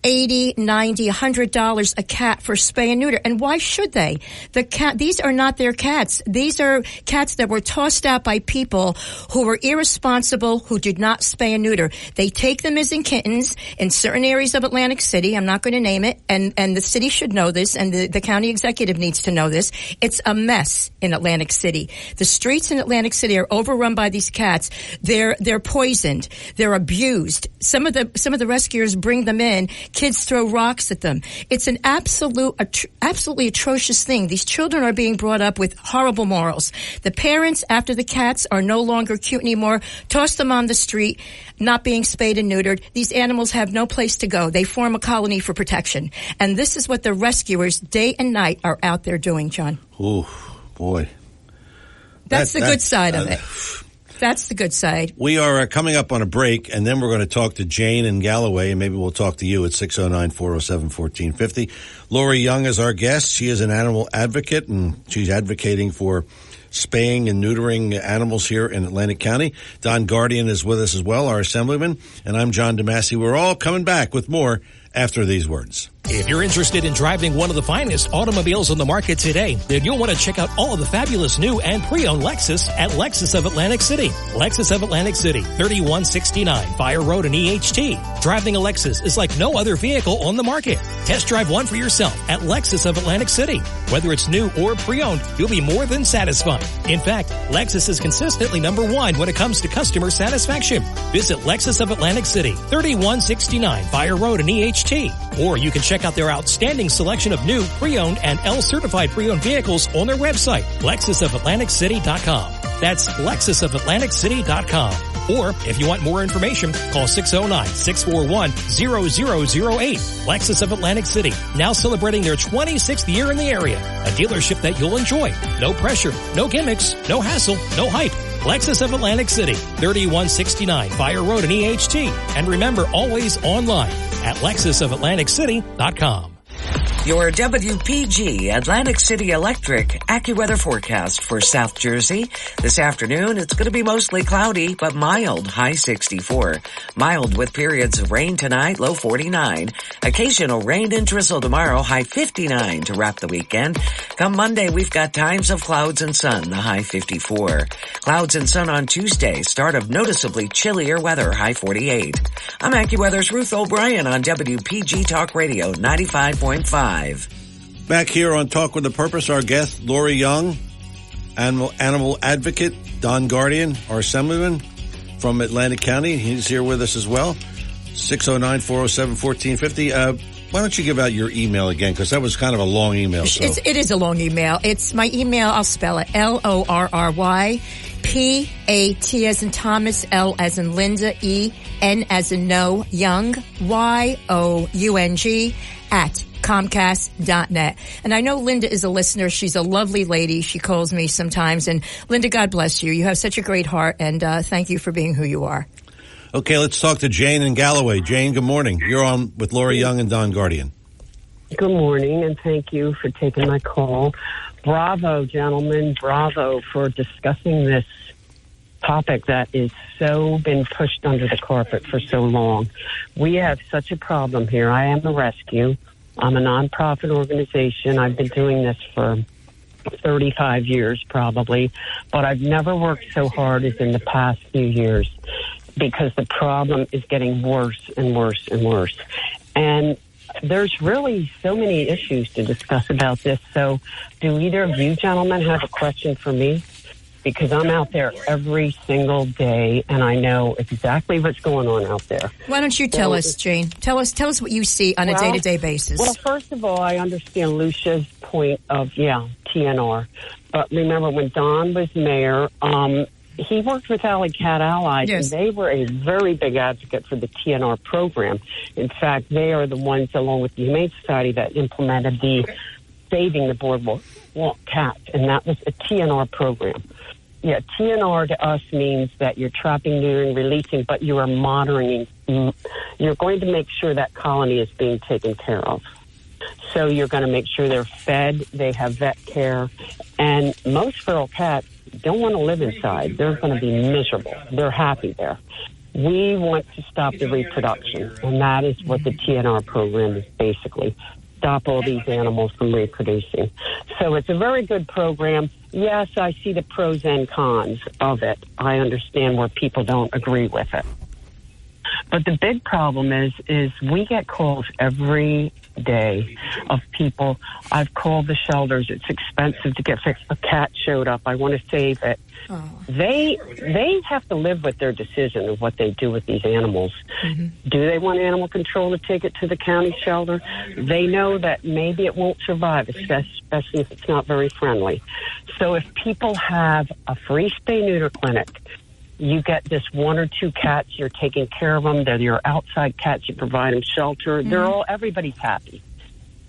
$80, $90, $100 a cat for spay and neuter. And why should they? These are not their cats. These are cats that were tossed out by people who were irresponsible, who did not spay and neuter. They take them as in kittens in certain areas of Atlantic City. I'm not going to name it. And the city should know this, and the county executive needs to know this. It's a mess in Atlantic City. The streets in Atlantic City are overrun by these cats. They're poisoned. They're abused. Some of the rescuers bring them in. Kids throw rocks at them. It's an absolutely atrocious thing. These children are being brought up with horrible morals. The parents, after the cats are no longer cute anymore, toss them on the street, not being spayed and neutered. These animals have no place to go. They form a colony for protection. And this is what the rescuers day and night are out there doing, John. Oh, boy. That's the good side of it. That's the good side. We are coming up on a break, and then we're going to talk to Jane in Galloway, and maybe we'll talk to you at 609-407-1450. Lori Young is our guest. She is an animal advocate, and she's advocating for spaying and neutering animals here in Atlantic County. Don Guardian is with us as well, our assemblyman, and I'm John DeMasi. We're all coming back with more after these words. If you're interested in driving one of the finest automobiles on the market today, then you'll want to check out all of the fabulous new and pre-owned Lexus at Lexus of Atlantic City. Lexus of Atlantic City, 3169 Fire Road in EHT. Driving a Lexus is like no other vehicle on the market. Test drive one for yourself at Lexus of Atlantic City. Whether it's new or pre-owned, you'll be more than satisfied. In fact, Lexus is consistently #1 when it comes to customer satisfaction. Visit Lexus of Atlantic City, 3169 Fire Road in EHT. Or you can check out their outstanding selection of new, pre-owned, and L-certified pre-owned vehicles on their website, LexusOfAtlanticCity.com. That's LexusOfAtlanticCity.com. Or, if you want more information, call 609-641-0008. Lexus of Atlantic City, now celebrating their 26th year in the area. A dealership that you'll enjoy. No pressure, no gimmicks, no hassle, no hype. Lexus of Atlantic City, 3169 Fire Road in EHT. And remember, always online at LexusOfAtlanticCity.com. Your WPG Atlantic City Electric AccuWeather forecast for South Jersey. This afternoon, it's going to be mostly cloudy, but mild, high 64. Mild with periods of rain tonight, low 49. Occasional rain and drizzle tomorrow, high 59 to wrap the weekend. Come Monday, we've got times of clouds and sun, the high 54. Clouds and sun on Tuesday, start of noticeably chillier weather, high 48. I'm AccuWeather's Ruth O'Brien on WPG Talk Radio 95.5. Back here on Talk with a Purpose, our guest, Lori Young, animal advocate, Don Guardian, our assemblyman from Atlantic County. He's here with us as well. 609-407-1450. Why don't you give out your email again? Because that was kind of a long email. So. It is a long email. It's my email. I'll spell it. LORRY. P-A-T as in Thomas, L as in Linda, E, N as in no, Young, Y-O-U-N-G, at Comcast.net. And I know Linda is a listener. She's a lovely lady. She calls me sometimes. And Linda, God bless you. You have such a great heart, and thank you for being who you are. Okay, let's talk to Jane in Galloway. Jane, good morning. You're on with Lori Young and Don Guardian. Good morning, and thank you for taking my call. Bravo, gentlemen. Bravo for discussing this topic that is so been pushed under the carpet for so long. We have such a problem here. I am a rescue. I'm a nonprofit organization. I've been doing this for 35 years probably, but I've never worked so hard as in the past few years because the problem is getting worse and worse and worse. And there's really so many issues to discuss about this. So do either of you gentlemen have a question for me? Because I'm out there every single day, and I know exactly what's going on out there. Why don't you tell us, Jane? Tell us what you see on a day-to-day basis. Well, first of all, I understand Lucia's point of, TNR. But remember, when Don was mayor, he worked with Alley Cat Allies, yes, and they were a very big advocate for the TNR program. In fact, they are the ones, along with the Humane Society, that implemented the Saving the Boardwalk Cats, and that was a TNR program. Yeah, TNR to us means that you're trapping, neutering, releasing, but you are monitoring. You're going to make sure that colony is being taken care of. So you're going to make sure they're fed, they have vet care, and most feral cats don't want to live inside. They're going to be miserable. They're happy there. We want to stop the reproduction, and that is what the TNR program is basically. Stop all these animals from reproducing. So it's a very good program. Yes, I see the pros and cons of it. I understand where people don't agree with it. But the big problem is we get calls every day of people. I've called the shelters. It's expensive to get fixed. A cat showed up. I want to save it. Oh. They have to live with their decision of what they do with these animals. Mm-hmm. Do they want animal control to take it to the county shelter? They know that maybe it won't survive, especially if it's not very friendly. So if people have a free spay-neuter clinic, you get this 1 or 2 cats, you're taking care of them, they're your outside cats, you provide them shelter, mm-hmm. Everybody's happy.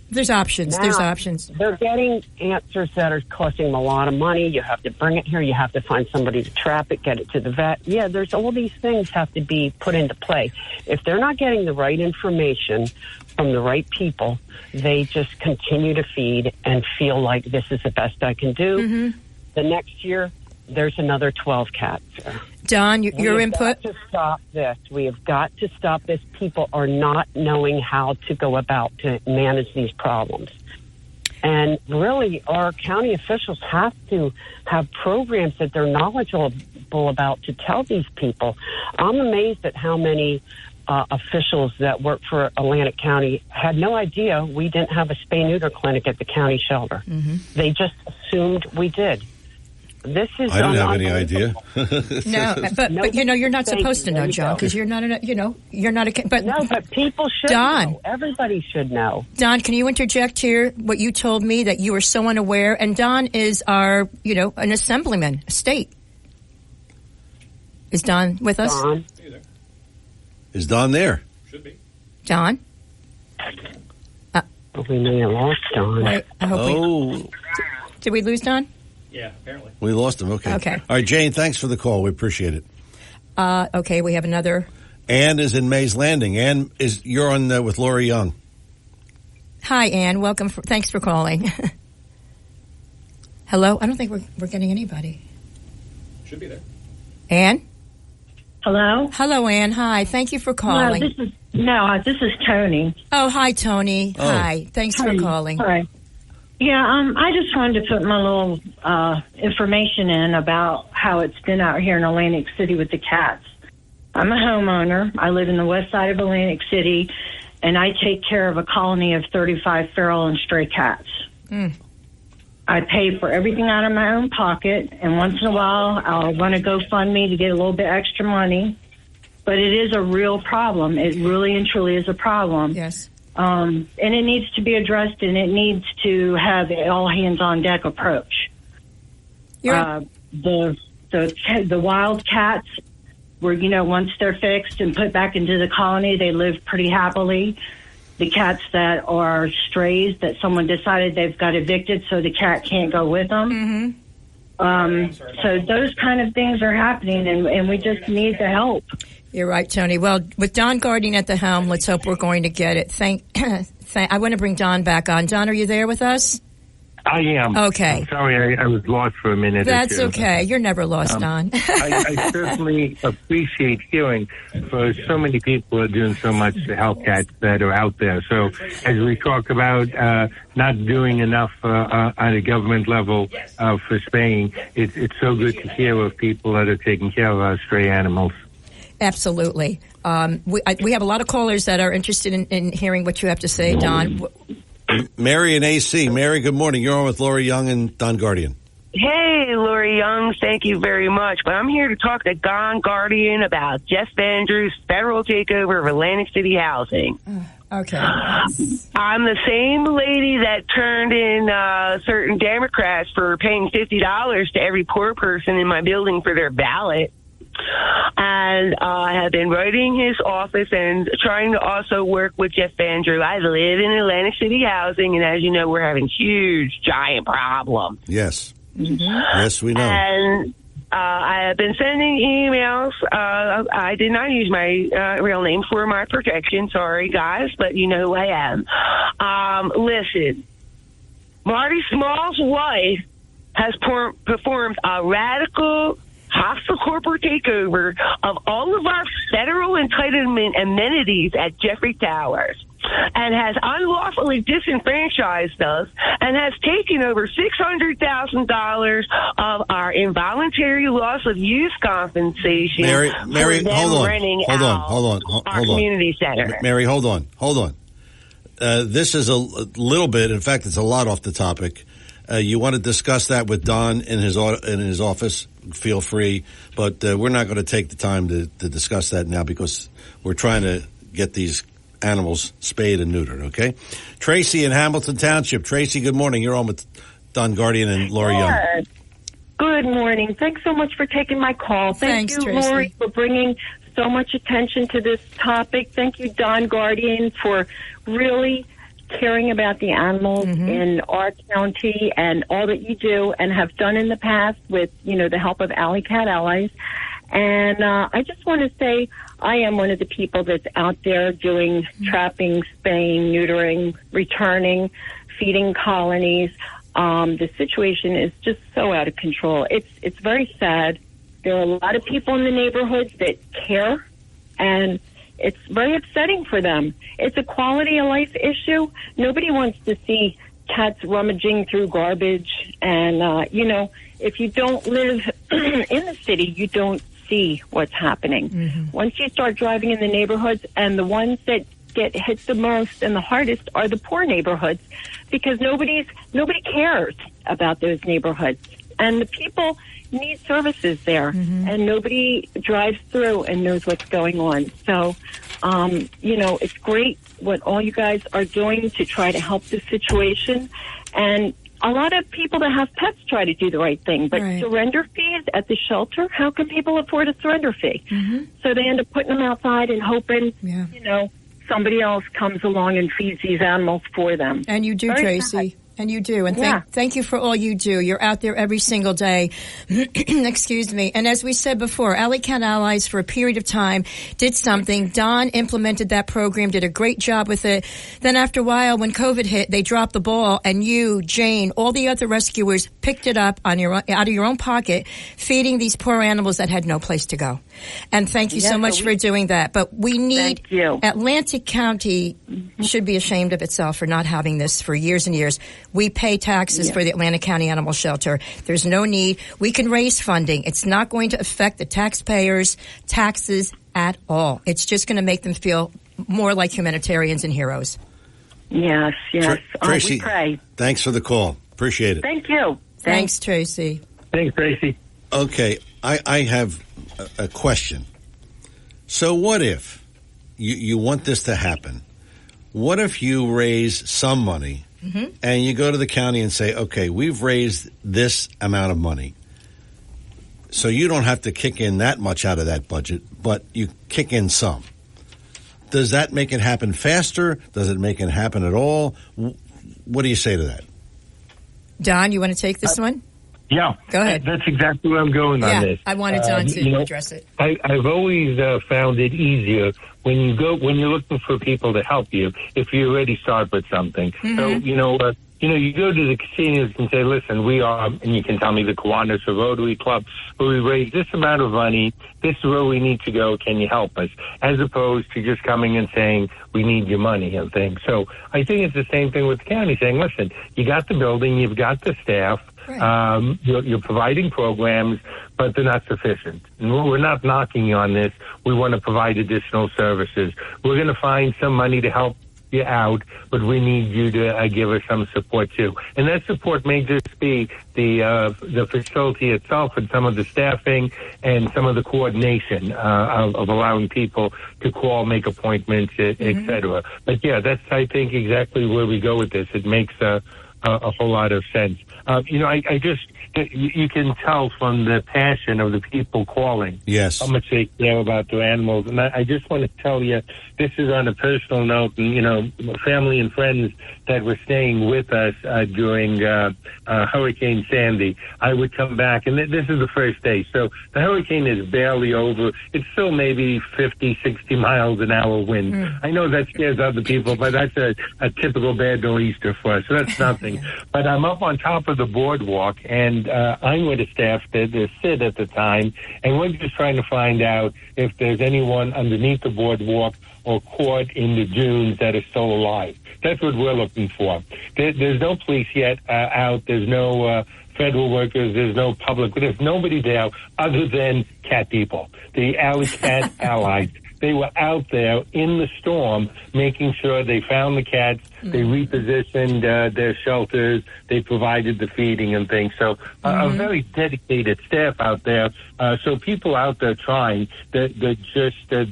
There's options. Now, there's options. They're getting answers that are costing them a lot of money. You have to bring it here. You have to find somebody to trap it, get it to the vet. Yeah, there's all these things have to be put into play. If they're not getting the right information from the right people, they just continue to feed and feel like this is the best I can do. Mm-hmm. The next year, there's another 12 cats there. Don, your input? We have got to stop this. We have got to stop this. People are not knowing how to go about to manage these problems. And really, our county officials have to have programs that they're knowledgeable about to tell these people. I'm amazed at how many officials that work for Atlantic County had no idea we didn't have a spay-neuter clinic at the county shelter. Mm-hmm. They just assumed we did. This is I don't have any idea. No, but you're not supposed to know, John, because you're not but no, but people should know. Everybody should know. Don, can you interject here what you told me that you were so unaware? And Don is our, an assemblyman, state. Is Don with us? Don. Is Don there? Should be. Don? We may have lost Don. Wait, I hope did we lose Don? Yeah, apparently. We lost him. Okay. Okay. All right, Jane, thanks for the call. We appreciate it. Okay, we have another. Ann is in Mays Landing. Ann, you're on with Lori Young. Hi, Ann. Welcome. Thanks for calling. Hello? I don't think we're getting anybody. Should be there. Ann? Hello? Hello, Ann. Hi. Thank you for calling. This is Tony. Oh, hi, Tony. Oh. Hi. Thanks for calling. Hi. Yeah, I just wanted to put my little information in about how it's been out here in Atlantic City with the cats. I'm a homeowner. I live in the west side of Atlantic City, and I take care of a colony of 35 feral and stray cats. Mm. I pay for everything out of my own pocket, and once in a while I'll run a GoFundMe to get a little bit extra money. But it is a real problem. It really and truly is a problem. Yes. And it needs to be addressed, and it needs to have an all-hands-on-deck approach. The wild cats, where, once they're fixed and put back into the colony, they live pretty happily. The cats that are strays that someone decided they've got evicted so the cat can't go with them. Mm-hmm. So those kind of things are happening, and we just need the help. You're right, Tony. Well, with Don Guardian at the helm, let's hope we're going to get it. I want to bring Don back on. Don, are you there with us? I am. Okay. I'm sorry, I was lost for a minute. That's okay. You're never lost, Don. I certainly appreciate hearing for so many people are doing so much to help cats that are out there. So as we talk about not doing enough on a government level for spaying, it's so good to hear of people that are taking care of our stray animals. Absolutely. We have a lot of callers that are interested in hearing what you have to say, Don. Mary and AC. Mary, good morning. You're on with Lori Young and Don Guardian. Hey, Lori Young, thank you very much. But I'm here to talk to Don Guardian about Jeff Andrews' federal takeover of Atlantic City housing. Okay. I'm the same lady that turned in certain Democrats for paying $50 to every poor person in my building for their ballot. And I have been writing his office and trying to also work with Jeff Andrew. I live in Atlantic City housing, and as you know, we're having huge, giant problems. Yes. Mm-hmm. Yes, we know. And I have been sending emails. I did not use my real name for my protection. Sorry, guys, but you know who I am. Listen, Marty Small's wife has performed a radical hostile corporate takeover of all of our federal entitlement amenities at Jeffrey Towers, and has unlawfully disenfranchised us, and has taken over $600,000 of our involuntary loss of use compensation. Mary, for them hold renting our community center. Mary, hold on. This is a little bit, in fact, it's a lot off the topic. You want to discuss that with Don in his office? Feel free, but we're not going to take the time to discuss that now because we're trying to get these animals spayed and neutered, okay? Tracy in Hamilton Township. Tracy, good morning. You're on with Don Guardian and Lori Young. Good morning. Thanks so much for taking my call. Thank you, Tracy. Lori, for bringing so much attention to this topic. Thank you, Don Guardian, for really caring about the animals in our county and all that you do and have done in the past with, the help of Alley Cat Allies. And I just want to say I am one of the people that's out there doing trapping, spaying, neutering, returning, feeding colonies. The situation is just so out of control. It's very sad. There are a lot of people in the neighborhoods that care, and it's very upsetting for them. It's a quality of life issue. Nobody wants to see cats rummaging through garbage. And, if you don't live in the city, you don't see what's happening. Once you start driving in the neighborhoods, and the ones that get hit the most and the hardest are the poor neighborhoods, because nobody cares about those neighborhoods. And the people need services there, and nobody drives through and knows what's going on. So, it's great what all you guys are doing to try to help the situation. And a lot of people that have pets try to do the right thing, but surrender fees at the shelter, how can people afford a surrender fee? So they end up putting them outside and hoping, somebody else comes along and feeds these animals for them. And you do, Very Tracy. sad. And you do. And thank you for all you do. You're out there every single day. Excuse me. And as we said before, Alley Cat Allies for a period of time did something. Don implemented that program, did a great job with it. Then after a while, when COVID hit, they dropped the ball, and you, Jane, all the other rescuers picked it up out of your own pocket, feeding these poor animals that had no place to go. And thank you so much for doing that. But we need, Atlantic County should be ashamed of itself for not having this for years and years. We pay taxes for the Atlantic County Animal Shelter. There's no need. We can raise funding. It's not going to affect the taxpayers' taxes at all. It's just going to make them feel more like humanitarians and heroes. Yes. Tracy, we pray. Thanks for the call. Appreciate it. Thank you. Thanks, Tracy. Thanks, Tracy. Okay, I have a question. So what if you want this to happen? What if you raise some money and you go to the county and say, okay, we've raised this amount of money, so you don't have to kick in that much out of that budget, but you kick in some. Does that make it happen faster? Does it make it happen at all? What do you say to that? Don, you want to take this one? Yeah. Go ahead. That's exactly where I'm going on this. I wanted Don to address it. I've always found it easier when you're looking for people to help you if you already start with something. So, you go to the casinos and say, listen, we are, and you can tell me the Kiwanis or Rotary Club, where we raise this amount of money, this is where we need to go, can you help us? As opposed to just coming and saying, we need your money and things. So I think it's the same thing with the county, saying, listen, you got the building, you've got the staff, you're providing programs, but they're not sufficient. And we're not knocking you on this. We want to provide additional services. We're going to find some money to help you out, but we need you to give us some support too. And that support may just be the facility itself and some of the staffing and some of the coordination of allowing people to call, make appointments, et cetera. But yeah, that's, I think, exactly where we go with this. It makes a whole lot of sense. You can tell from the passion of the people calling how much they care about their animals. And I just want to tell you, this is on a personal note, and, family and friends that were staying with us during Hurricane Sandy. I would come back, and this is the first day. So the hurricane is barely over. It's still maybe 50, 60 miles an hour wind. I know that scares other people, but that's a typical bad nor'easter for us. So that's nothing. But I'm up on top of the boardwalk, and I'm with a staff, the Sid at the time, and we're just trying to find out if there's anyone underneath the boardwalk or caught in the dunes that are still alive. That's what we're looking for. There's no police yet out. There's no federal workers. There's no public. There's nobody there other than cat people, the alley cat allies. They were out there in the storm making sure they found the cats, they repositioned their shelters, they provided the feeding and things. So a very dedicated staff out there. So people out there trying, the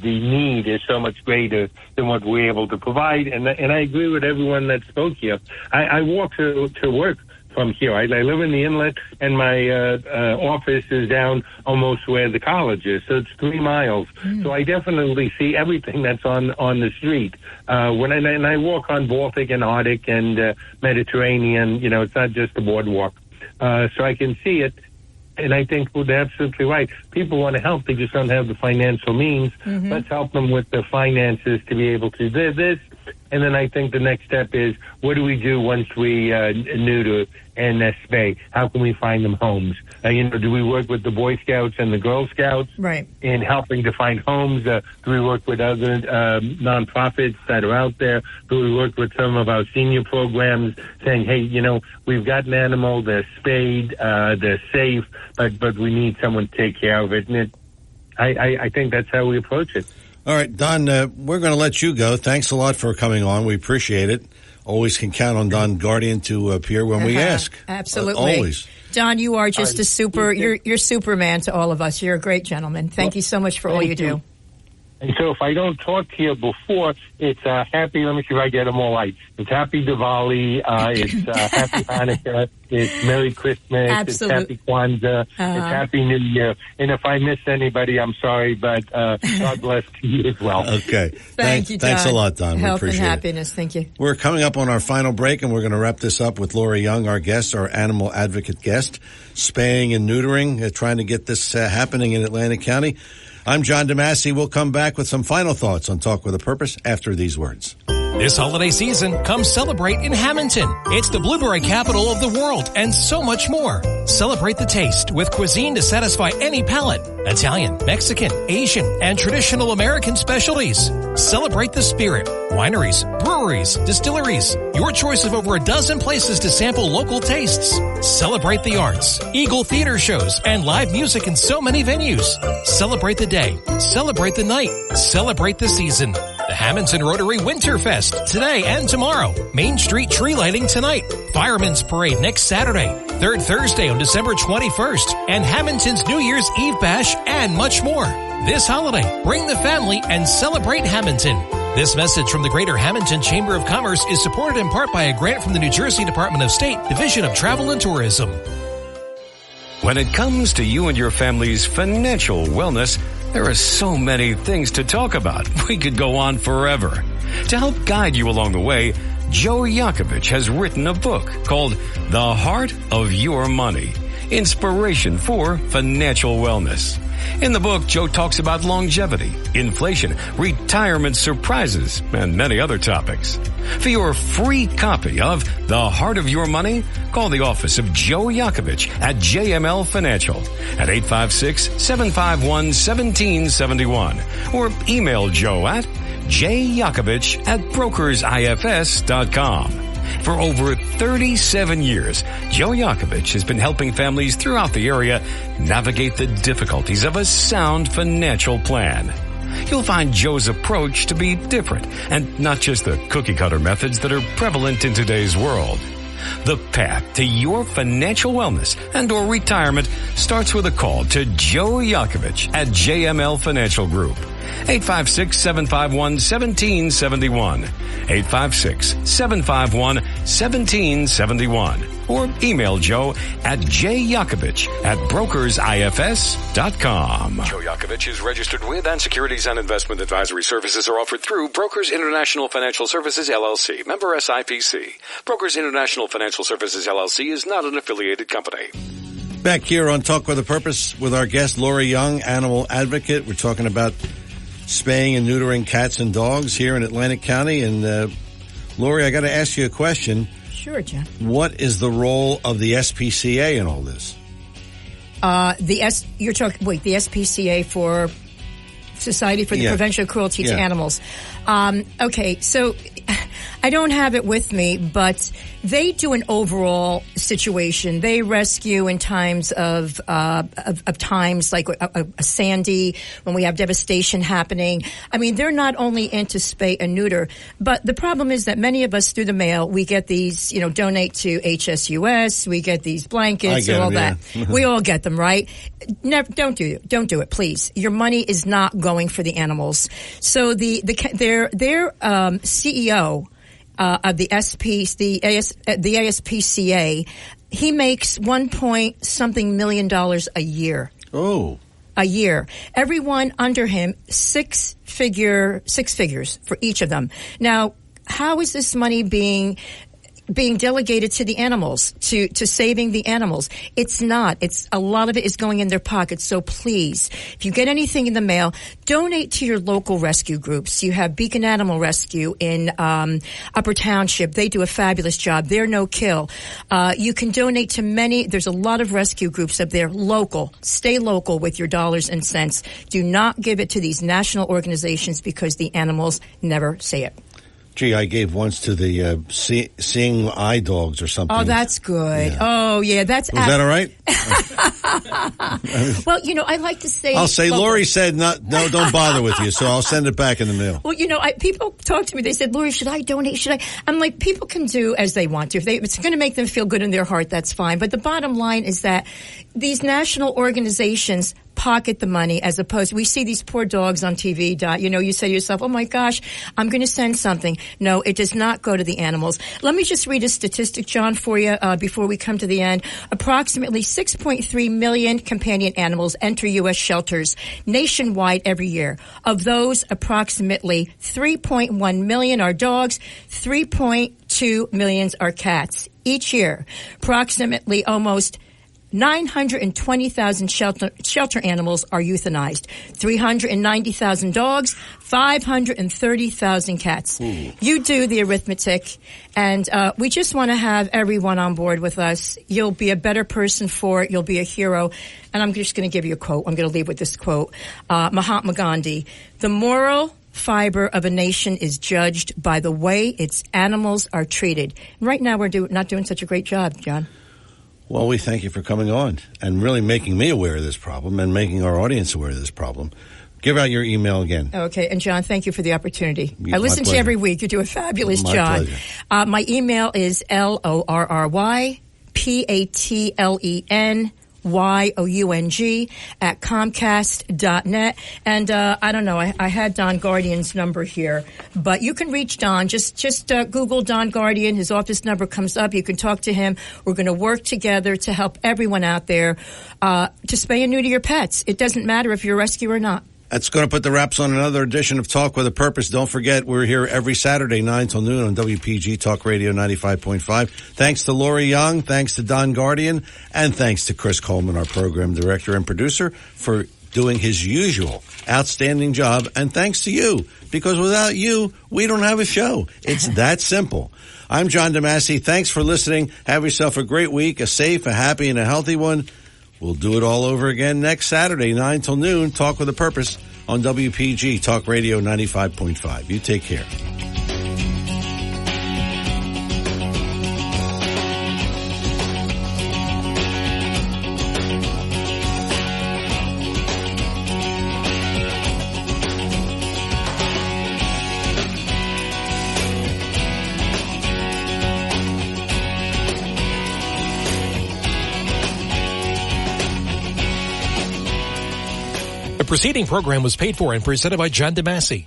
need is so much greater than what we're able to provide. And I agree with everyone that spoke here. I walk to work from here. I live in the inlet, and my office is down almost where the college is, so it's 3 miles. So I definitely see everything that's on the street. And I walk on Baltic and Arctic and Mediterranean. You know, it's not just the boardwalk. So I can see it. And I think they're absolutely right. People want to help. They just don't have the financial means. Let's help them with the finances to be able to do this. And then I think the next step is, what do we do once we neuter and spay? How can we find them homes? Do we work with the Boy Scouts and the Girl Scouts in helping to find homes? Do we work with other nonprofits that are out there? Do we work with some of our senior programs saying, hey, we've got an animal, they're spayed, they're safe, but we need someone to take care of it. And I think that's how we approach it. All right, Don, we're going to let you go. Thanks a lot for coming on. We appreciate it. Always can count on Don Guardian to appear when we ask. Absolutely. Always. Don, you are just you're Superman to all of us. You're a great gentleman. Thank you so much for all you do. And so if I don't talk to you before, it's happy, let me see if I get them all right. It's Happy Diwali, it's Happy Hanukkah, it's Merry Christmas, It's Happy Kwanzaa, it's Happy New Year. And if I miss anybody, I'm sorry, but God bless to you as well. Okay. Thank you, Don. Thanks a lot, Don. Health we appreciate and happiness. Thank you. We're coming up on our final break, and we're going to wrap this up with Lori Young, our guest, our animal advocate guest, spaying and neutering, trying to get this happening in Atlantic County. I'm John DeMasi. We'll come back with some final thoughts on Talk with a Purpose after these words. This holiday season, come celebrate in Hamilton. It's the blueberry capital of the world and so much more. Celebrate the taste with cuisine to satisfy any palate. Italian, Mexican, Asian, and traditional American specialties. Celebrate the spirit. Wineries, breweries, distilleries. Your choice of over a dozen places to sample local tastes. Celebrate the arts, Eagle Theater shows, and live music in so many venues. Celebrate the day. Celebrate the night. Celebrate the season. The Hamilton Rotary Winterfest today and tomorrow. Main Street tree lighting tonight. Fireman's Parade next Saturday. Third Thursday on December 21st. And Hamilton's New Year's Eve Bash and much more. This holiday, bring the family and celebrate Hamilton. This message from the Greater Hamilton Chamber of Commerce is supported in part by a grant from the New Jersey Department of State, Division of Travel and Tourism. When it comes to you and your family's financial wellness, there are so many things to talk about. We could go on forever. To help guide you along the way, Joe Yakovich has written a book called The Heart of Your Money, Inspiration for Financial Wellness. In the book, Joe talks about longevity, inflation, retirement surprises, and many other topics. For your free copy of The Heart of Your Money, call the office of Joe Yakovich at JML Financial at 856-751-1771 or email Joe at jyakovich@brokersifs.com. For over 37 years, Joe Yakovich has been helping families throughout the area navigate the difficulties of a sound financial plan. You'll find Joe's approach to be different and not just the cookie-cutter methods that are prevalent in today's world. The path to your financial wellness and or retirement starts with a call to Joe Yakovich at JML Financial Group. 856-751-1771. 856-751-1771. Or email Joe at jyakovich@brokersifs.com. Joe Yakovich is registered with and securities and investment advisory services are offered through Brokers International Financial Services, LLC. Member SIPC. Brokers International Financial Services, LLC is not an affiliated company. Back here on Talk with a Purpose with our guest, Lori Young, animal advocate. We're talking about spaying and neutering cats and dogs here in Atlantic County. And, Lori, I got to ask you a question. Sure, John. What is the role of the SPCA in all this? You're talking, the SPCA for Society for the Prevention of Cruelty to Animals. Okay, so I don't have it with me, but they do an overall situation. They rescue in times of times like a Sandy, when we have devastation happening. I mean, they're not only into spay and neuter, but the problem is that many of us through the mail, we get these, donate to HSUS, we get these blankets and all that. We all get them, right? Never, don't do it, please. Your money is not going for the animals. So their CEO of the ASPCA, he makes $1 million a year. Oh. A year. Everyone under him, six figures for each of them. Now, how is this money being delegated to the animals, to saving the animals? It's not. It's a lot of it is going in their pockets. So please, if you get anything in the mail, donate to your local rescue groups. You have Beacon Animal Rescue in Upper Township. They do a fabulous job. They're no kill. You can donate to many. There's a lot of rescue groups up there. Local. Stay local with your dollars and cents. Do not give it to these national organizations because the animals never say it. Gee, I gave once to the Seeing Eye Dogs or something. Oh, that's good. Yeah. Oh, yeah, that's... Was that all right? Well, I like to say... I'll say, Lori said, no, don't bother with you, so I'll send it back in the mail. Well, people talk to me, they said, Lori, should I donate? I'm like, people can do as they want to. If it's going to make them feel good in their heart, that's fine. But the bottom line is that these national organizations pocket the money as opposed, we see these poor dogs on TV, you say to yourself, oh my gosh, I'm going to send something. No, it does not go to the animals. Let me just read a statistic, John, for you before we come to the end. Approximately 6.3 million companion animals enter U.S. shelters nationwide every year. Of those, approximately 3.1 million are dogs, 3.2 million are cats. Each year, approximately almost 920,000 shelter animals are euthanized. 390,000 dogs, 530,000 cats. You do the arithmetic, and we just want to have everyone on board with us. You'll be a better person for it. You'll be a hero. And I'm just going to give you a quote. I'm going to leave with this quote. Mahatma Gandhi, the moral fiber of a nation is judged by the way its animals are treated. And right now, we're not doing such a great job, John. Well, we thank you for coming on and really making me aware of this problem and making our audience aware of this problem. Give out your email again. Okay. And, John, thank you for the opportunity. I listen to you every week. You do a fabulous job. My email is LORRYPATLENYOUNG@Comcast.net. And I don't know, I had Don Guardian's number here, but you can reach Don. Just Google Don Guardian. His office number comes up. You can talk to him. We're going to work together to help everyone out there to spay and neuter your pets. It doesn't matter if you're a rescue or not. That's going to put the wraps on another edition of Talk with a Purpose. Don't forget, we're here every Saturday, 9 till noon on WPG Talk Radio 95.5. Thanks to Lori Young, thanks to Don Guardian, and thanks to Chris Coleman, our program director and producer, for doing his usual outstanding job. And thanks to you, because without you, we don't have a show. It's that simple. I'm John DeMasi. Thanks for listening. Have yourself a great week, a safe, a happy, and a healthy one. We'll do it all over again next Saturday, 9 till noon. Talk with a Purpose on WPG Talk Radio 95.5. You take care. The preceding program was paid for and presented by John DeMasi.